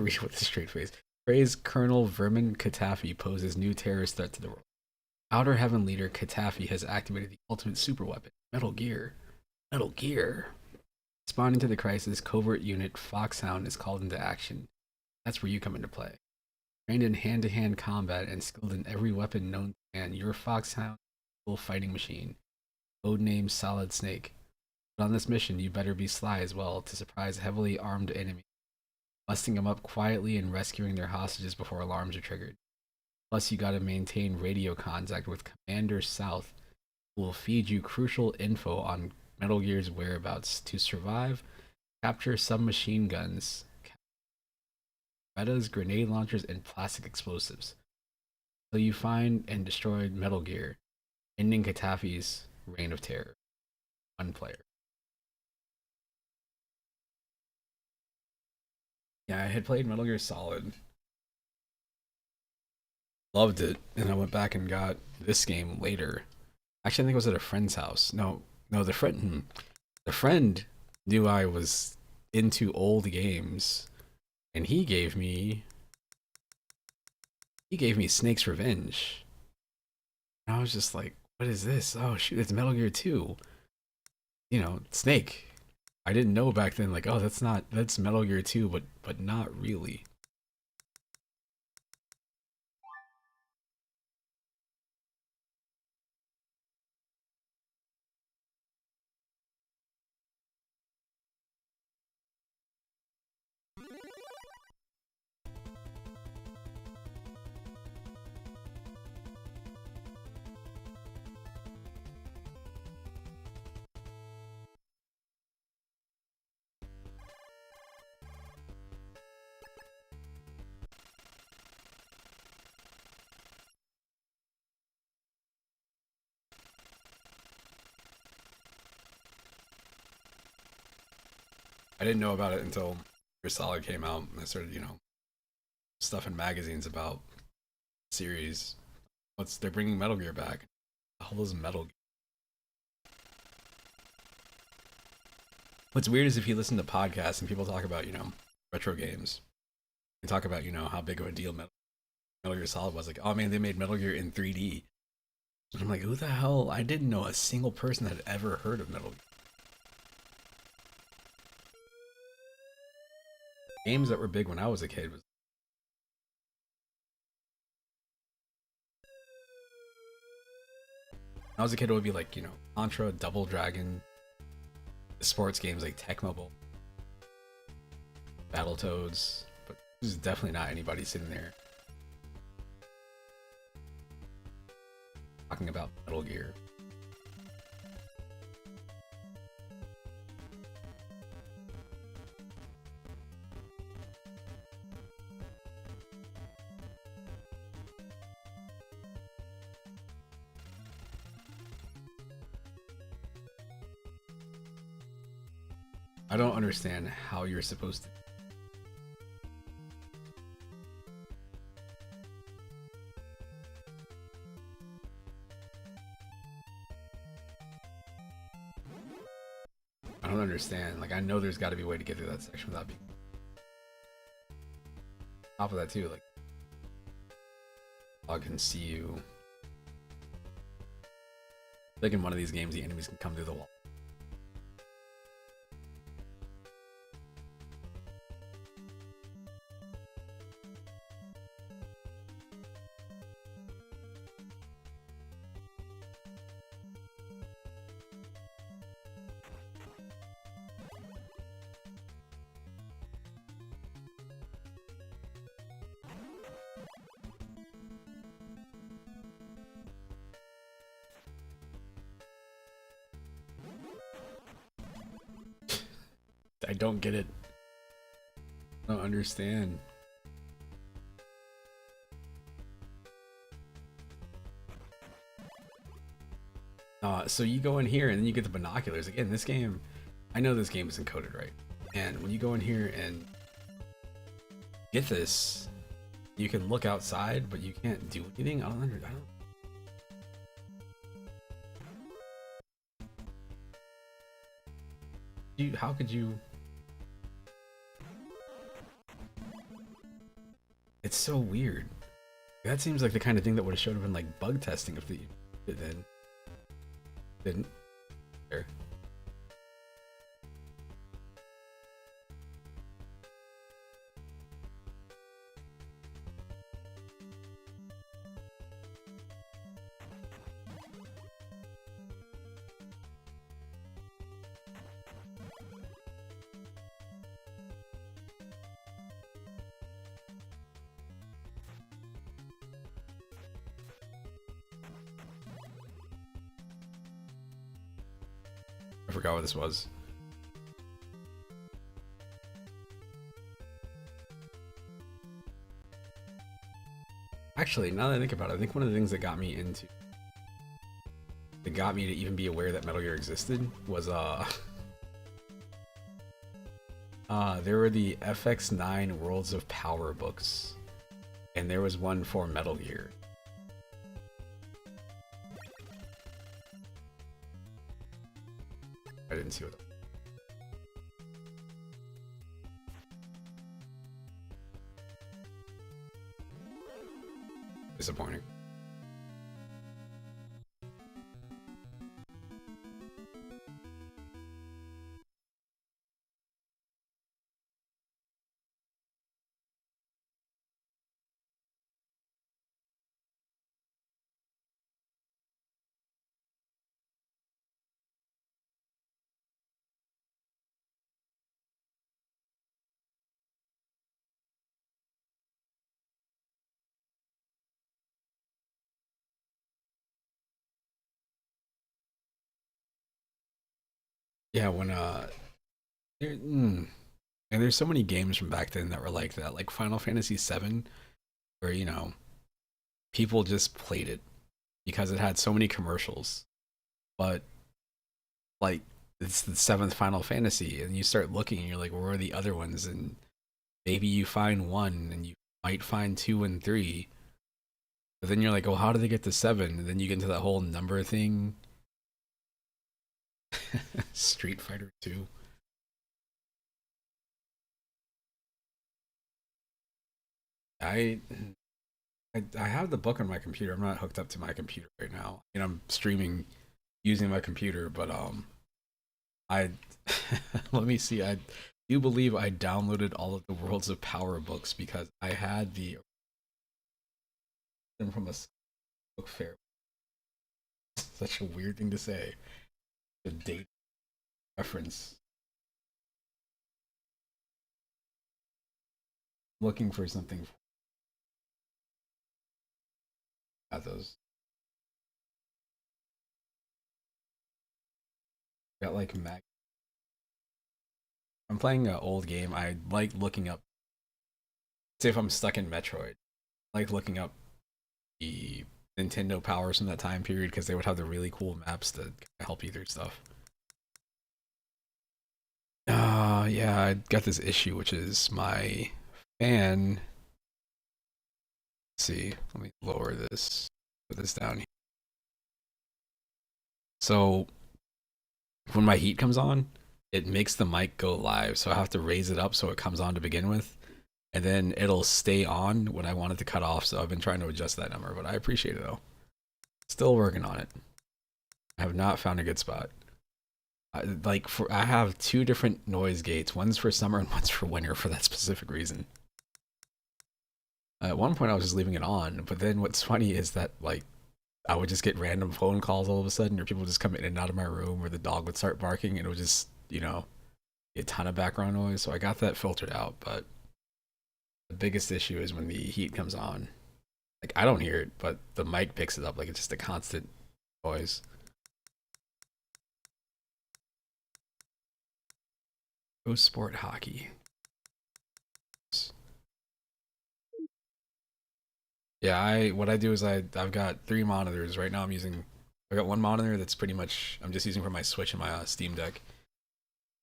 read with a straight face. Praise Colonel Vermin Katafi poses new terrorist threat to the world. Outer Heaven leader Katafi has activated the ultimate super weapon, Metal Gear. Metal Gear. Responding to the crisis, covert unit Foxhound is called into action. That's where you come into play. Trained in hand-to-hand combat and skilled in every weapon known to man, your Foxhound is a full fighting machine. Codename Solid Snake. But on this mission, you better be sly as well to surprise heavily armed enemies, busting them up quietly and rescuing their hostages before alarms are triggered. Plus, you gotta maintain radio contact with Commander South, who will feed you crucial info on Metal Gear's whereabouts to survive, capture submachine guns, Betas, grenade launchers, and plastic explosives. So you find and destroy Metal Gear, ending Katafi's reign of terror. One player. Yeah, I had played Metal Gear Solid. Loved it, and I went back and got this game later. Actually, I think it was at a friend's house. No, the friend knew I was into old games, and he gave me Snake's Revenge. And I was just like, what is this? Oh shoot, it's Metal Gear 2. You know, Snake. I didn't know back then, like, oh, that's Metal Gear 2, but not really. I didn't know about it until Gear Solid came out, and I started, stuff in magazines about the series. They're bringing Metal Gear back. The hell is Metal Gear? What's weird is if you listen to podcasts and people talk about, retro games, and talk about, how big of a deal Metal Gear Solid was. Like, oh man, they made Metal Gear in 3D. And I'm like, who the hell? I didn't know a single person that had ever heard of Metal Gear. Games that were big when I was a kid was when I was a kid, it would be like, Contra, Double Dragon, the sports games like Tecmo Bowl, Battletoads, but this is definitely not anybody sitting there talking about Metal Gear. I don't understand how you're supposed to. I don't understand. Like, I know there's got to be a way to get through that section without being. On top of that, too, like, I can see you. Like in one of these games, the enemies can come through the wall. I don't get it. I don't understand. So you go in here and then you get the binoculars. Again, this game, I know this game is encoded right. And when you go in here and get this, you can look outside, but you can't do anything. I don't. How could you? It's so weird. That seems like the kind of thing that would have showed up in like bug testing if they then didn't. There. I forgot what this was. Actually, now that I think about it, I think one of the things that got me to even be aware that Metal Gear existed was there were the FX9 Worlds of Power books, and there was one for Metal Gear. I didn't see what. Disappointing. Yeah, when and there's so many games from back then that were like that, like Final Fantasy VII, where people just played it because it had so many commercials. But like it's the seventh Final Fantasy, and you start looking, and you're like, where are the other ones? And maybe you find one, and you might find 2 and 3, but then you're like, oh, how do they get to 7? And then you get into that whole number thing. Street Fighter 2. I have the book on my computer. I'm not hooked up to my computer right now. I'm streaming using my computer, but I let me see. I do believe I downloaded all of the Worlds of Power books because I had them from a book fair. Such a weird thing to say. The date reference. Looking for something. Got those. Got like Mac. I'm playing an old game. I like looking up. Say if I'm stuck in Metroid, I like looking up the Nintendo powers from that time period because they would have the really cool maps to help you through stuff. Yeah, I got this issue, which is my fan. Let's see, let me lower this, put this down here. So when my heat comes on, it makes the mic go live, so I have to raise it up so it comes on to begin with, and then it'll stay on when I want it to cut off. So I've been trying to adjust that number, but I appreciate it though. Still working on it. I have not found a good spot. I have 2 different noise gates. One's for summer and one's for winter for that specific reason. At one point I was just leaving it on, but then what's funny is that like I would just get random phone calls all of a sudden, or people just come in and out of my room, or the dog would start barking, and it would just, be a ton of background noise. So I got that filtered out, but the biggest issue is when the heat comes on. Like I don't hear it, but the mic picks it up like it's just a constant noise. Pro Sport Hockey. Yeah, what I do is I've got 3 monitors right now. I got one monitor that's pretty much I'm just using for my Switch and my Steam Deck.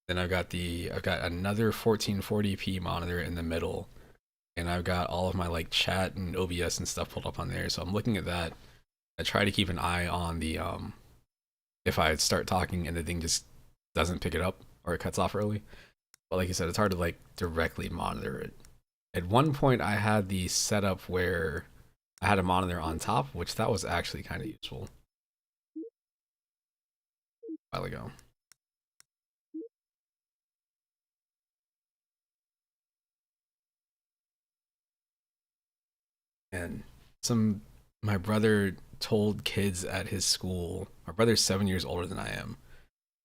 Then I've got another 1440p monitor in the middle, and I've got all of my like chat and OBS and stuff pulled up on there. So I'm looking at that. I try to keep an eye on the if I start talking and the thing just doesn't pick it up or it cuts off early. But like you said, it's hard to like directly monitor it. At one point I had the setup where I had a monitor on top, which that was actually kind of useful a while ago. And my brother told kids at his school. My brother's 7 years older than I am,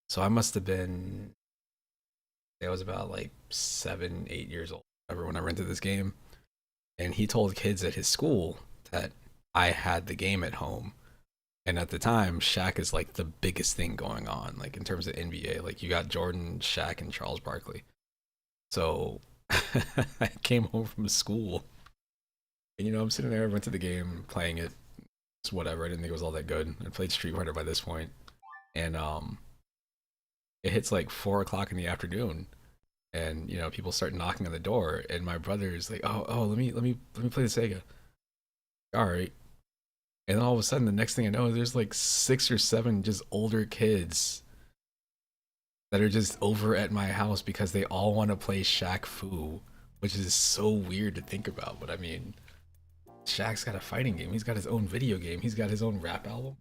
so I must have been, I was about like 7, 8 years old when I rented this game. And he told kids at his school that I had the game at home. And at the time, Shaq is like the biggest thing going on, like in terms of NBA. Like you got Jordan, Shaq, and Charles Barkley. So I came home from school, and I'm sitting there, rented the game, playing it. It's whatever. I didn't think it was all that good. I played Street Fighter by this point, and it hits like 4 o'clock in the afternoon, and people start knocking on the door, and my brother's like, oh, let me play the Sega. All right. And then all of a sudden, the next thing I know, there's like 6 or 7 just older kids that are just over at my house because they all want to play Shaq Fu, which is so weird to think about. But I mean, Shaq's got a fighting game. He's got his own video game. He's got his own rap album.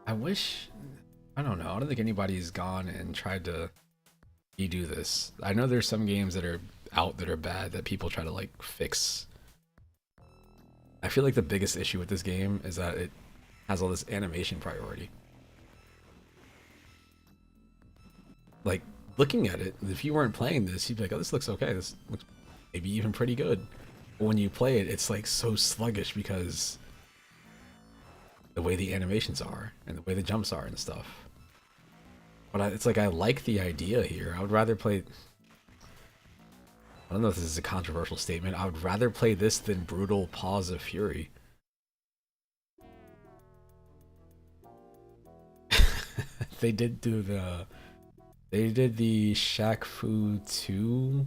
I don't know. I don't think anybody's gone and tried to redo this. I know there's some games that are out that are bad that people try to like fix. I feel like the biggest issue with this game is that it has all this animation priority. Like, looking at it, if you weren't playing this, you'd be like, oh, this looks okay. This looks maybe even pretty good. But when you play it, it's like so sluggish because the way the animations are and the way the jumps are and stuff. But it's like I like the idea here. I would rather play... I don't know if this is a controversial statement. I would rather play this than Brutal Paws of Fury. They did the Shaq Fu 2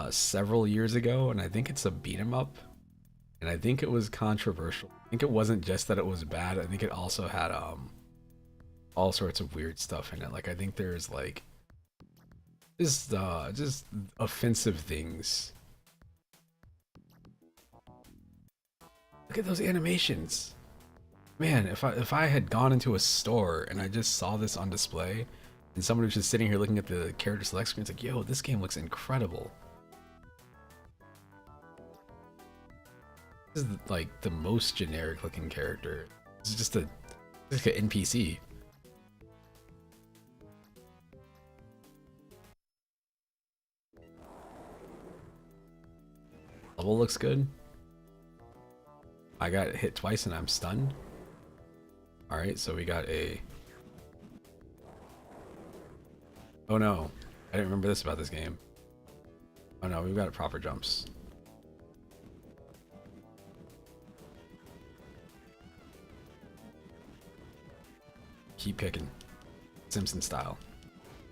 several years ago, and I think it's a beat 'em up. And I think it was controversial. I think it wasn't just that it was bad. I think it also had all sorts of weird stuff in it. Like I think there's like just offensive things. Look at those animations. Man, if I had gone into a store and I just saw this on display and someone was just sitting here looking at the character select screen, it's like, yo, this game looks incredible. This is like the most generic looking character. This is just an NPC. Level looks good. I got hit twice and I'm stunned. Alright, so we got a... Oh no, I didn't remember this about this game. Oh no, we've got proper jumps. Keep kicking. Simpson style.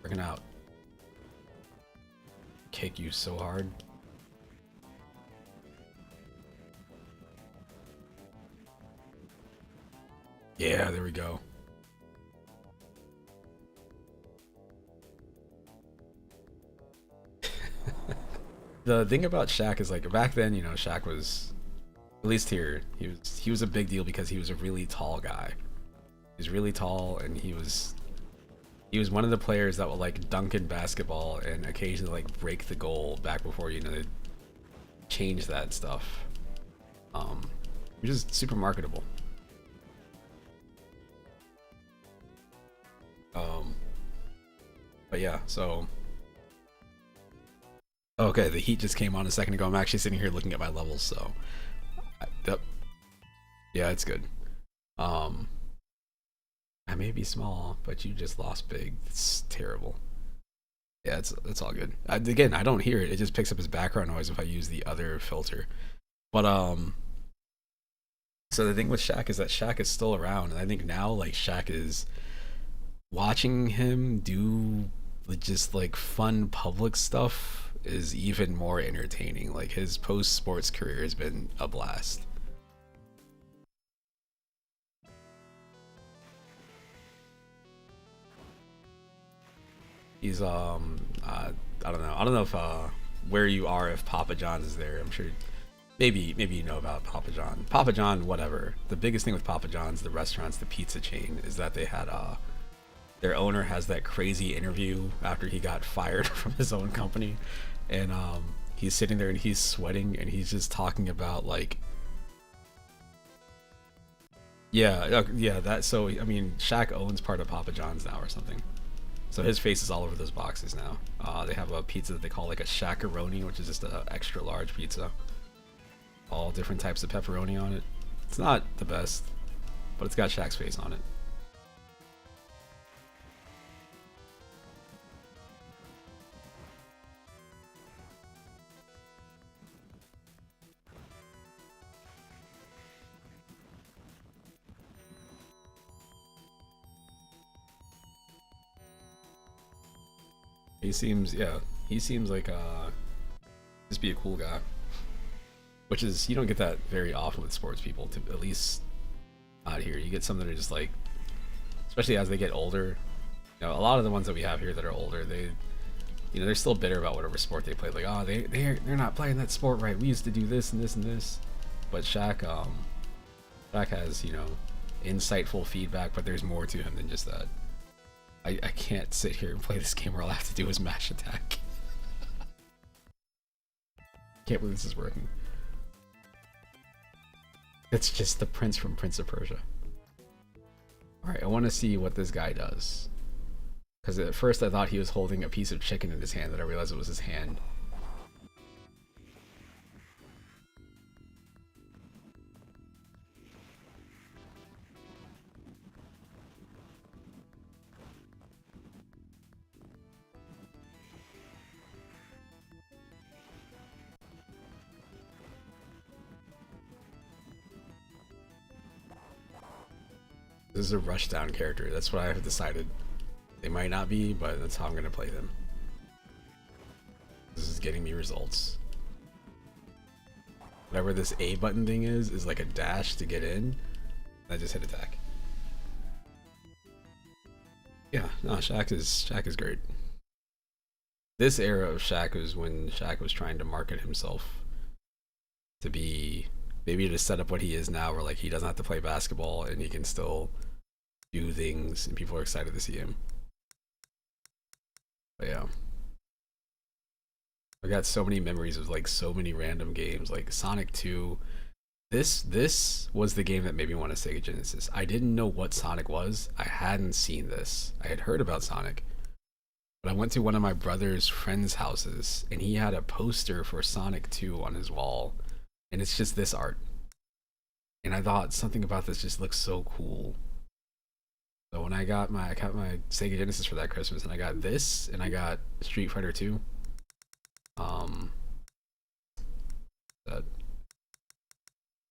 Working out. Kick you so hard. Yeah, there we go. The thing about Shaq is like back then, Shaq was, at least here, he was a big deal because he was a really tall guy. He was really tall, and he was one of the players that would like dunk in basketball and occasionally like break the goal back before they change that stuff. Which is super marketable. But yeah, so okay, the heat just came on a second ago. I'm actually sitting here looking at my levels, so yep. Yeah, it's good. may be small, but you just lost big. It's terrible. Yeah, it's all good. Again, I don't hear it. It just picks up as background noise if I use the other filter. But so the thing with Shaq is that Shaq is still around, and I think now like Shaq is watching him do just like fun public stuff is even more entertaining. Like his post sports career has been a blast. He's I don't know if where you are, if Papa John's is there. I'm sure maybe you know about Papa John. Papa John, whatever. The biggest thing with Papa John's, the restaurants, the pizza chain, is that they had their owner has that crazy interview after he got fired from his own company, and he's sitting there and he's sweating and he's just talking about like yeah that. So I mean, Shaq owns part of Papa John's now or something. So his face is all over those boxes now. They have a pizza that they call like a Shaq-a-roni, which is just an extra large pizza. All different types of pepperoni on it. It's not the best, but it's got Shaq's face on it. He seems like just be a cool guy, which is, you don't get that very often with sports people, to at least out here. You get some that are just like, especially as they get older, you know, a lot of the ones that we have here that are older, they, you know, they're still bitter about whatever sport they played. Like, oh, they're not playing that sport right. We used to do this and this and this. But Shaq has, you know, insightful feedback, but there's more to him than just that. I can't sit here and play this game where all I have to do is mash attack. Can't believe this is working. It's just the prince from Prince of Persia. Alright, I want to see what this guy does. Because at first I thought he was holding a piece of chicken in his hand, then I realized it was his hand. This is a rushdown character. That's what I have decided. They might not be, but that's how I'm going to play them. This is getting me results. Whatever this A button thing is like a dash to get in. I just hit attack. Yeah, no, Shaq is great. This era of Shaq was when Shaq was trying to market himself to be maybe to set up what he is now, where like he doesn't have to play basketball and he can still do things and people are excited to see him. But yeah, I got so many memories of like so many random games, like Sonic 2. This was the game that made me want a Sega Genesis. I didn't know what Sonic was. I hadn't seen this. I had heard about Sonic, but I went to one of my brother's friends' houses and he had a poster for Sonic 2 on his wall, and it's just this art. And I thought something about this just looks so cool. So when I got my Sega Genesis for that Christmas, and I got this, and I got Street Fighter 2.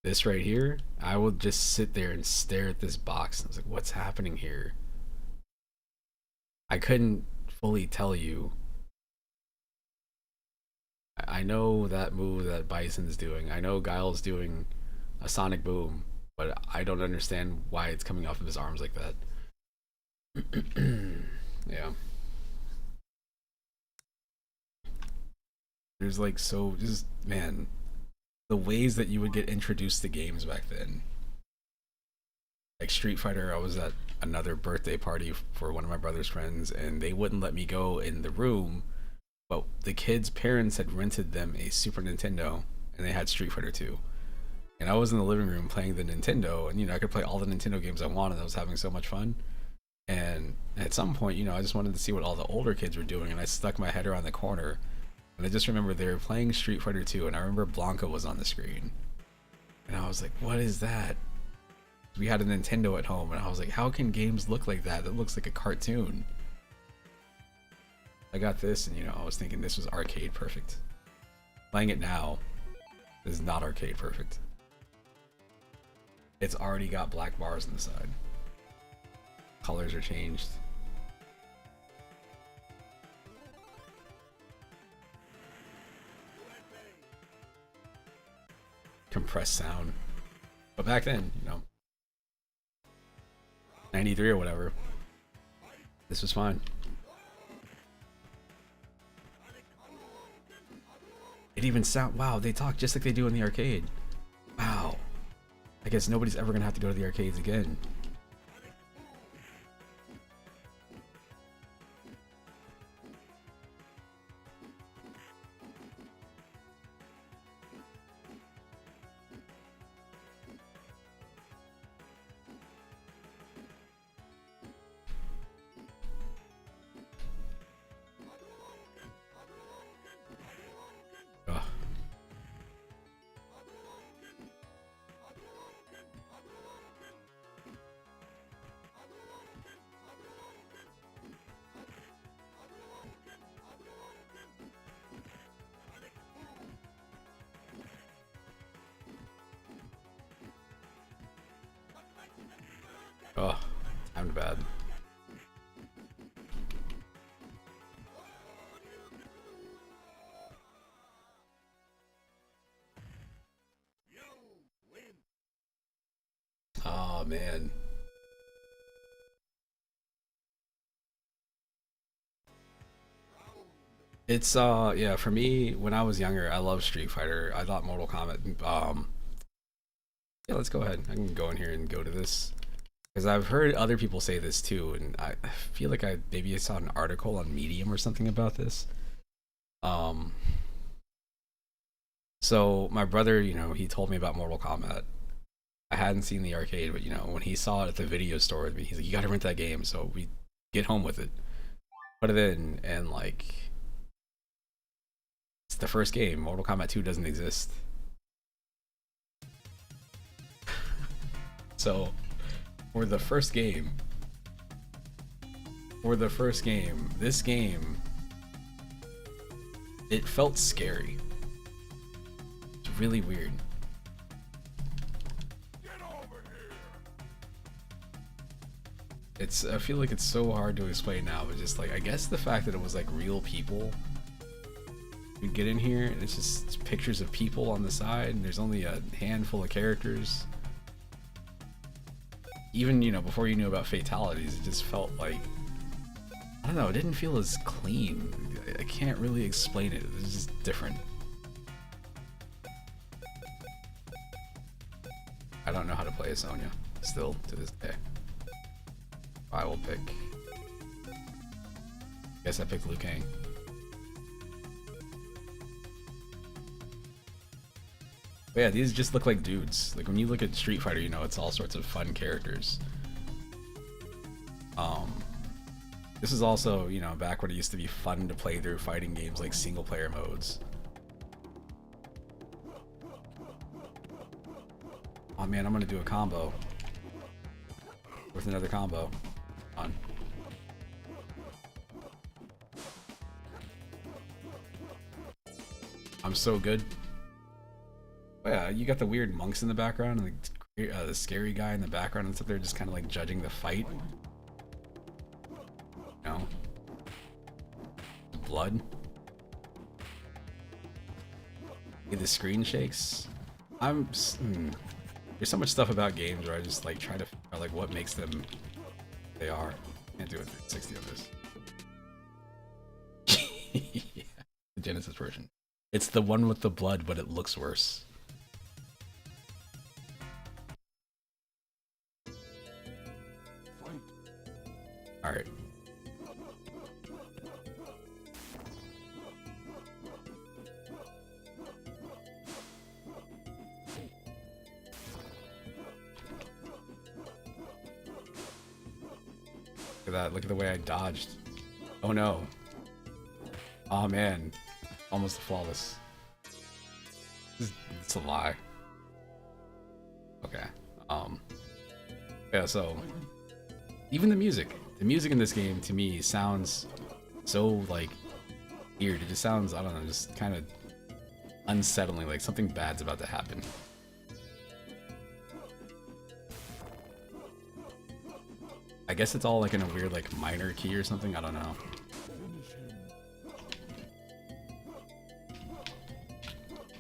This right here, I would just sit there and stare at this box. And I was like, what's happening here? I couldn't fully tell you. I know that move that Bison's doing. I know Guile's doing a Sonic Boom, but I don't understand why it's coming off of his arms like that. Yeah. There's like so just, man, the ways that you would get introduced to games back then. Like Street Fighter, I was at another birthday party for one of my brother's friends and they wouldn't let me go in the room, but the kids' parents had rented them a Super Nintendo and they had Street Fighter 2. And I was in the living room playing the Nintendo, and you know, I could play all the Nintendo games I wanted. I was having so much fun. And at some point, you know, I just wanted to see what all the older kids were doing, and I stuck my head around the corner. And I just remember they were playing Street Fighter 2, and I remember Blanca was on the screen. And I was like, what is that? We had a Nintendo at home, and I was like, how can games look like that? That looks like a cartoon. I got this, and you know, I was thinking this was arcade perfect. Playing it now is not arcade perfect. It's already got black bars on the side. Colors are changed. Compressed sound. But back then, you know, 93 or whatever, this was fine. It even sound, wow, they talk just like they do in the arcade. Wow. I guess nobody's ever gonna have to go to the arcades again. Ugh. Oh, timed bad. Oh man. It's yeah, for me when I was younger, I loved Street Fighter. I thought Mortal Kombat yeah, let's go ahead. I can go in here and go to this. Because I've heard other people say this too, and I feel like I maybe saw an article on Medium or something about this. So my brother, you know, he told me about Mortal Kombat. I hadn't seen the arcade, but you know, when he saw it at the video store with me, he's like, "You gotta rent that game." So we get home with it, put it in, and like, it's the first game. Mortal Kombat 2 doesn't exist. So for the first game, this game, it felt scary. It's really weird. It's, I feel like it's so hard to explain now, but just like, I guess the fact that it was like real people. You get in here and it's just pictures of people on the side, and there's only a handful of characters. Even, you know, before you knew about fatalities, it just felt like, I don't know, it didn't feel as clean. I can't really explain it. It's just different. I don't know how to play as Sonya, still to this day. I will pick. Guess I picked Liu Kang. But yeah, these just look like dudes. Like when you look at Street Fighter, you know it's all sorts of fun characters. This is also, you know, back when it used to be fun to play through fighting games like single player modes. Oh man, I'm gonna do a combo. With another combo. On. I'm so good. Oh yeah, you got the weird monks in the background and the scary guy in the background and stuff there just kind of like judging the fight. You know? Blood. Yeah, the screen shakes. There's so much stuff about games where I just like try to figure out like what makes them they are. Can't do it 360 of this. Yeah, the Genesis version. It's the one with the blood, but it looks worse. Alright. Look at that. Look at the way I dodged. Oh no. Oh man. Almost flawless. It's a lie. Okay. Yeah, so even the music in this game to me sounds so like weird. It just sounds, I don't know, just kind of unsettling, like something bad's about to happen. I guess it's all like in a weird like minor key or something, I don't know.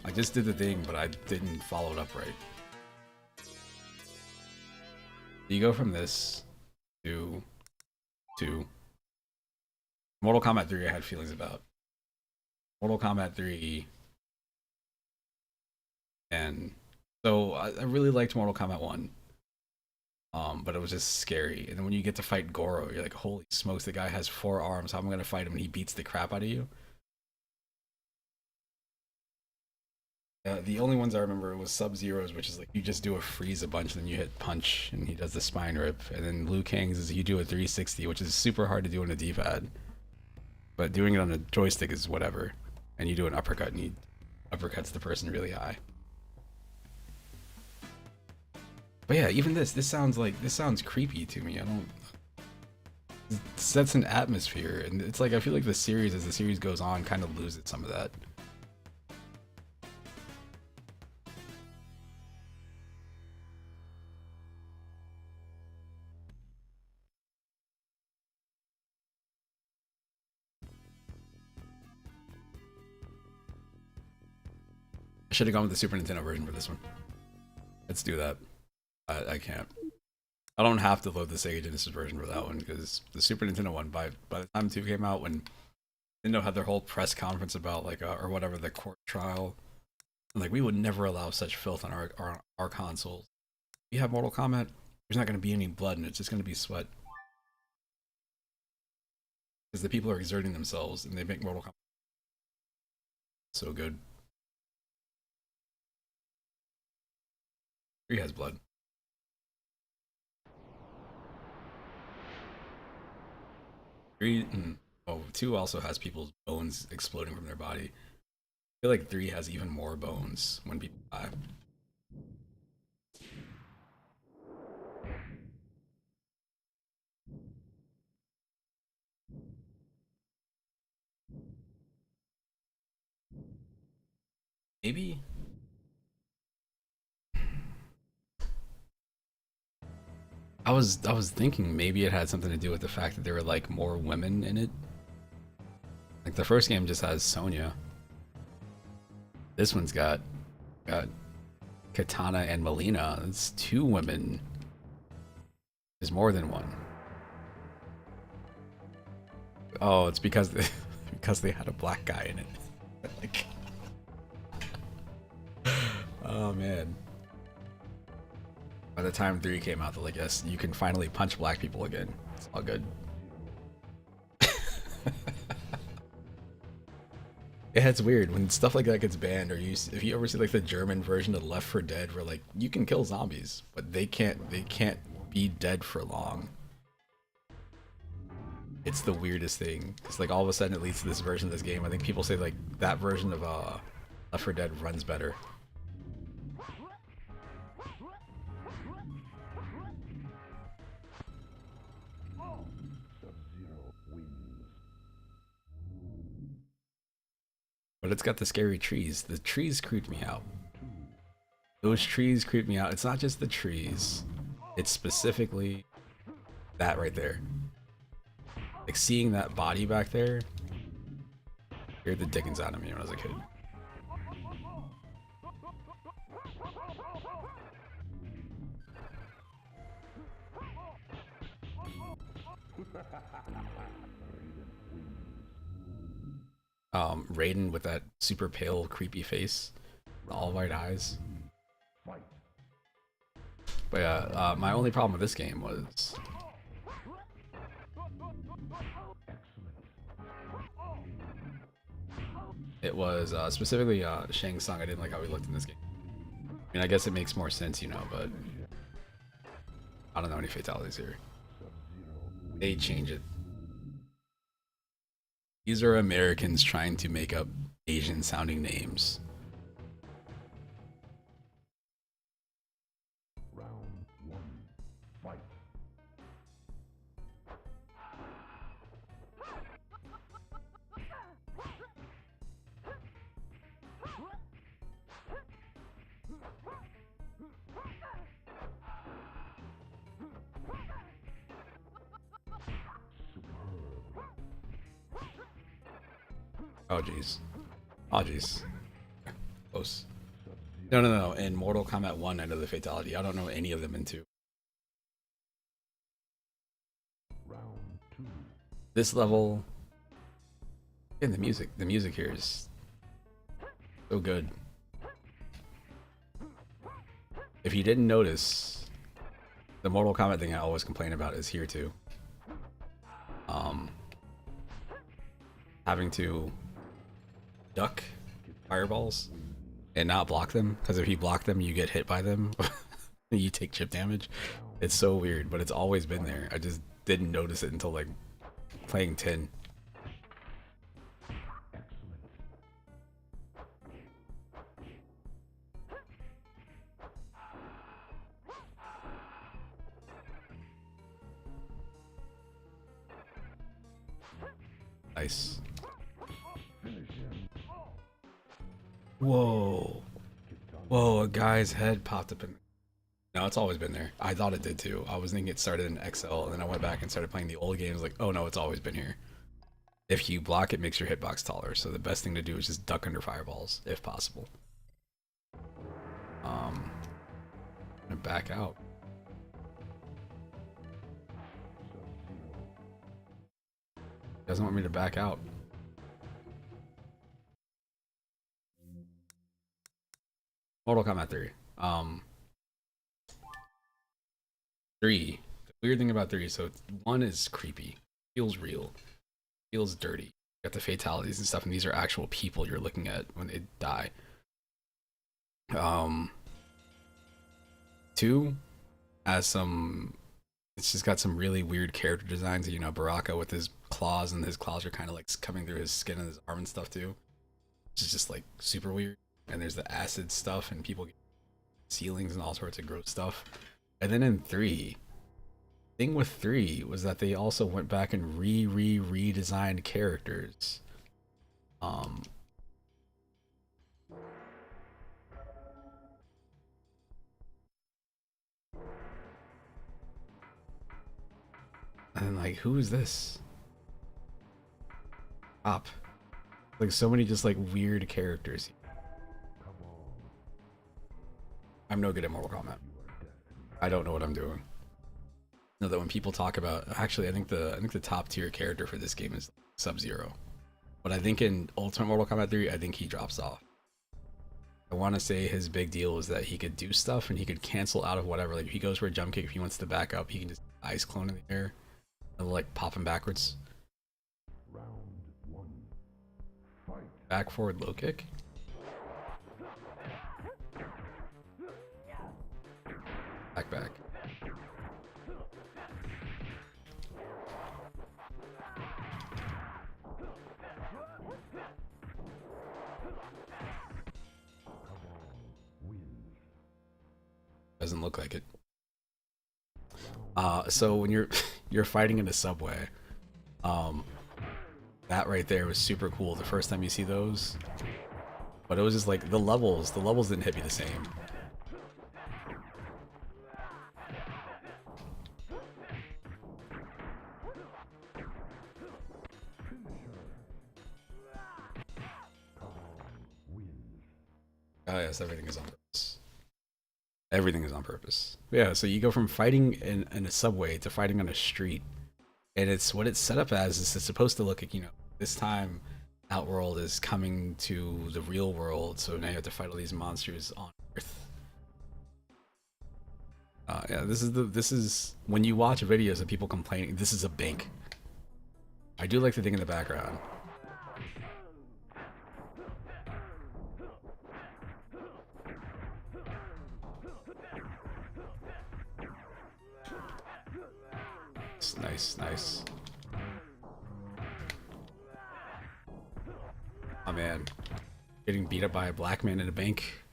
I just did the thing, but I didn't follow it up right. You go from this to Mortal Kombat 3 I had feelings about. Mortal Kombat 3, and so I really liked Mortal Kombat 1. But it was just scary. And then when you get to fight Goro, you're like, holy smokes, the guy has 4 arms. How am I gonna fight him and he beats the crap out of you? The only ones I remember was Sub-Zero's, which is like you just do a freeze a bunch and then you hit punch and he does the spine rip. And then Liu Kang's is you do a 360, which is super hard to do on a D-pad. But doing it on a joystick is whatever. And you do an uppercut and he uppercuts the person really high. But yeah, even this sounds creepy to me. It sets an atmosphere, and it's like I feel like the series, as the series goes on, kind of loses some of that. I should have gone with the Super Nintendo version for this one. Let's do that. I can't. I don't have to load the Sega Genesis version for that one, because the Super Nintendo one, by the time 2 came out, when Nintendo had their whole press conference about like or whatever, the court trial, like we would never allow such filth on our consoles. You have Mortal Kombat, there's not going to be any blood, and it's just going to be sweat, because the people are exerting themselves, and they make Mortal Kombat so good. 3 has blood. 2 also has people's bones exploding from their body. I feel like 3 has even more bones when people die. Maybe? I was thinking maybe it had something to do with the fact that there were like more women in it. Like the first game just has Sonya. This one's got Katana and Melina. It's 2 women. There's more than one. Oh, it's because they had a black guy in it. Like, oh man. By the time 3 came out, they're like, yes, you can finally punch black people again. It's all good. Yeah, it's weird when stuff like that gets banned, or if you ever see like the German version of Left 4 Dead, where like you can kill zombies, but they can't be dead for long. It's the weirdest thing. It's like all of a sudden it leads to this version of this game. I think people say like that version of Left 4 Dead runs better. But it's got the scary trees. The trees creeped me out. Those trees creeped me out. It's not just the trees. It's specifically that right there. Like seeing that body back there scared the dickens out of me when I was a kid. Raiden with that super pale, creepy face, all white eyes. But yeah, my only problem with this game was it was specifically Shang Tsung. I didn't like how he looked in this game. I mean, I guess it makes more sense, you know, but I don't know any fatalities here. They change it. These are Americans trying to make up Asian sounding names. Round 1, fight. Oh jeez. Oh jeez. Close. No, no, no. In Mortal Kombat 1, I know the fatality. I don't know any of them in 2. This level, and the music here is so good. If you didn't notice, the Mortal Kombat thing I always complain about is here too. Having to duck fireballs and not block them, because if you block them, you get hit by them. You take chip damage. It's so weird, but it's always been there. I just didn't notice it until like playing 10. Nice. Whoa. Whoa, a guy's head popped up in... No, it's always been there. I thought it did too. I was thinking it started in XL, and then I went back and started playing the old games like, oh no, it's always been here. If you block, it makes your hitbox taller, so the best thing to do is just duck under fireballs, if possible. I'm gonna back out. Doesn't want me to back out. Mortal Kombat 3. 3. The weird thing about 3, so 1 is creepy. Feels real. Feels dirty. You got the fatalities and stuff, and these are actual people you're looking at when they die. 2 has some... It's just got some really weird character designs. You know, Baraka with his claws, and his claws are kind of like coming through his skin and his arm and stuff too. Which is just like super weird. And there's the acid stuff, and people get ceilings and all sorts of gross stuff. And then in 3, thing with 3 was that they also went back and redesigned characters. And like, who is this? Up. Like so many just like weird characters. I'm no good at Mortal Kombat. I don't know what I'm doing. Know that when people talk about, actually, I think the top tier character for this game is Sub-Zero, but I think in Ultimate Mortal Kombat 3, I think he drops off. I want to say his big deal is that he could do stuff and he could cancel out of whatever. Like if he goes for a jump kick, if he wants to back up, he can just ice clone in the air and like pop him backwards. Back forward low kick. Back. Doesn't look like it. So when you're fighting in a subway, that right there was super cool the first time you see those. But it was just like the levels didn't hit me the same. Oh yes, everything is on purpose. Everything is on purpose. Yeah, so you go from fighting in a subway to fighting on a street. And it's what it's set up as is it's supposed to look like, you know, this time Outworld is coming to the real world, so now you have to fight all these monsters on Earth. Yeah, this is when you watch videos of people complaining, this is a bank. I do like the thing in the background. Nice. Oh man, getting beat up by a black man in a bank.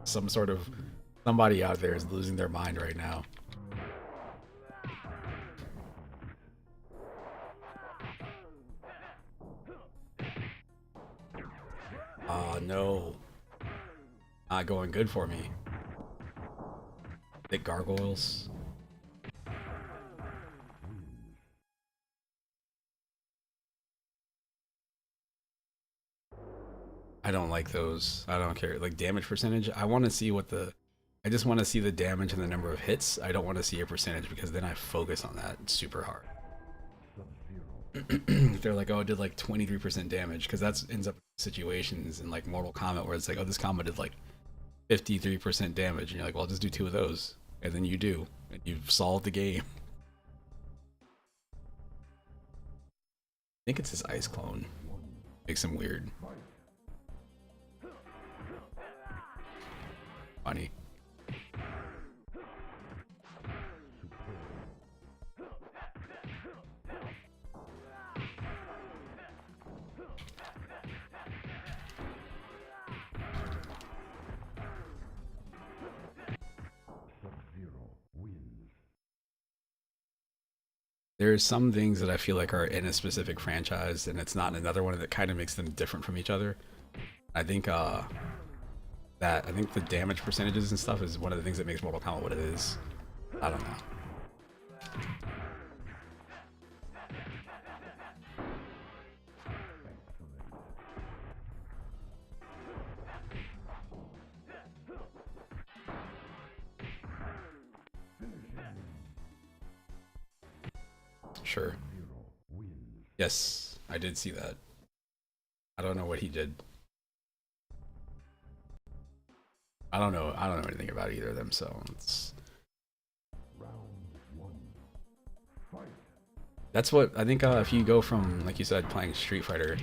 Somebody out there is losing their mind right now. Oh no, not going good for me. Thick gargoyles. I don't like those. I don't care. Like damage percentage, I want to see what the. I just want to see the damage and the number of hits. I don't want to see a percentage because then I focus on that super hard. They're like, oh, it did like 23% damage, because that's ends up situations in like Mortal Kombat where it's like, oh, this combo did like 53% damage, and you're like, well, I'll just do 2 of those, and then you do, and you've solved the game. I think it's his ice clone. Makes him weird. Funny. There's some things that I feel like are in a specific franchise and it's not in another one, that kind of makes them different from each other. I think I think the damage percentages and stuff is one of the things that makes Mortal Kombat what it is. I don't know. Sure. Yes, I did see that. I don't know what he did. I don't know anything about either of them, so it's... That's what I think. If you go from, like you said, playing Street Fighter,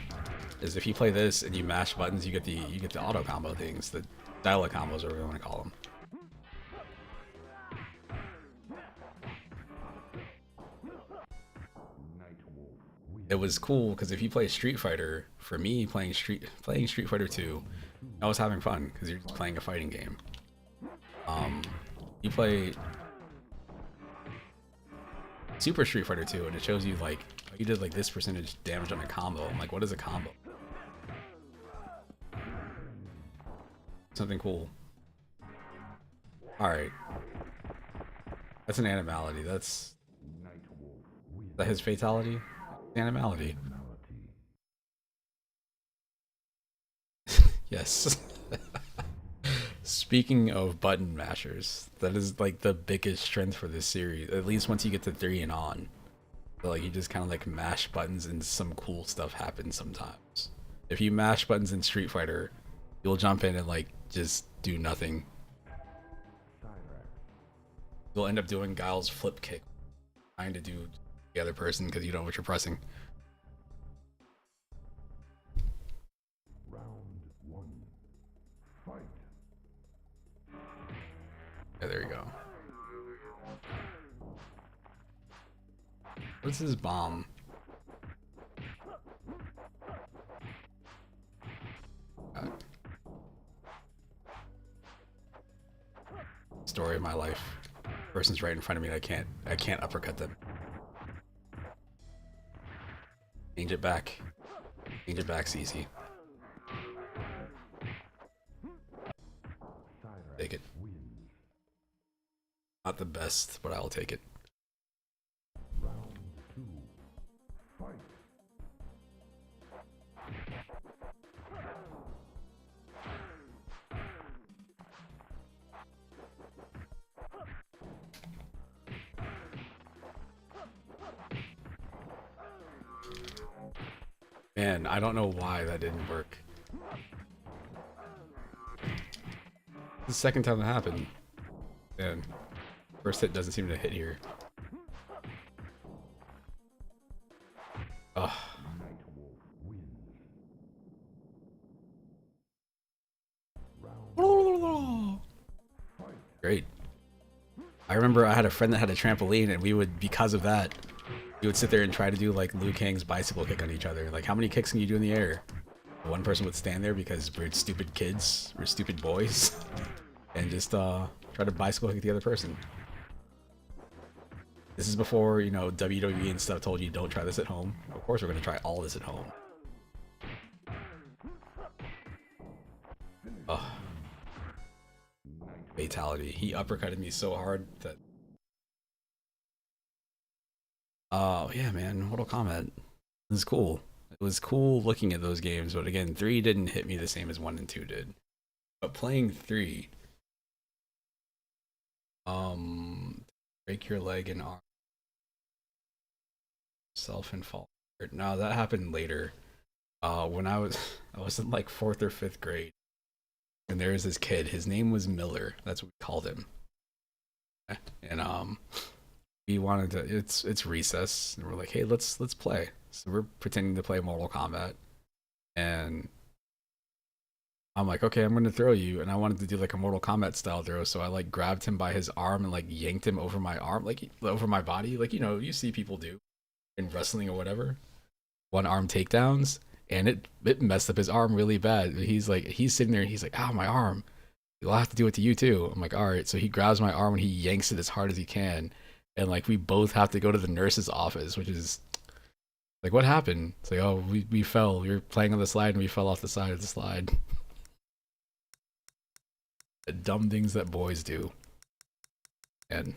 is if you play this and you mash buttons, you get the auto combo things, the dial-up combos, or whatever you want to call them. It was cool because if you play Street Fighter, for me playing Street Fighter 2, I was having fun because you're just playing a fighting game. You play Super Street Fighter 2 and it shows you like you did like this percentage damage on a combo. I'm like, what is a combo? Something cool. All right, that's an animality. Is that his fatality? Animality. Yes. Speaking of button mashers, that is like the biggest strength for this series, at least once you get to 3 and on. So, like, you just kind of like mash buttons and some cool stuff happens sometimes. If you mash buttons in Street Fighter, you'll jump in and like just do nothing. You'll end up doing Guile's flip kick, trying to do the other person because you don't know what you're pressing. Yeah, there you go. What's his bomb? Story of my life. Person's right in front of me and I can't uppercut them. Change it back. Change it back, CC. Take it. Not the best, but I'll take it. Man, I don't know why that didn't work. The second time that happened. Man, first hit doesn't seem to hit here. Ugh. Great. I remember I had a friend that had a trampoline and we would, because of that, we would sit there and try to do like Liu Kang's bicycle kick on each other. Like, how many kicks can you do in the air? One person would stand there because we're stupid kids, we're stupid boys, and just try to bicycle kick the other person. This is before, you know, WWE and stuff told you don't try this at home. Of course we're gonna try all this at home. Ugh. Fatality. He uppercutted me so hard that... Oh, yeah, man. Mortal Kombat. This is cool. It was cool looking at those games, but again, 3 didn't hit me the same as 1 and 2 did. But playing 3, break your leg and arm, self and fall. No, that happened later. When I was in like 4th or 5th grade, and there was this kid. His name was Miller. That's what we called him. And we wanted to. It's recess, and we're like, hey, let's play. So we're pretending to play Mortal Kombat, and I'm like, okay, I'm gonna throw you, and I wanted to do like a Mortal Kombat style throw, so I like grabbed him by his arm and like yanked him over my arm, like over my body, like you see people do in wrestling or whatever, one arm takedowns, and it messed up his arm really bad. He's sitting there, and he's like, ow, my arm. I'll have to do it to you too. I'm like, all right. So he grabs my arm and he yanks it as hard as he can, and like we both have to go to the nurse's office, which is like, what happened? It's like, oh, we fell. We were playing on the slide and we fell off the side of the slide. The dumb things that boys do. And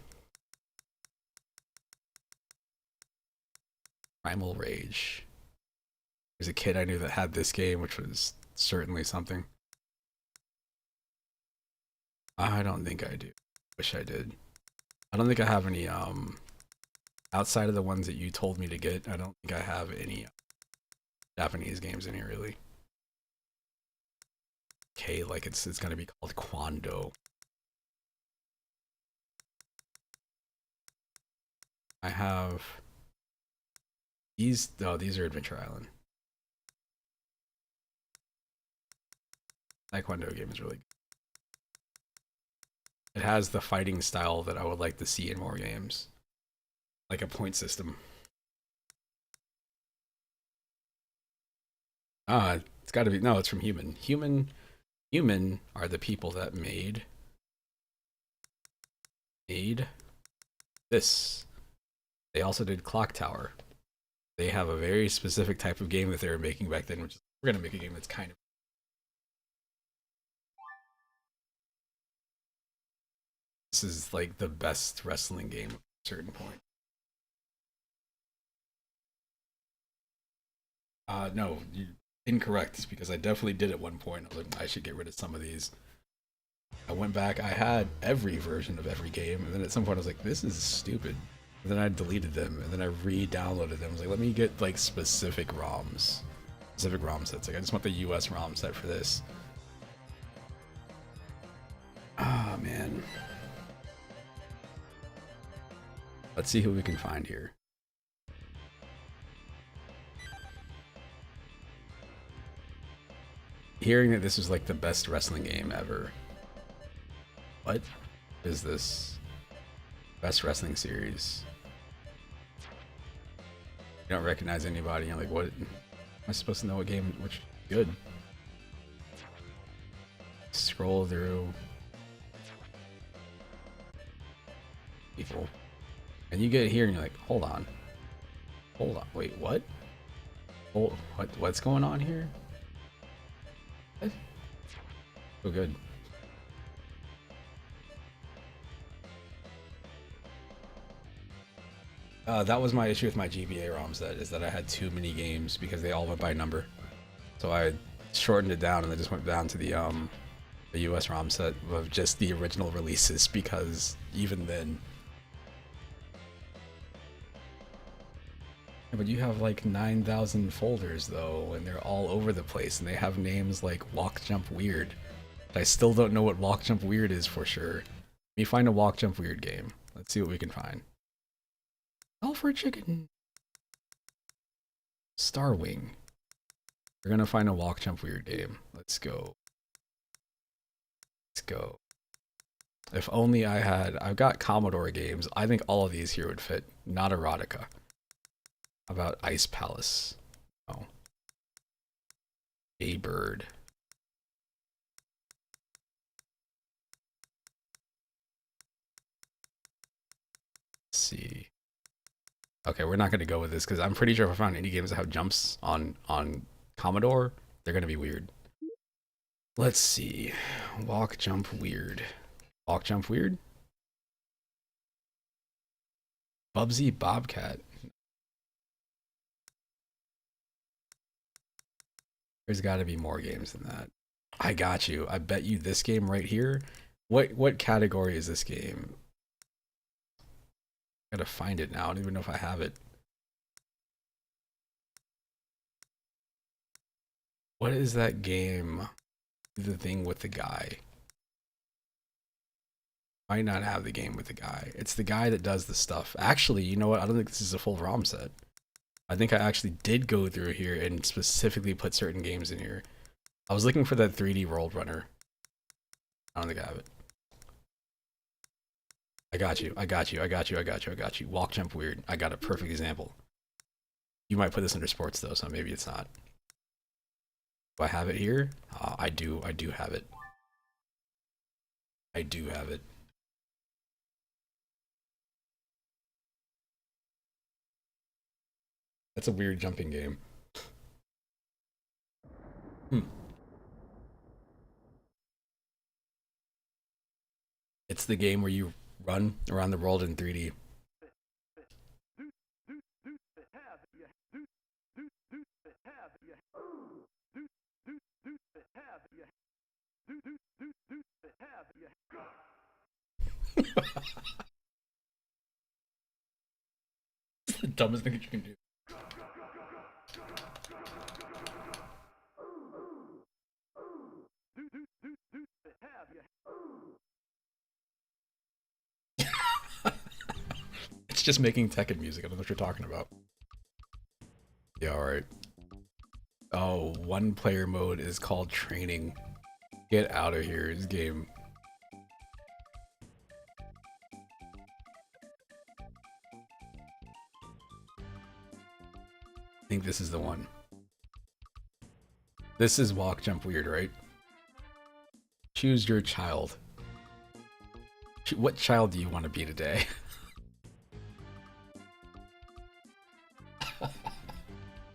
Primal Rage. There's a kid I knew that had this game, which was certainly something. I don't think I do. Wish I did. I don't think I have any, outside of the ones that you told me to get, I don't think I have any Japanese games in here, really. Okay, like it's gonna be called Quando. I have these. Oh, these are Adventure Island. Taekwondo game is really good. It has the fighting style that I would like to see in more games, like a point system. It's got to be, no, it's from Human. Human are the people that made this. They also did Clock Tower. They have a very specific type of game that they were making back then, which is, we're gonna make a game that's kind of. This is like the best wrestling game at a certain point. No, you're incorrect, because I definitely did at one point. I was like, I should get rid of some of these. I went back, I had every version of every game, and then at some point I was like, this is stupid. And then I deleted them, and then I re-downloaded them. I was like, let me get like specific ROMs. Specific ROM sets. Like, I just want the US ROM set for this. Ah, man. Let's see who we can find here. Hearing that this was like the best wrestling game ever. What is this? Best wrestling series. You don't recognize anybody. You're like, what? Am I supposed to know what game? Which good. Scroll through people, and you get here, and you're like, hold on, wait, what? Hold, what's going on here? What? Oh, good. That was my issue with my GBA ROM set, is that I had too many games because they all went by number. So I shortened it down, and I just went down to the US ROM set of just the original releases, because even then. Yeah, but you have like 9,000 folders though, and they're all over the place, and they have names like Walk Jump Weird. I still don't know what Walk Jump Weird is for sure. Let me find a Walk Jump Weird game. Let's see what we can find. Alfred Chicken. Starwing. We're gonna find a Walk Jump Weird game. Let's go. Let's go. If only I had. I've got Commodore games. I think all of these here would fit. Not Erotica. How about Ice Palace? No. Jaybird. Let's see. Okay, we're not going to go with this, because I'm pretty sure if I found any games that have jumps on Commodore, they're going to be weird. Let's see. Walk Jump Weird. Walk Jump Weird? Bubsy Bobcat. There's got to be more games than that. I got you. I bet you this game right here. What category is this game? I gotta find it now. I don't even know if I have it. What is that game? The thing with the guy. Might not have the game with the guy. It's the guy that does the stuff. Actually, you know what? I don't think this is a full ROM set. I think I actually did go through here and specifically put certain games in here. I was looking for that 3D World Runner. I don't think I have it. I got you. I got you. I got you. I got you. I got you. Walk, jump, weird. I got a perfect example. You might put this under sports though, so maybe it's not. Do I have it here? I do. I do have it. I do have it. That's a weird jumping game. It's the game where you run around the world in 3D. It's the dumbest thing that you can do. It's just making Tekken music. I don't know what you're talking about. Yeah, alright. Oh, one player mode is called training. Get out of here, this game. I think this is the one. This is walk, jump, weird, right? Choose your child. What child do you want to be today?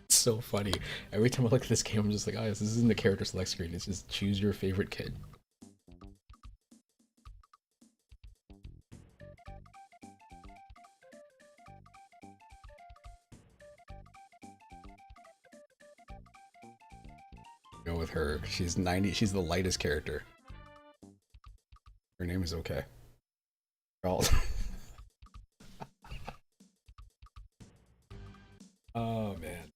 It's so funny. Every time I look at this game, I'm just like, oh, this isn't the character select screen. It's just choose your favorite kid. Go with her. She's 90. She's the lightest character. Her name is okay. All. Oh man.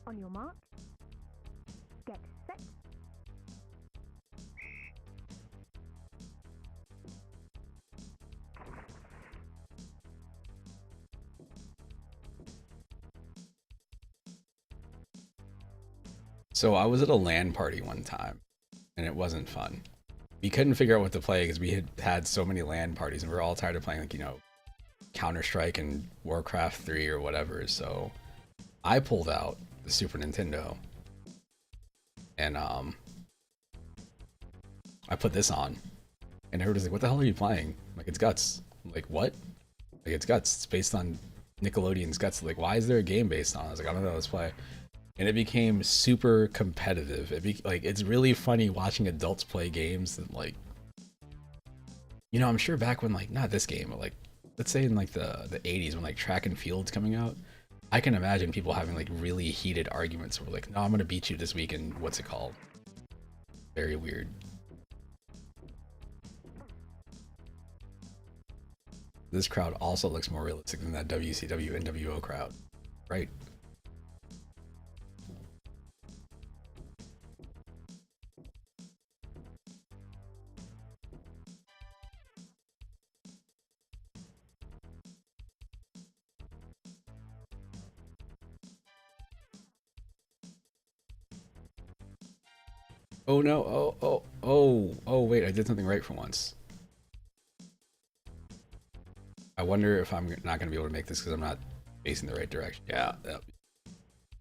On your mark, get set. So I was at a LAN party one time, and it wasn't fun. We couldn't figure out what to play because we had had so many LAN parties, and we were all tired of playing, like, you know, Counter-Strike and Warcraft 3 or whatever. So I pulled out the Super Nintendo, and I put this on, and everybody's like, "What the hell are you playing?" I'm like, "It's Guts." I'm like, "What?" Like, "It's Guts. It's based on Nickelodeon's Guts." Like, why is there a game based on it? I was like, "I don't know. Let's play." And it became super competitive. Like, it's really funny watching adults play games and, like, you know, I'm sure back when, like, not this game, but like, let's say in like the 80s when like track and field's coming out, I can imagine people having like really heated arguments where like, no, I'm gonna beat you this week in what's it called? Very weird. This crowd also looks more realistic than that WCW NWO crowd, right? Oh no, oh, wait, I did something right for once. I wonder if I'm not gonna be able to make this because I'm not facing the right direction. Yeah, that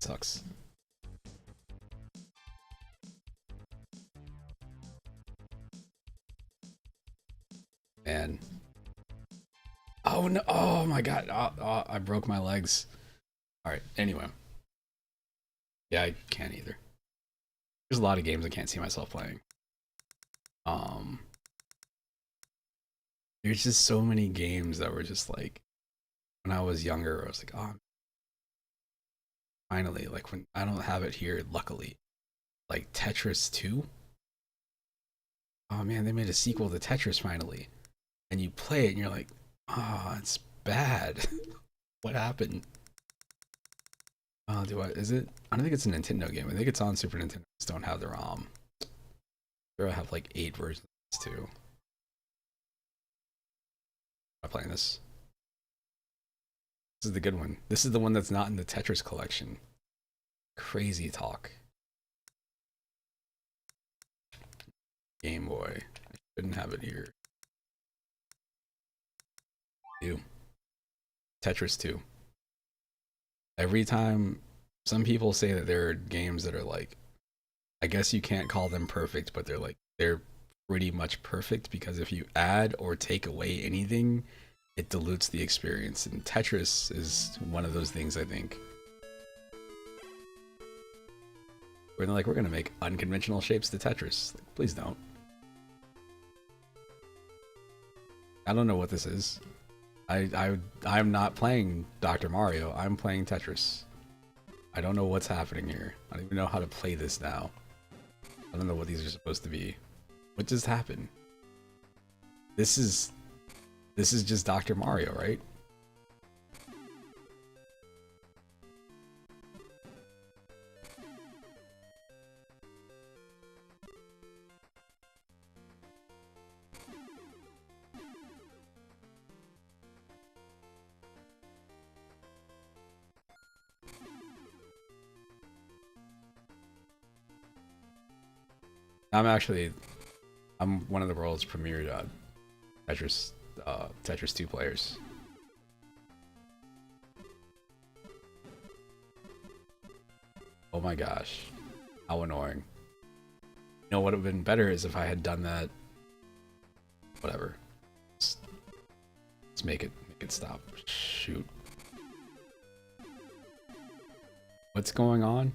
sucks. Man. Oh no, oh my god, I broke my legs. Alright, anyway. Yeah, I can't either. There's a lot of games I can't see myself playing. There's just so many games that were just like, when I was younger, I was like, oh, finally, like when I don't have it here, luckily, like Tetris 2. Oh man, they made a sequel to Tetris finally. And you play it and you're like, oh, it's bad. What happened? Oh, is it? I don't think it's a Nintendo game. I think it's on Super Nintendo. I just don't have the ROM. There I have like 8 versions of this too. I'm playing this. This is the good one. This is the one that's not in the Tetris collection. Crazy talk. Game Boy. I shouldn't have it here. Tetris 2. Every time, some people say that there are games that are like, I guess you can't call them perfect, but they're pretty much perfect, because if you add or take away anything, it dilutes the experience. And Tetris is one of those things, I think. We're gonna make unconventional shapes to Tetris. Like, please don't. I don't know what this is. I'm not playing Dr. Mario. I'm playing Tetris. I don't know what's happening here. I don't even know how to play this now. I don't know what these are supposed to be. What just happened? This is just Dr. Mario, right? I'm one of the world's premier Tetris 2 players. Oh my gosh, how annoying. You know what would have been better is if I had done that. Whatever. Let's make it stop. Shoot. What's going on?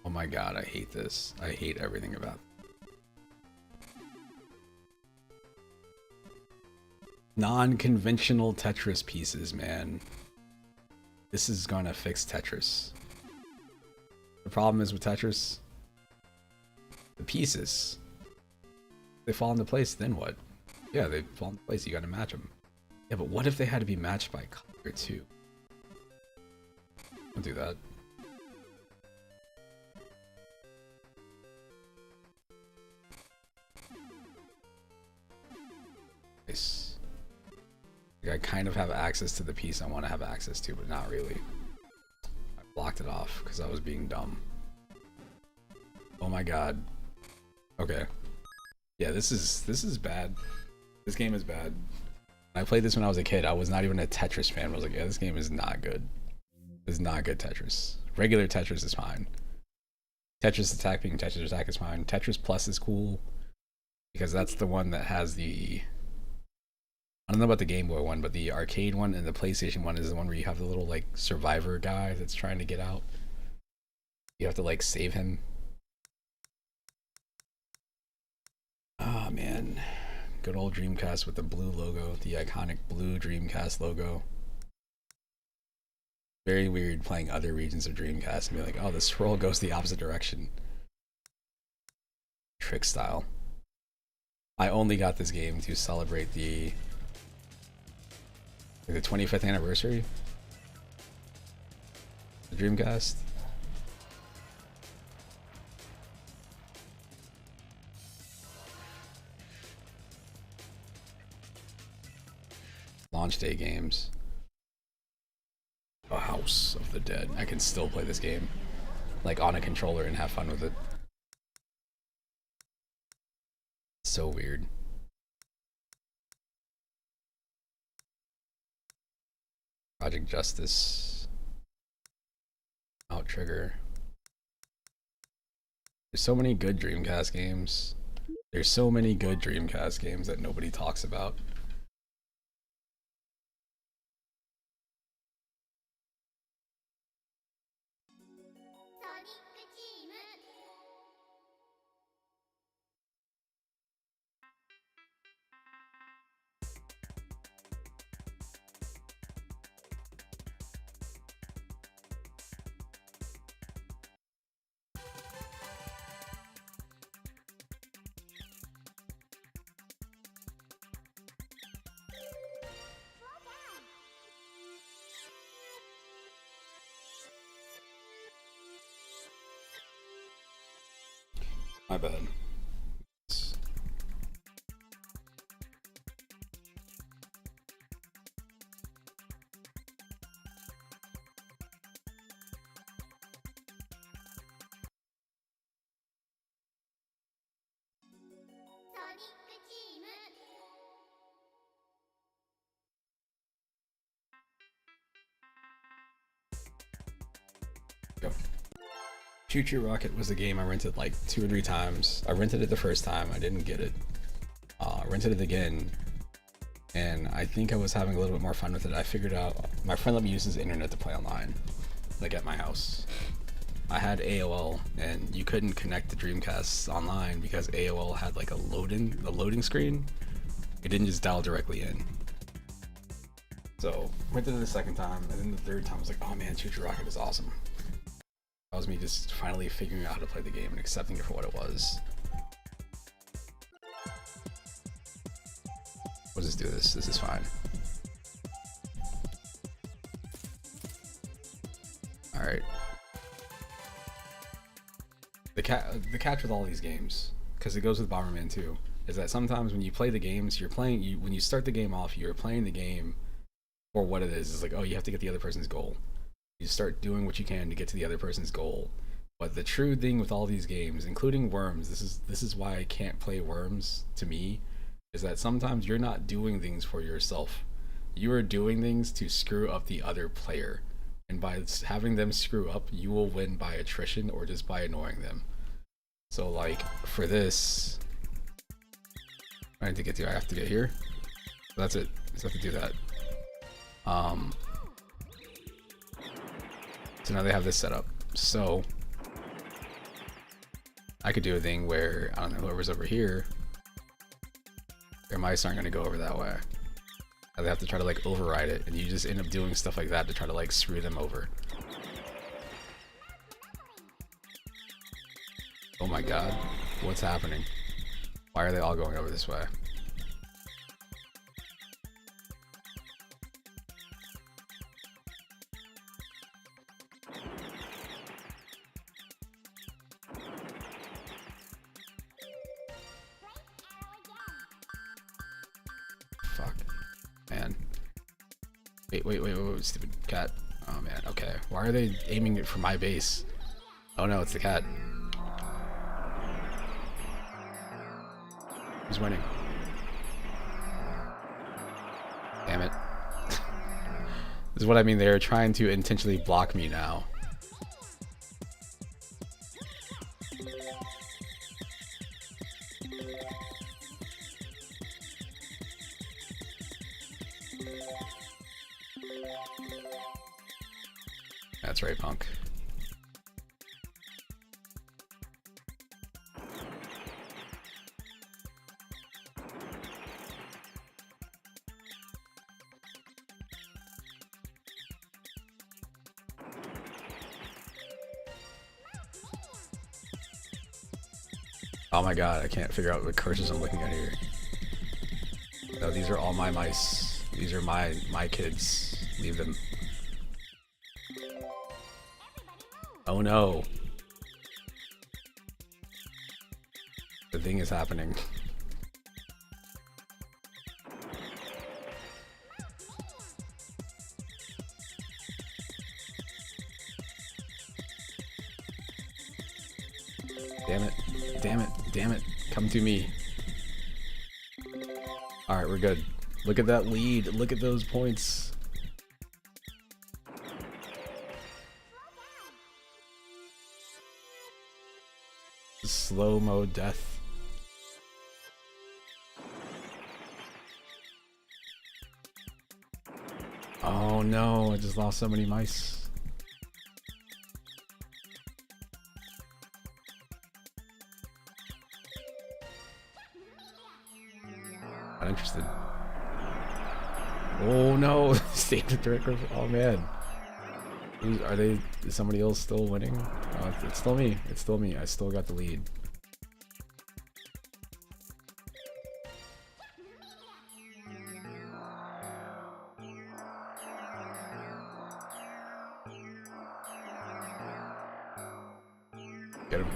Oh my god, I hate this. I hate everything about it. Non-conventional Tetris pieces, man. This is gonna fix Tetris. The problem is with Tetris, the pieces, they fall into place, then what? Yeah, they fall into place, you gotta match them. Yeah, but what if they had to be matched by color too? Don't do that. Nice. Like, I kind of have access to the piece I want to have access to, but not really. I blocked it off because I was being dumb. Oh my god. Okay. Yeah, this is bad. This game is bad. When I played this when I was a kid, I was not even a Tetris fan. I was like, yeah, this game is not good. This is not good Tetris. Regular Tetris is fine. Tetris Attack being Tetris Attack is fine. Tetris Plus is cool because that's the one that has the... I don't know about the Game Boy one, but the arcade one and the PlayStation one is the one where you have the little like survivor guy that's trying to get out. You have to like save him. Oh man. Good old Dreamcast with the blue logo, the iconic blue Dreamcast logo. Very weird playing other regions of Dreamcast and be like, oh, the scroll goes the opposite direction. Trick style. I only got this game to celebrate the 25th anniversary. The Dreamcast. Launch day games. A House of the Dead. I can still play this game like on a controller and have fun with it. So weird. Project Justice. Outrigger. There's so many good Dreamcast games. There's so many good Dreamcast games that nobody talks about. My bad. Go. Choo Choo Rocket was a game I rented like 2 or 3 times. I rented it the first time, I didn't get it. Rented it again, and I think I was having a little bit more fun with it. I figured out my friend let me use his internet to play online, like at my house. I had AOL, and you couldn't connect the Dreamcast online because AOL had like a loading screen. It didn't just dial directly in. So rented it the second time, and then the third time I was like, oh man, Choo Choo Rocket is awesome. That was me just finally figuring out how to play the game and accepting it for what it was. We'll just do this. This is fine. All right. The catch with all these games, because it goes with Bomberman 2, is that sometimes when you play the games, when you start the game off, you're playing the game for what it is. It's like, oh, you have to get the other person's goal. You start doing what you can to get to the other person's goal. But the true thing with all these games, including Worms, this is why I can't play Worms, to me, is that sometimes you're not doing things for yourself. You are doing things to screw up the other player. And by having them screw up, you will win by attrition or just by annoying them. So like, for this, I have to get here. So that's it. Just have to do that. So now they have this set up. So I could do a thing where, I don't know, whoever's over here, their mice aren't going to go over that way. And they have to try to like override it, and you just end up doing stuff like that to try to like screw them over. Oh my god, what's happening? Why are they all going over this way? Fuck. Man. Wait, stupid cat. Oh man, okay. Why are they aiming it for my base? Oh no, it's the cat. Who's winning? Damn it. This is what I mean, they're trying to intentionally block me now. That's right, punk. Oh my god, I can't figure out what curses I'm looking at here. No, these are all my mice. These are my kids. Leave them. Oh no. The thing is happening. Damn it. Damn it. Damn it. Come to me. Alright, we're good. Look at that lead. Look at those points. Slow-mo death. Oh no, I just lost so many mice. Not interested. Oh no, stage director. Oh man. Are they? Is somebody else still winning? It's still me. It's still me. I still got the lead. Get him.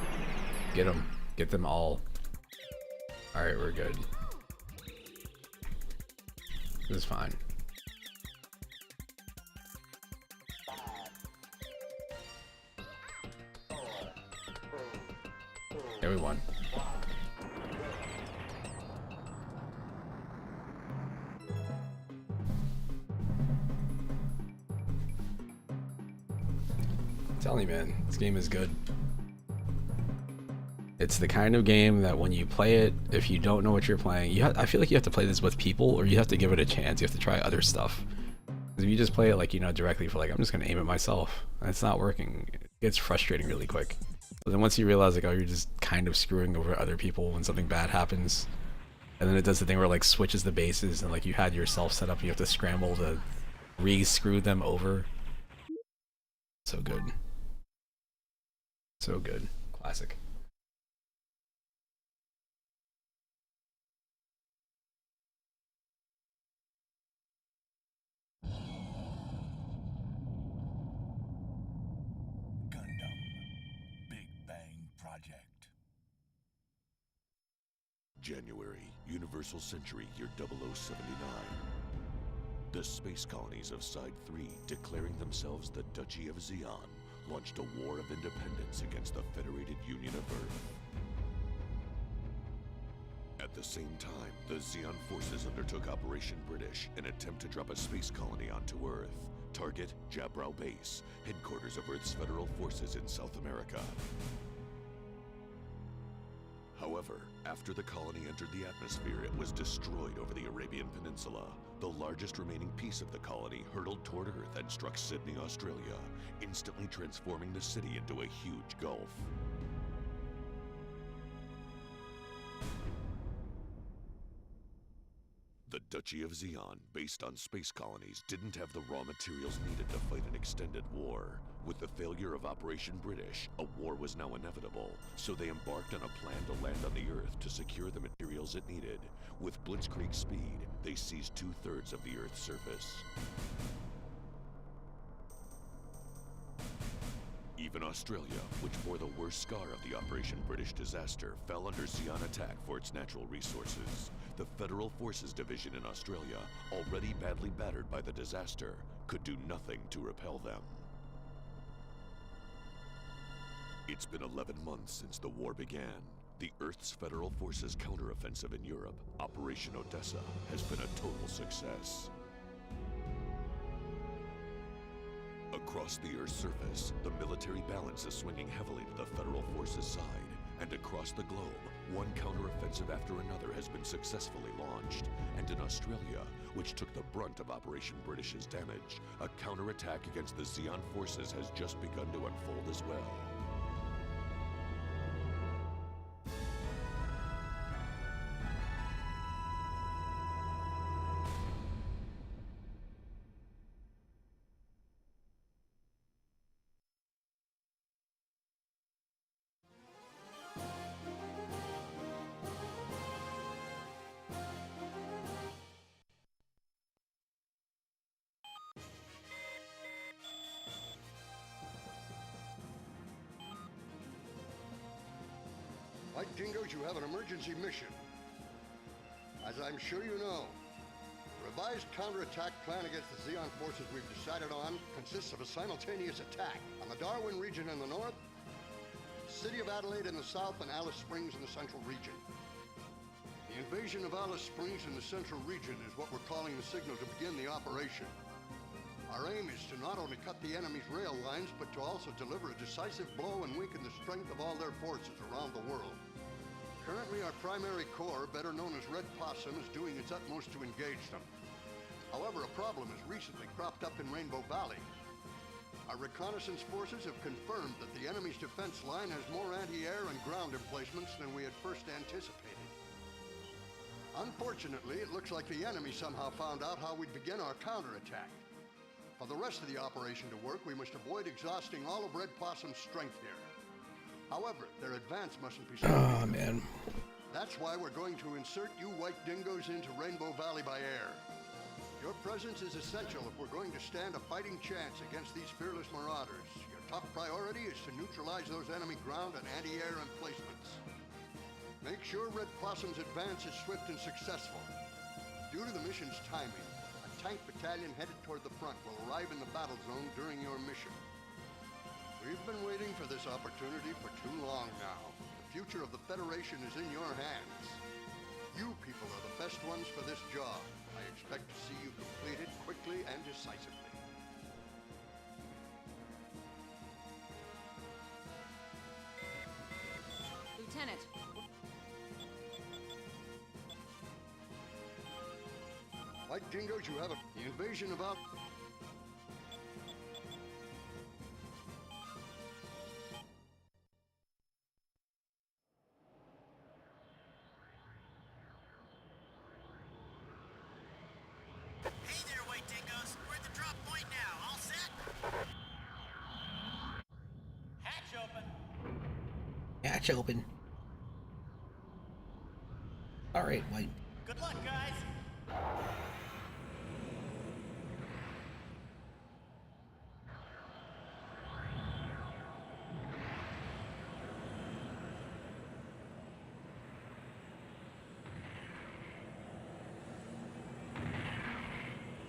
Get him. Get them all. Alright, we're good. This is fine. Yeah, we won. I'm telling you, man, this game is good. It's the kind of game that when you play it, if you don't know what you're playing, I feel like you have to play this with people, or you have to give it a chance. You have to try other stuff. Because if you just play it like, you know, directly for like, I'm just gonna aim it myself, and it's not working, it gets frustrating really quick. But then once you realize like, oh, you're just kind of screwing over other people when something bad happens, and then it does the thing where it like switches the bases, and like you had yourself set up, and you have to scramble to re-screw them over. So good. So good. Classic. Gundam Big Bang Project. January, Universal Century, year 0079. The space colonies of Side 3, declaring themselves the Duchy of Zeon, launched a war of independence against the Federated Union of Earth. At the same time, the Zeon forces undertook Operation British, an attempt to drop a space colony onto Earth. Target, Jabrau Base, headquarters of Earth's federal forces in South America. However, after the colony entered the atmosphere, it was destroyed over the Arabian Peninsula. The largest remaining piece of the colony hurtled toward Earth and struck Sydney, Australia, instantly transforming the city into a huge gulf. The Duchy of Zeon, based on space colonies, didn't have the raw materials needed to fight an extended war. With the failure of Operation British, a war was now inevitable, so they embarked on a plan to land on the Earth to secure the materials it needed. With blitzkrieg speed, they seized 2/3 of the Earth's surface. Even Australia, which bore the worst scar of the Operation British disaster, fell under Zeon attack for its natural resources. The Federal Forces Division in Australia, already badly battered by the disaster, could do nothing to repel them. It's been 11 months since the war began. The Earth's Federal Forces counteroffensive in Europe, Operation Odessa, has been a total success. Across the Earth's surface, the military balance is swinging heavily to the Federal Forces' side, and across the globe, one counteroffensive after another has been successfully launched. And in Australia, which took the brunt of Operation British's damage, a counterattack against the Zeon forces has just begun to unfold as well. White Dingoes, you have an emergency mission. As I'm sure you know, the revised counterattack plan against the Zeon forces we've decided on consists of a simultaneous attack on the Darwin region in the north, City of Adelaide in the south, and Alice Springs in the central region. The invasion of Alice Springs in the central region is what we're calling the signal to begin the operation. Our aim is to not only cut the enemy's rail lines, but to also deliver a decisive blow and weaken the strength of all their forces around the world. Currently, our primary corps, better known as Red Possum, is doing its utmost to engage them. However, a problem has recently cropped up in Rainbow Valley. Our reconnaissance forces have confirmed that the enemy's defense line has more anti-air and ground emplacements than we had first anticipated. Unfortunately, it looks like the enemy somehow found out how we'd begin our counterattack. For the rest of the operation to work, we must avoid exhausting all of Red Possum's strength here. However, their advance mustn't be slowed. Oh, man. That's why we're going to insert you White Dingoes into Rainbow Valley by air. Your presence is essential if we're going to stand a fighting chance against these fearless marauders. Your top priority is to neutralize those enemy ground and anti-air emplacements. Make sure Red Possum's advance is swift and successful. Due to the mission's timing, a tank battalion headed toward the front will arrive in the battle zone during your mission. We've been waiting for this opportunity for too long now. The future of the Federation is in your hands. You people are the best ones for this job. I expect to see you complete it quickly and decisively. Lieutenant. White Dingoes, you have the invasion of Al... Hey there, White Dingoes. We're at the drop point now. All set? Hatch open. Hatch open. All right, White. Good luck, guys.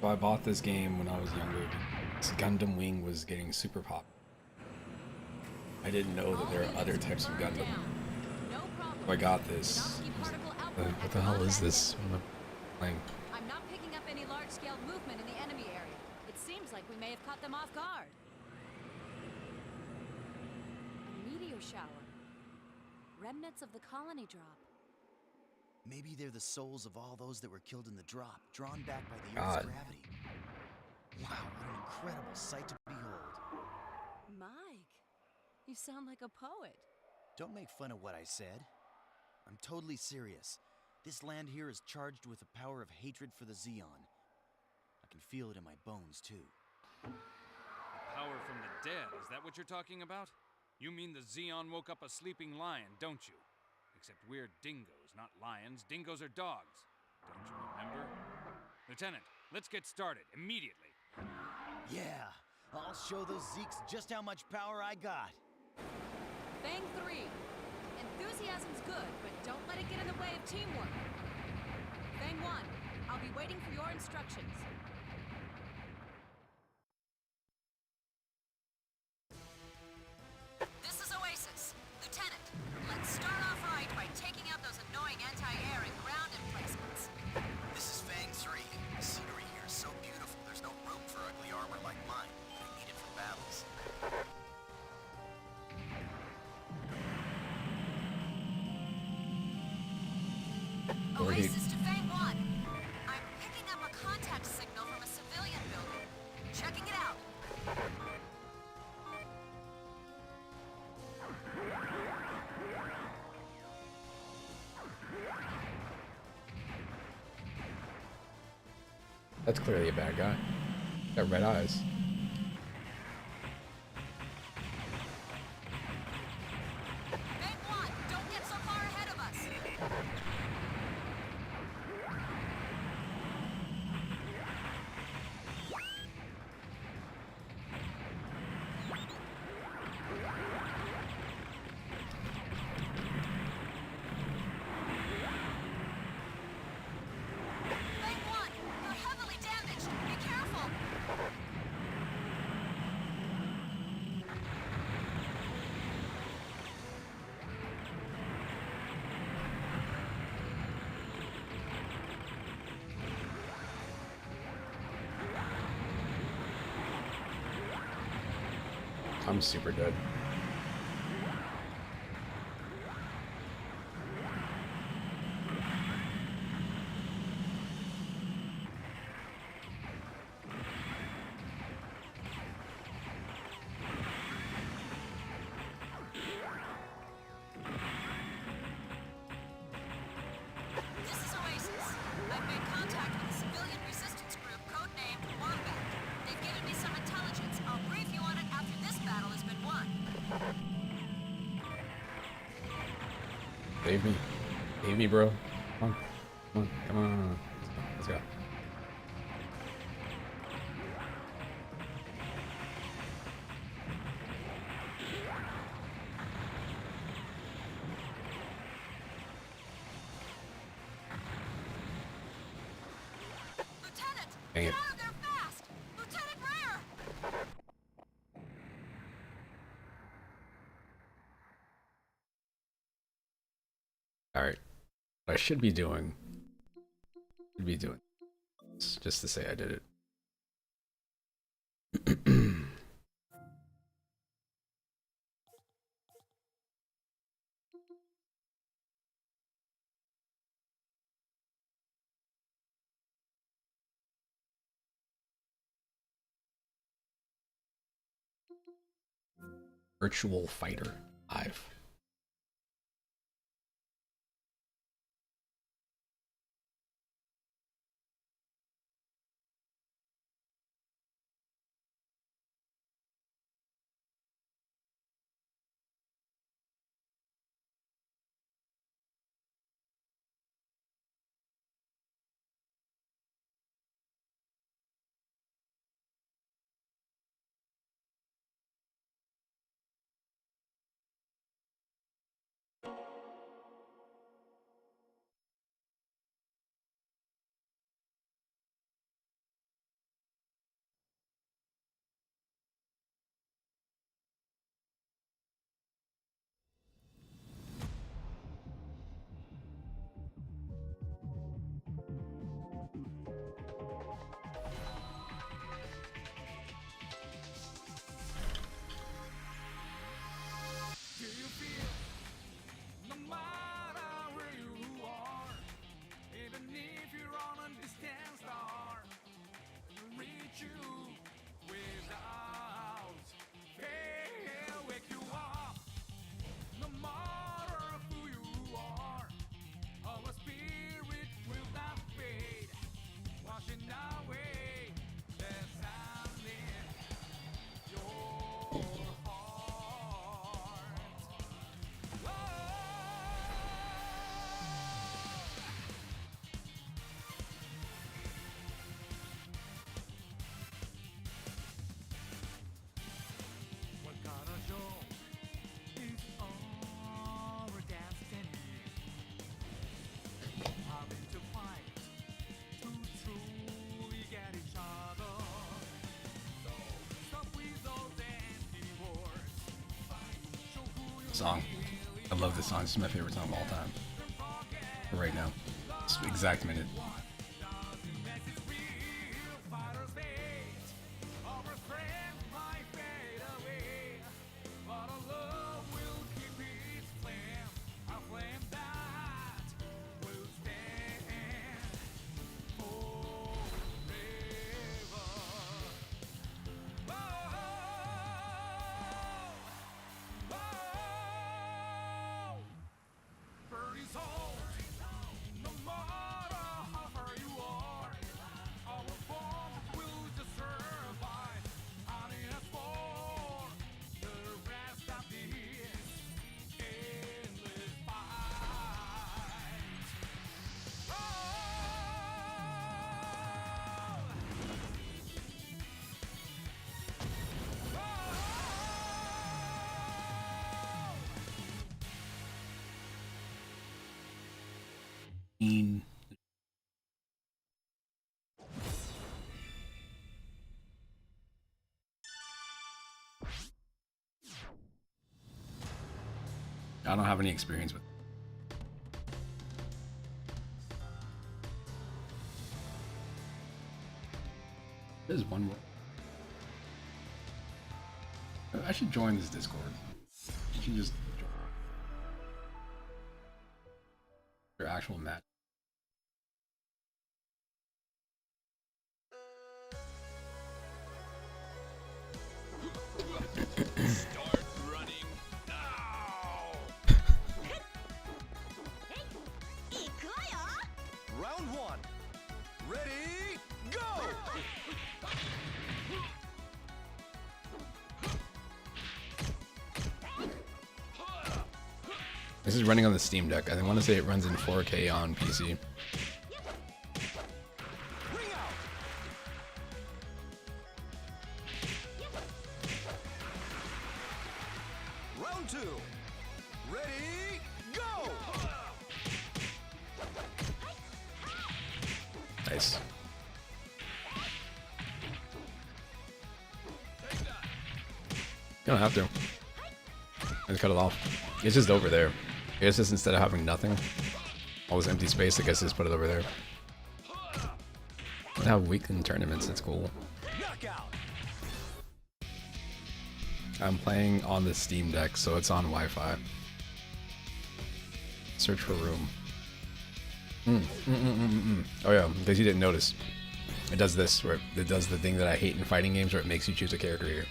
So I bought this game when I was younger. This Gundam Wing was getting super pop. I didn't know that there are other types of Gundam. So I got this. What the hell is this? What am I playing? I'm not picking up any large-scale movement in the enemy area. It seems like we may have caught them off guard. A meteor shower. Remnants of the colony drop. Maybe they're the souls of all those that were killed in the drop, drawn back by the God. Earth's gravity. Wow, what an incredible sight to behold. Mike, you sound like a poet. Don't make fun of what I said. I'm totally serious. This land here is charged with the power of hatred for the Zeon. I can feel it in my bones, too. The power from the dead, is that what you're talking about? You mean the Zeon woke up a sleeping lion, don't you? Except we're dingoes, not lions. Dingoes are dogs. Don't you remember? Lieutenant, let's get started, immediately. Yeah, I'll show those Zeeks just how much power I got. Fang 3. Enthusiasm's good, but don't let it get in the way of teamwork. Fang 1, I'll be waiting for your instructions. This is Oasis. Lieutenant, let's start off right by taking out those annoying anti-air and ground emplacements. This is Fang 3. The scenery here is so beautiful, there's no room for ugly armor like mine. I need it for battles. Oasis to Fang 1. I'm picking up a contact signal from a civilian building. Checking it out. That's clearly a bad guy. Got red eyes. Fang 1, don't get so far ahead of us. Fang 1, you're heavily damaged. Be careful. I'm super dead. This is Oasis. I've made contact with a civilian resistance group codenamed Wombat. They've given me some intelligence. I'll brief you on it after this battle has been won. Save me. Save me, bro. Come on. Come on. Come on. Let's go. Dang it. Get out of there fast! Lieutenant Rare! Alright. What I should be doing is just to say I did it. Virtual Fighter Live. Song. I love this song. This is my favorite song of all time. Right now. This exact minute. I don't have any experience with it. There's one more. I should join this Discord. I should just join their actual match. Start running now! Round one. Ready, go! This is running on the Steam Deck. I want to say it runs in 4K on PC. Round two. Ready, go! Nice. You don't have to. I just cut it off. It's just over there. I guess just instead of having nothing, all this empty space, I guess just put it over there. And have weekend tournaments, it's cool. I'm playing on the Steam Deck, so it's on Wi-Fi. Search for room. Oh yeah, because you didn't notice. It does this, where it does the thing that I hate in fighting games, where it makes you choose a character here.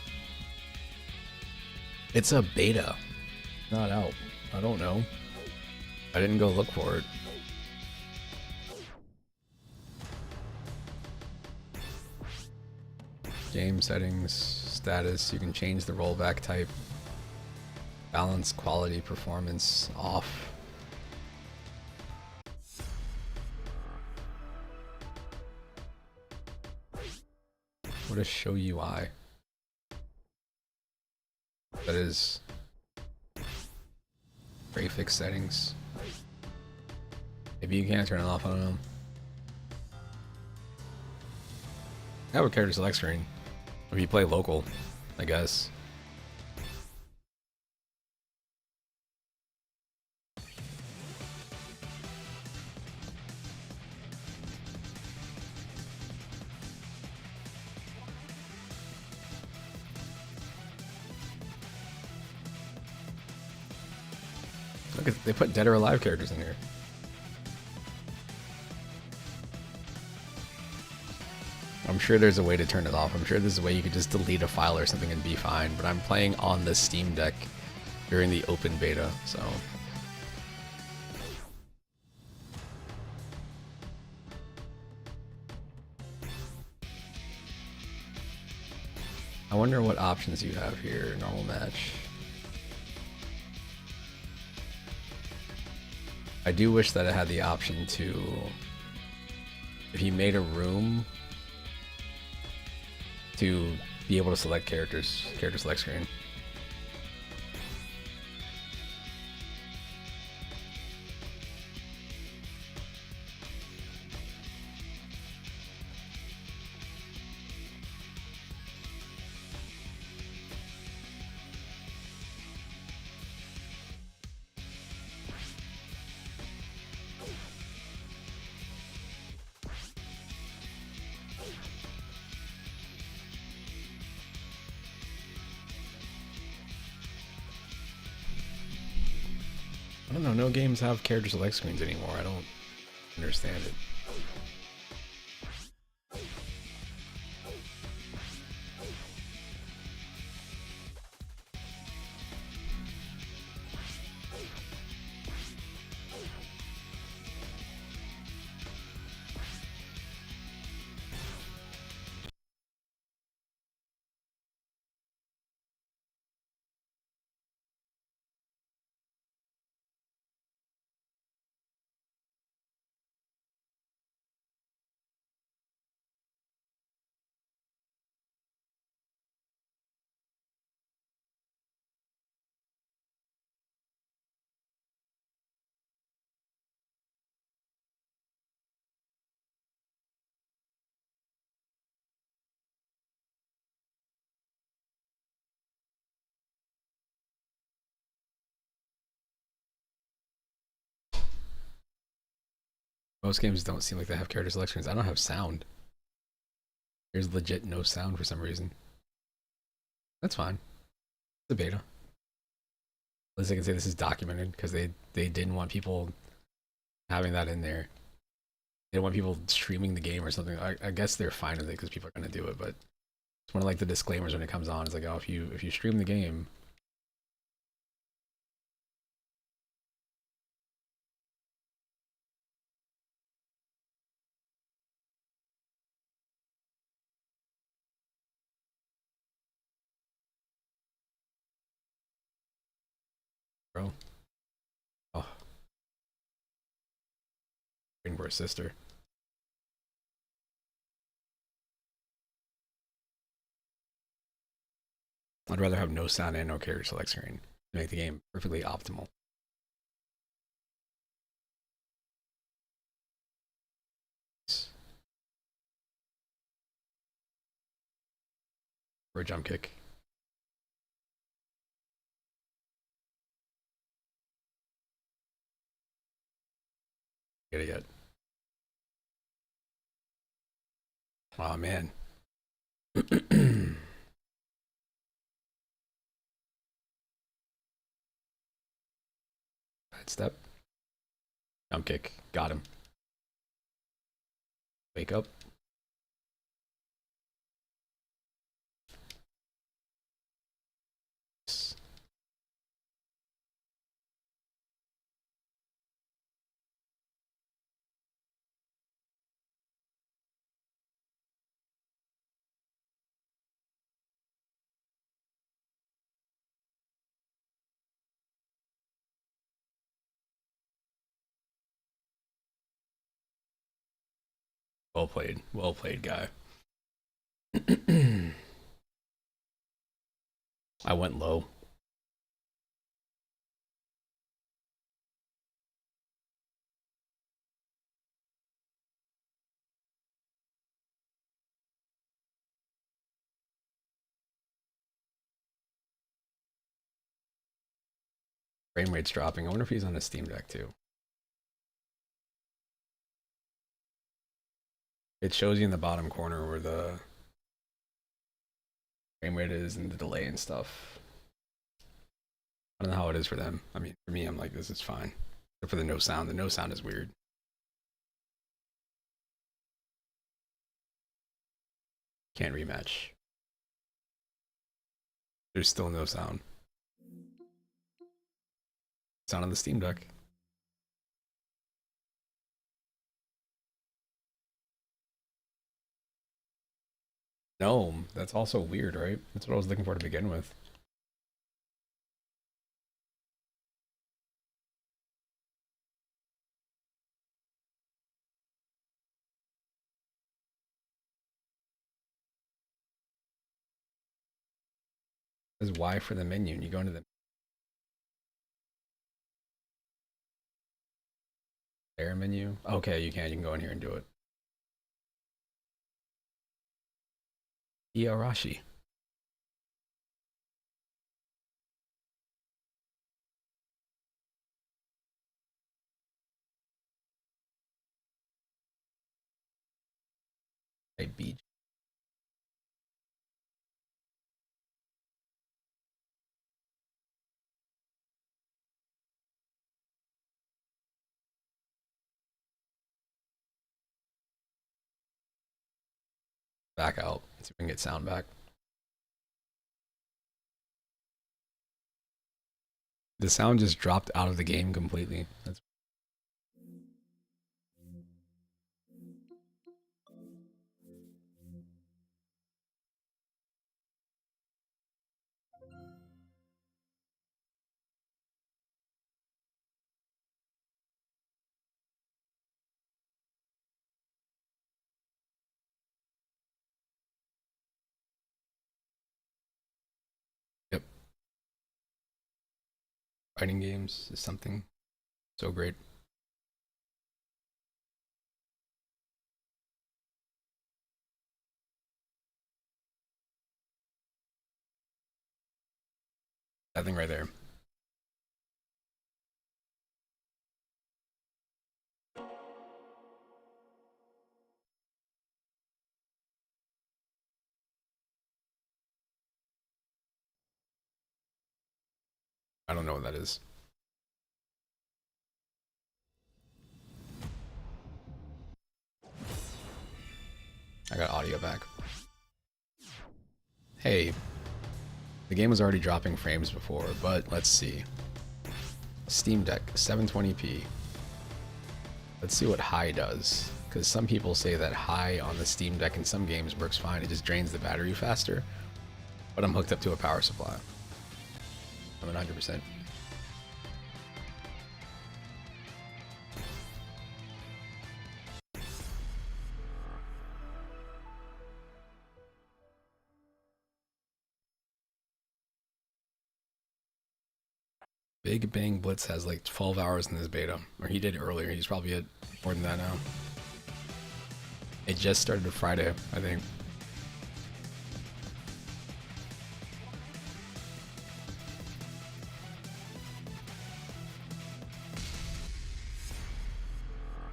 It's a beta. Not out. I don't know. I didn't go look for it. Game settings, status, you can change the rollback type. Balance, quality, performance, off. What is show UI? That is graphics settings. Maybe you can't turn it off, I don't know. I have a character select screen. If you play local, I guess. Look at, they put dead or alive characters in here. I'm sure there's a way to turn it off. I'm sure there's a way you could just delete a file or something and be fine, but I'm playing on the Steam Deck during the open beta, so. I wonder what options you have here. Normal match. I do wish that it had the option to, if you made a room, to be able to select characters, character select screen. I don't know, no games have character select screens anymore. I don't understand it. Most games don't seem like they have character select screens. I don't have sound. There's legit no sound for some reason. That's fine. It's a beta. At least I can say this is documented, because they didn't want people having that in there. They didn't want people streaming the game or something. I guess they're fine with it because people are going to do it, but it's one of like the disclaimers when it comes on. It's like, oh, if you stream the game, bro. Oh. Waiting for a sister. I'd rather have no sound and no character select screen to make the game perfectly optimal. For a jump kick. Get it yet? Oh man. Bad step. Jump kick. Got him. Wake up. Well played, guy. I went low. Frame rate's dropping. I wonder if he's on the Steam Deck too. It shows you in the bottom corner where the frame rate is and the delay and stuff. I don't know how it is for them. I mean, for me, I'm like, this is fine. Except for the no sound. The no sound is weird. Can't rematch. There's still no sound. Sound on the Steam Deck. No, that's also weird, right? That's what I was looking for to begin with. This is Y for the menu, and you go into the player menu. Okay, you can go in here and do it. Iarashi. Hey, beach. Back out. See if we can get sound back. The sound just dropped out of the game completely. That's Yep. Fighting games is something so great. That thing right there. I don't know what that is. I got audio back. Hey, the game was already dropping frames before, but let's see. Steam Deck, 720p. Let's see what high does, because some people say that high on the Steam Deck in some games works fine. It just drains the battery faster, but I'm hooked up to a power supply. I'm at 100%. Big Bang Blitz has like 12 hours in this beta, or he did earlier. He's probably at more than that now. It just started Friday, I think.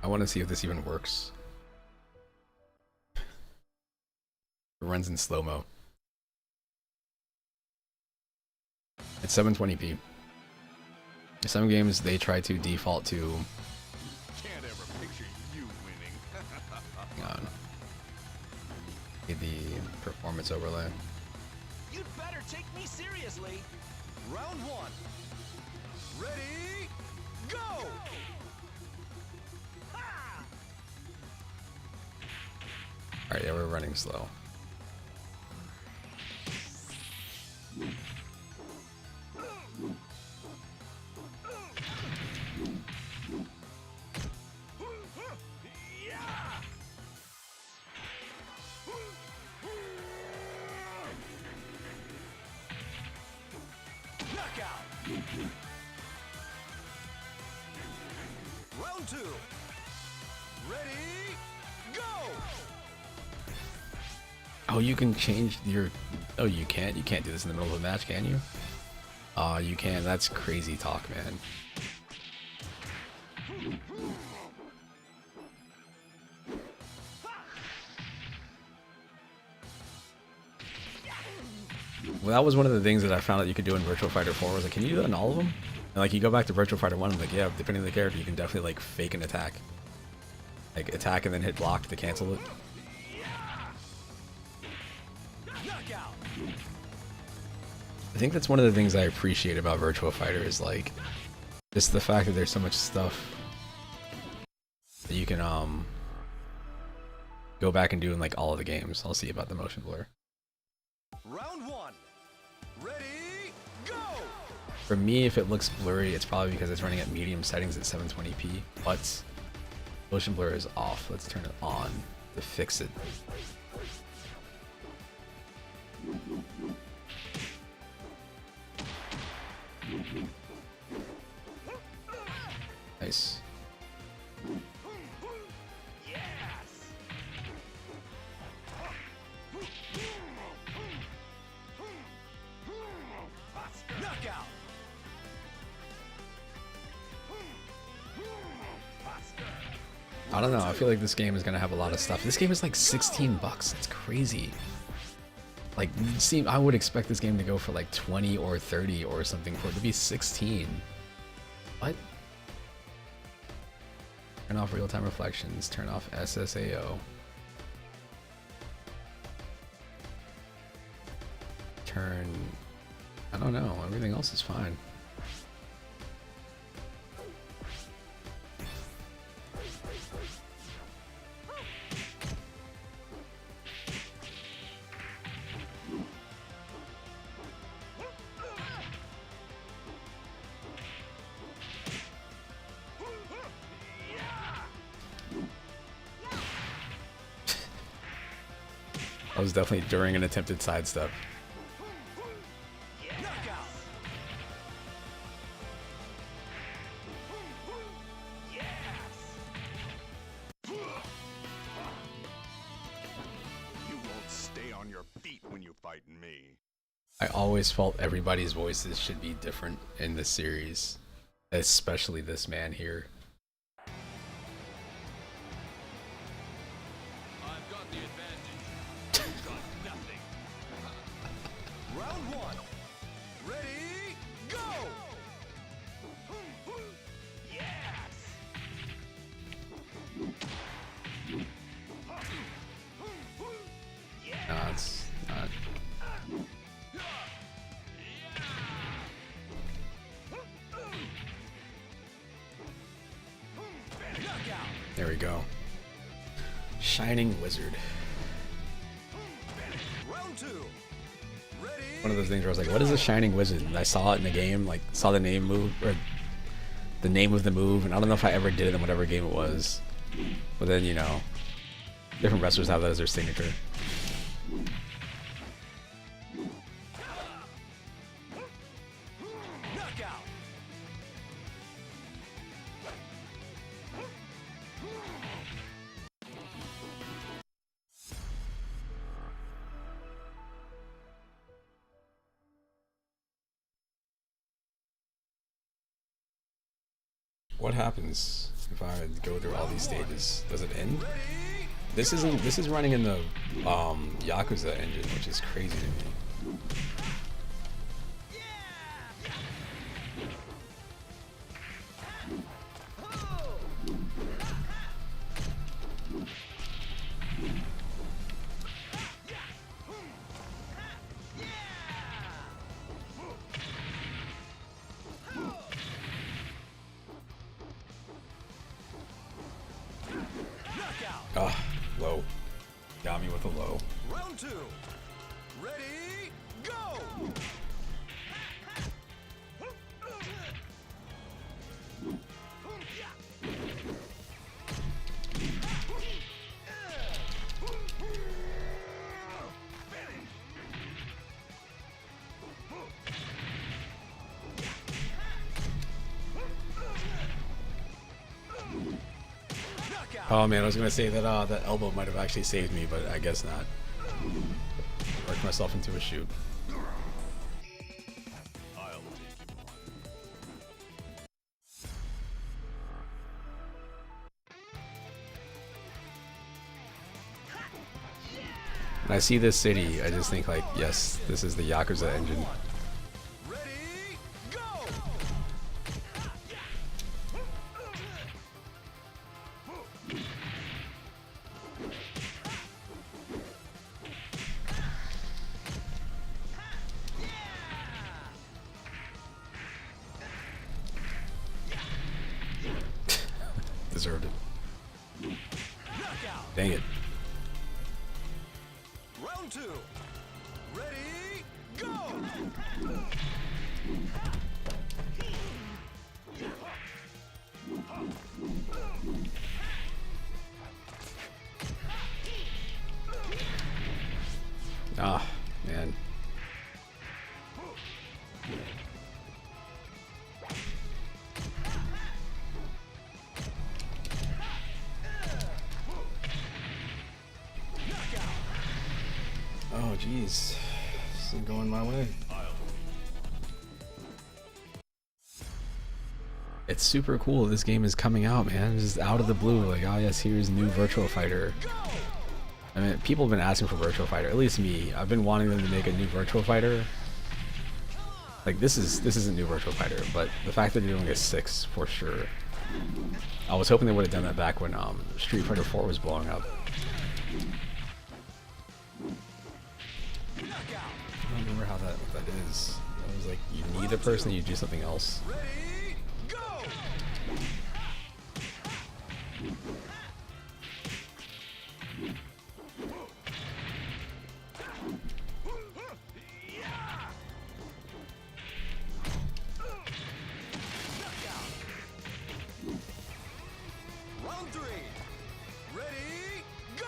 I want to see if this even works. It runs in slow-mo. It's 720p. Some games they try to default to. Can't ever picture you winning. Hang on. The performance overlay. You'd better take me seriously. Round 1. Ready, go! Alright, yeah, we're running slow. Round 2. Ready, go! Oh, you can change your. Oh, you can't. You can't do this in the middle of a match, can you? You can. That's crazy talk, man. Well, that was one of the things that I found that you could do in Virtua Fighter 4. Was like, can you do that in all of them? And like, you go back to Virtua Fighter 1, I'm like, yeah, depending on the character, you can definitely like fake an attack. Like attack and then hit block to cancel it. I think that's one of the things I appreciate about Virtua Fighter is like just the fact that there's so much stuff that you can go back and do in like all of the games. I'll see about the motion blur. Round 1. Ready, go! For me, if it looks blurry, it's probably because it's running at medium settings at 720p, but motion blur is off. Let's turn it on to fix it. Nice. Knockout! I don't know. I feel like this game is gonna have a lot of stuff. This game is like $16. It's crazy. Like, I would expect this game to go for like 20 or 30 or something for it to be 16. What? Turn off real-time reflections. Turn off SSAO. Turn. I don't know. Everything else is fine. That was definitely during an attempted sidestep. You won't stay on your feet when you fight me. I always felt everybody's voices should be different in this series, especially this man here. I've got the advantage. You've got nothing. Round 1. Ready, go! Yes! No, it's not. There we go. Shining Wizard. Round 2. Ready? One of those things where I was like, what is a Shining Wizard? And I saw it in the game, like saw the name move, or the name of the move, and I don't know if I ever did it in whatever game it was. But then, you know, different wrestlers have that as their signature. Knockout! What happens if I go through all these stages? Does it end? This is running in the Yakuza engine, which is crazy to me. Ah, low. Got me with a low. Round 2. Ready, go! Oh man, I was gonna say that that elbow might have actually saved me, but I guess not. Worked myself into a shoot. I'll take When I see this city, I just think like, yes, this is the Yakuza engine. Deserved it. Dang it. Round 2. Ready, go! Ah, man. Oh, jeez. This isn't going my way. It's super cool. This game is coming out, man. Just out of the blue. Like, oh yes, here's new Virtua Fighter. I mean, people have been asking for Virtua Fighter. At least me. I've been wanting them to make a new Virtua Fighter. Like, this isn't new Virtua Fighter, but the fact that they're doing a 6 for sure. I was hoping they would have done that back when Street Fighter 4 was blowing up. I don't remember what that is. It was like, you need a person, you do something else. Round 3. Ready, go!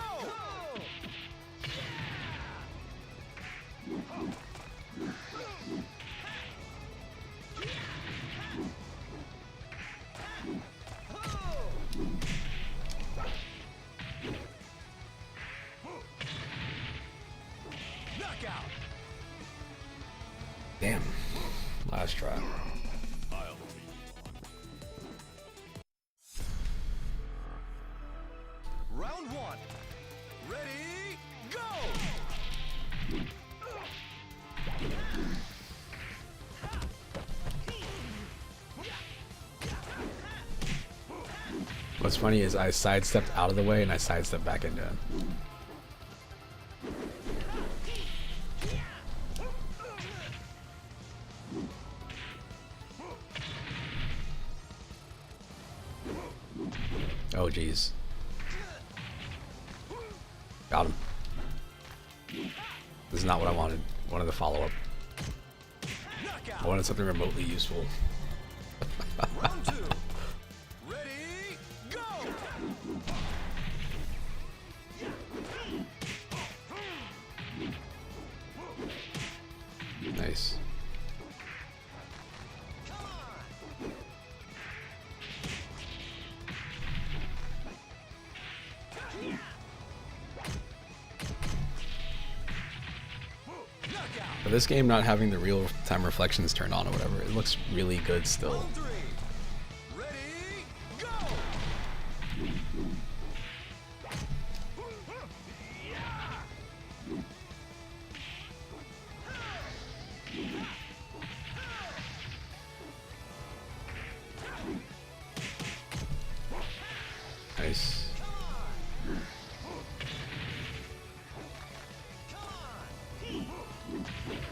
Knockout! Damn. Last try. Round 1. Ready, go! What's funny is I sidestepped out of the way and I sidestepped back into it. Oh jeez. Got him. This is not what I wanted. I wanted the follow-up. I wanted something remotely useful. Round 2. Ready, go! Nice. But this game not having the real-time reflections turned on or whatever, it looks really good still. Round 3. Ready,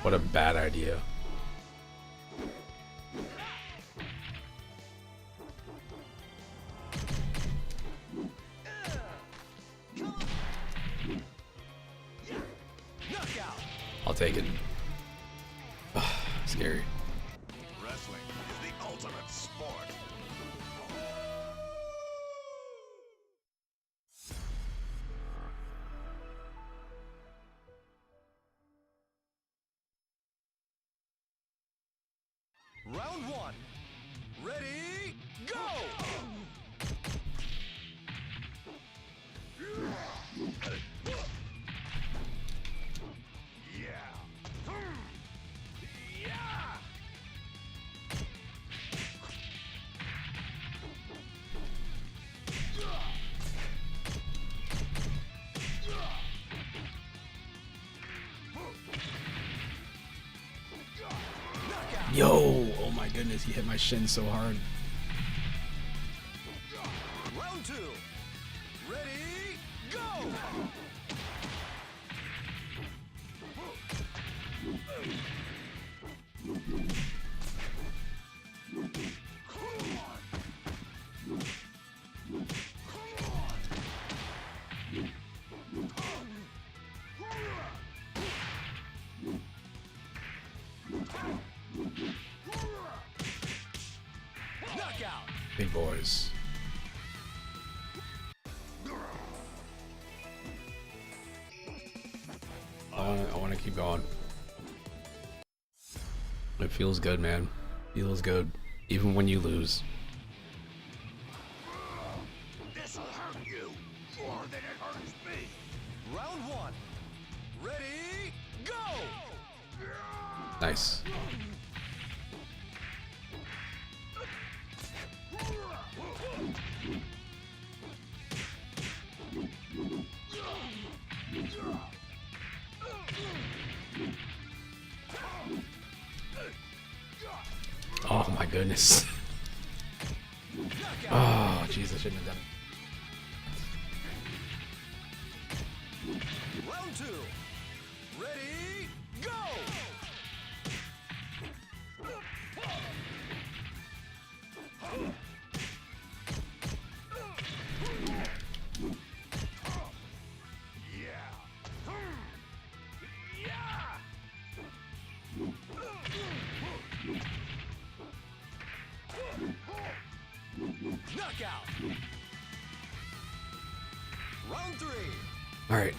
What a bad idea. I'll take it. Scary. Wrestling is the ultimate sport. Round one. Ready, go! Yo! Oh my goodness, he hit my shin so hard. Round two. Ready, go! Knockout. Big boys. I want to keep going. It feels good, man. Feels good, even when you lose. This'll hurt you more than it hurts me. Round one. Ready, go! Nice. Oh my goodness. Oh, jeez, I shouldn't have done it. Round two. Ready, go! Knockout. Round three. All right.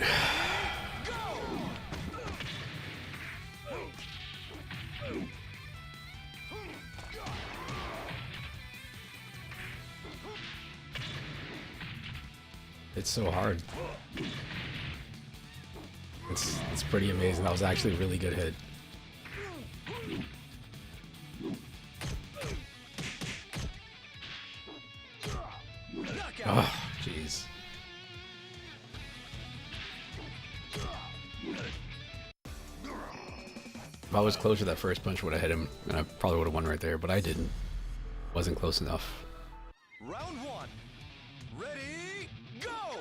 It's so hard. It's pretty amazing. That was actually a really good hit. Oh, jeez. If I was closer, that first punch would have hit him, and I probably would have won right there, but I didn't. Wasn't close enough. Round one. Ready, go!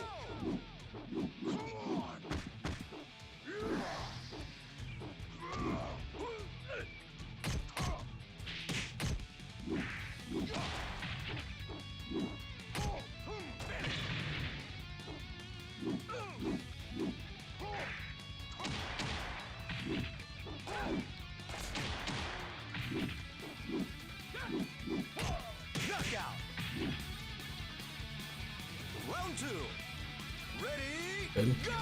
Knockout. Round two. Ready, Good. go!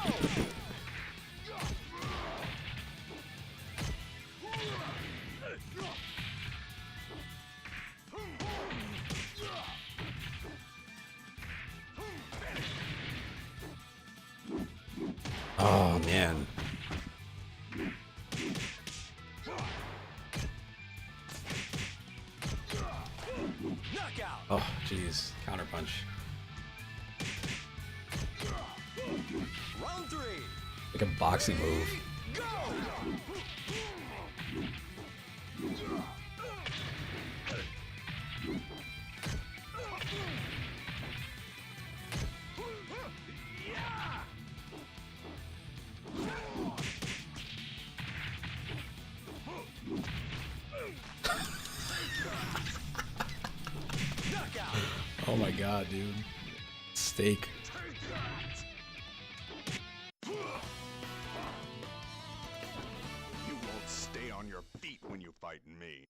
Oh, man. Knockout. Oh, jeez. Counter punch. Round three. Like a boxing move. Go! god, dude. Steak. You won't stay on your feet when you fight me.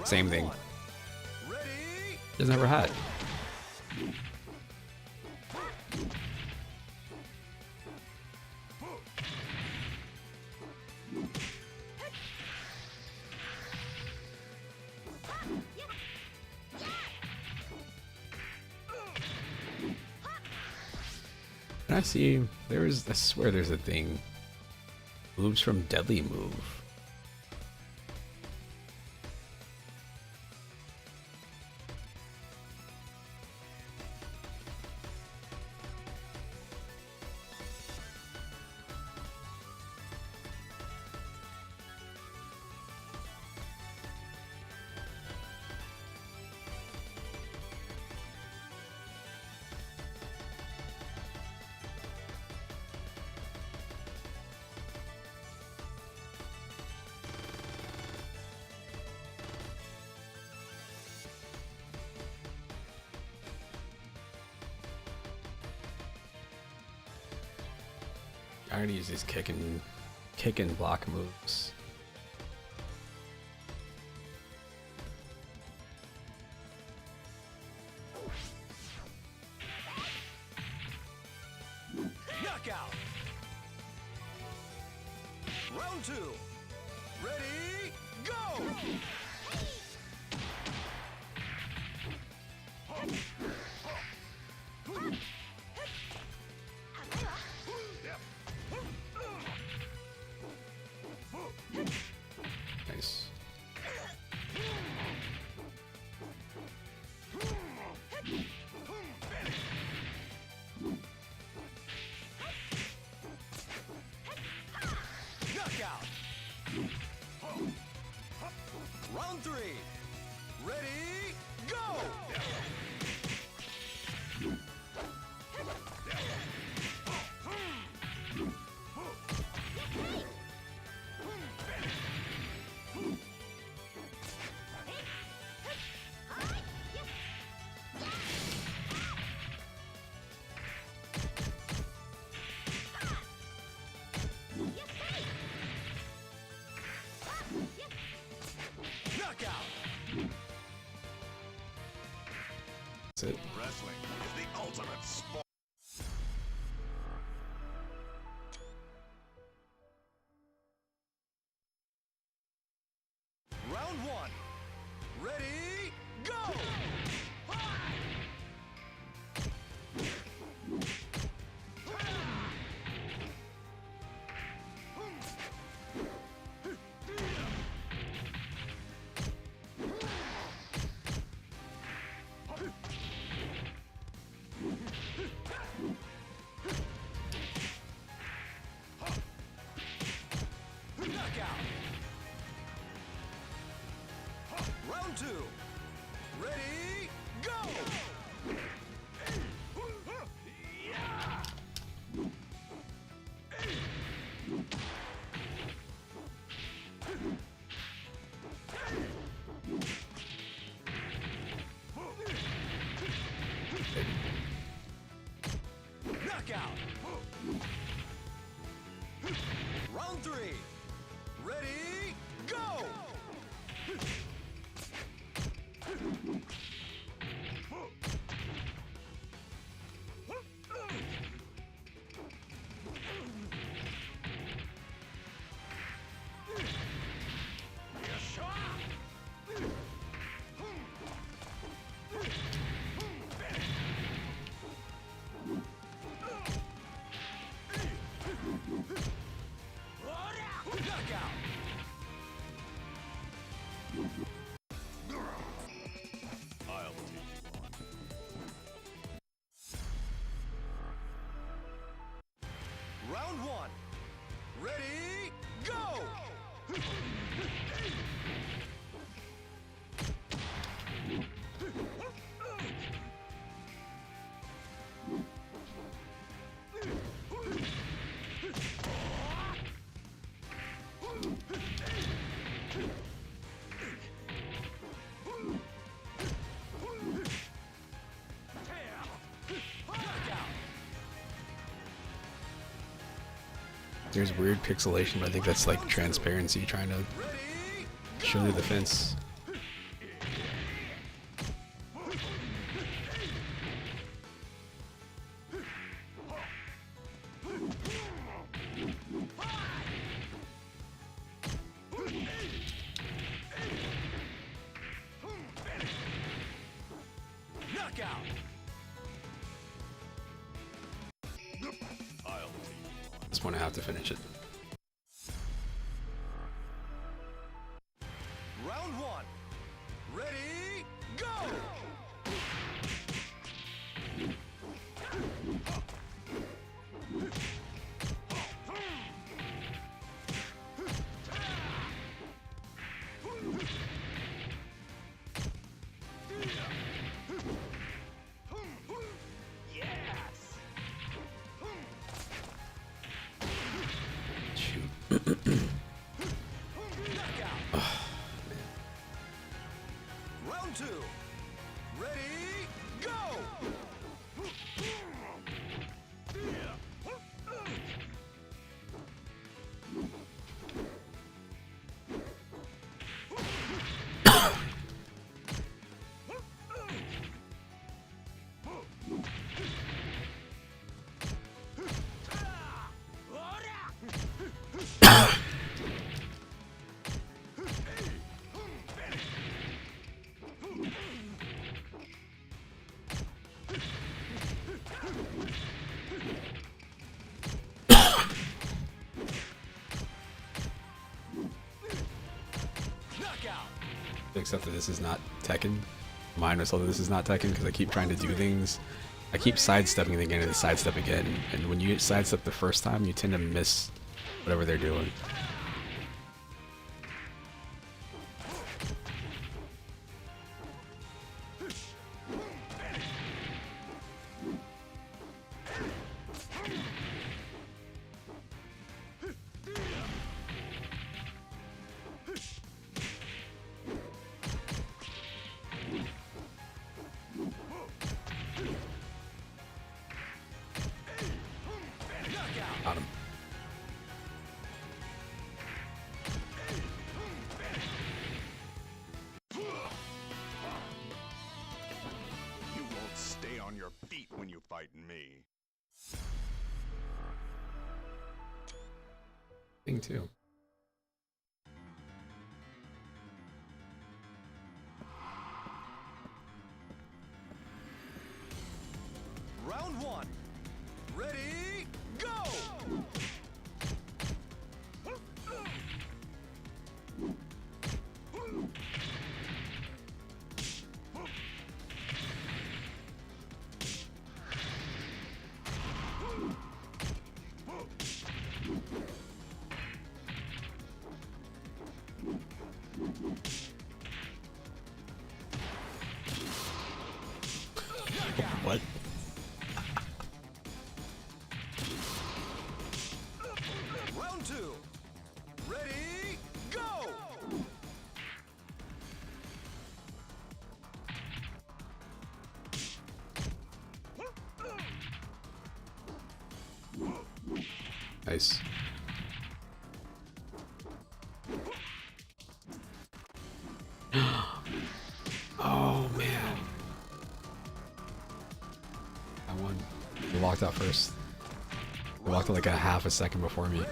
Same thing. Ready? Doesn't have her hat. I see. I swear there's a thing. Moves from deadly move. I already use these kick and block moves. Knockout. Round 2. Ready? Go! Nice. Knockout. Round 3. Ready? Go! Knockout. That's it. Wrestling is the ultimate sport. Round 1. Ready? Go! Knockout. Round 2. Ready? Go! Knockout. Round 3. Ready? Go! Knockout. I'll take you on. Round 1. Ready? Go! There's weird pixelation, but I think that's like transparency trying to show you the fence. Knockout. This one I have to finish it. Round one. Ready, go! Round two. Ready, go! Except that this is not Tekken. Mine was told that this is not Tekken because I keep trying to do things. I keep sidestepping again and sidestep again. And when you sidestep the first time, you tend to miss whatever they're doing. Got him. You won't stay on your feet when you fight me. Thing too. Round one. Ready, go! What? Round two. Ready, go! Nice. Oh man. I won. You walked out first. You walked out like a half a second before me.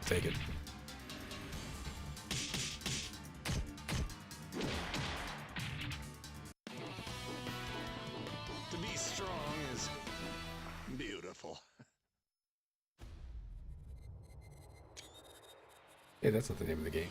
Take it. To be strong is beautiful. Hey, that's not the name of the game.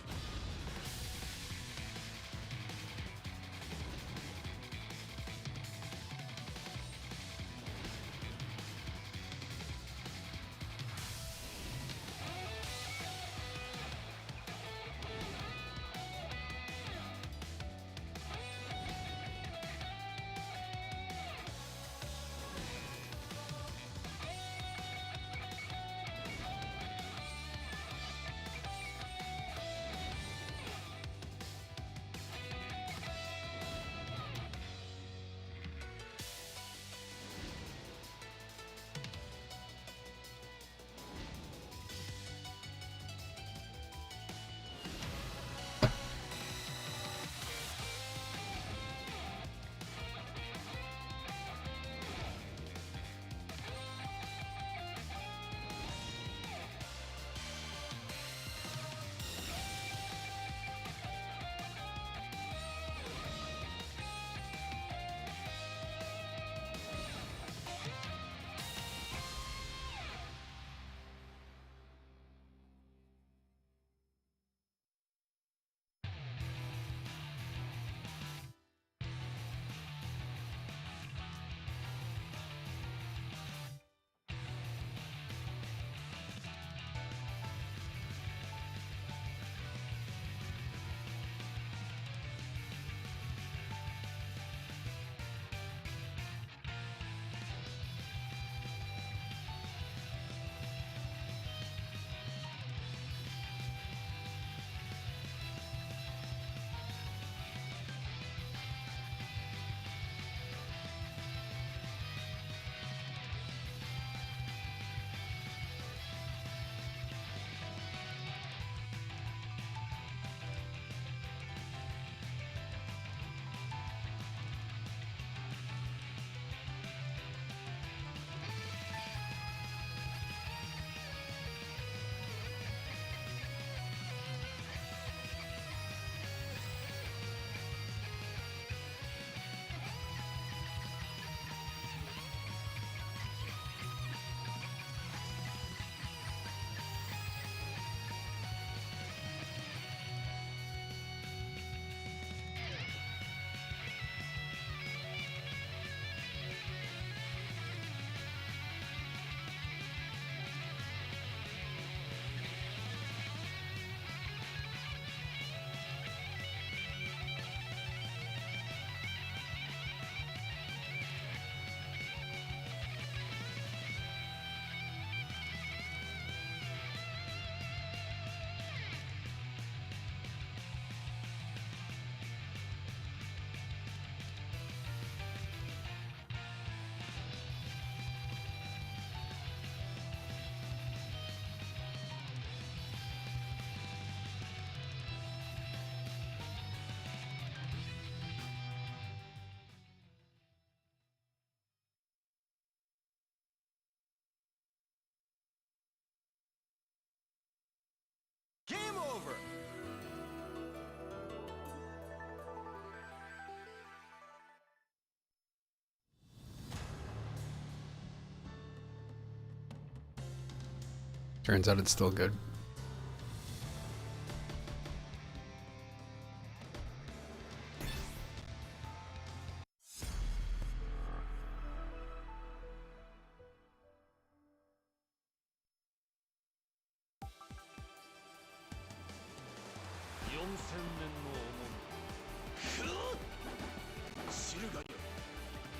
Turns out it's still good.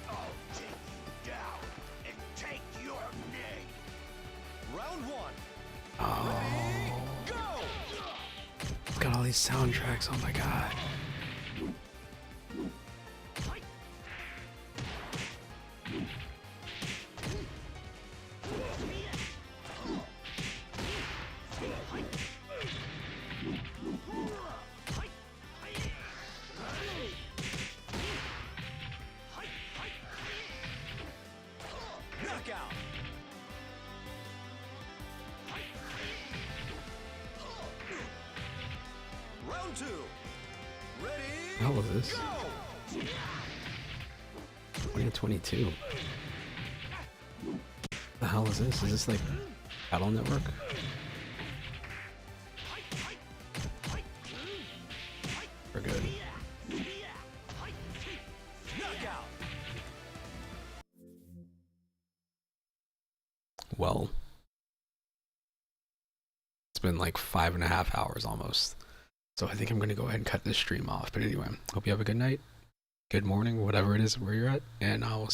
I'll take you down and take your name. Round one. Oh. Go! It's got all these soundtracks. Oh my god. Knockout. Round two. Ready? How was this? Go! 2022. The hell is this? Is this like Battle Network? We're good. Knockout. Well, it's been like 5.5 hours almost. So I think I'm going to go ahead and cut this stream off. But anyway, hope you have a good night, good morning, whatever it is where you're at, and I will see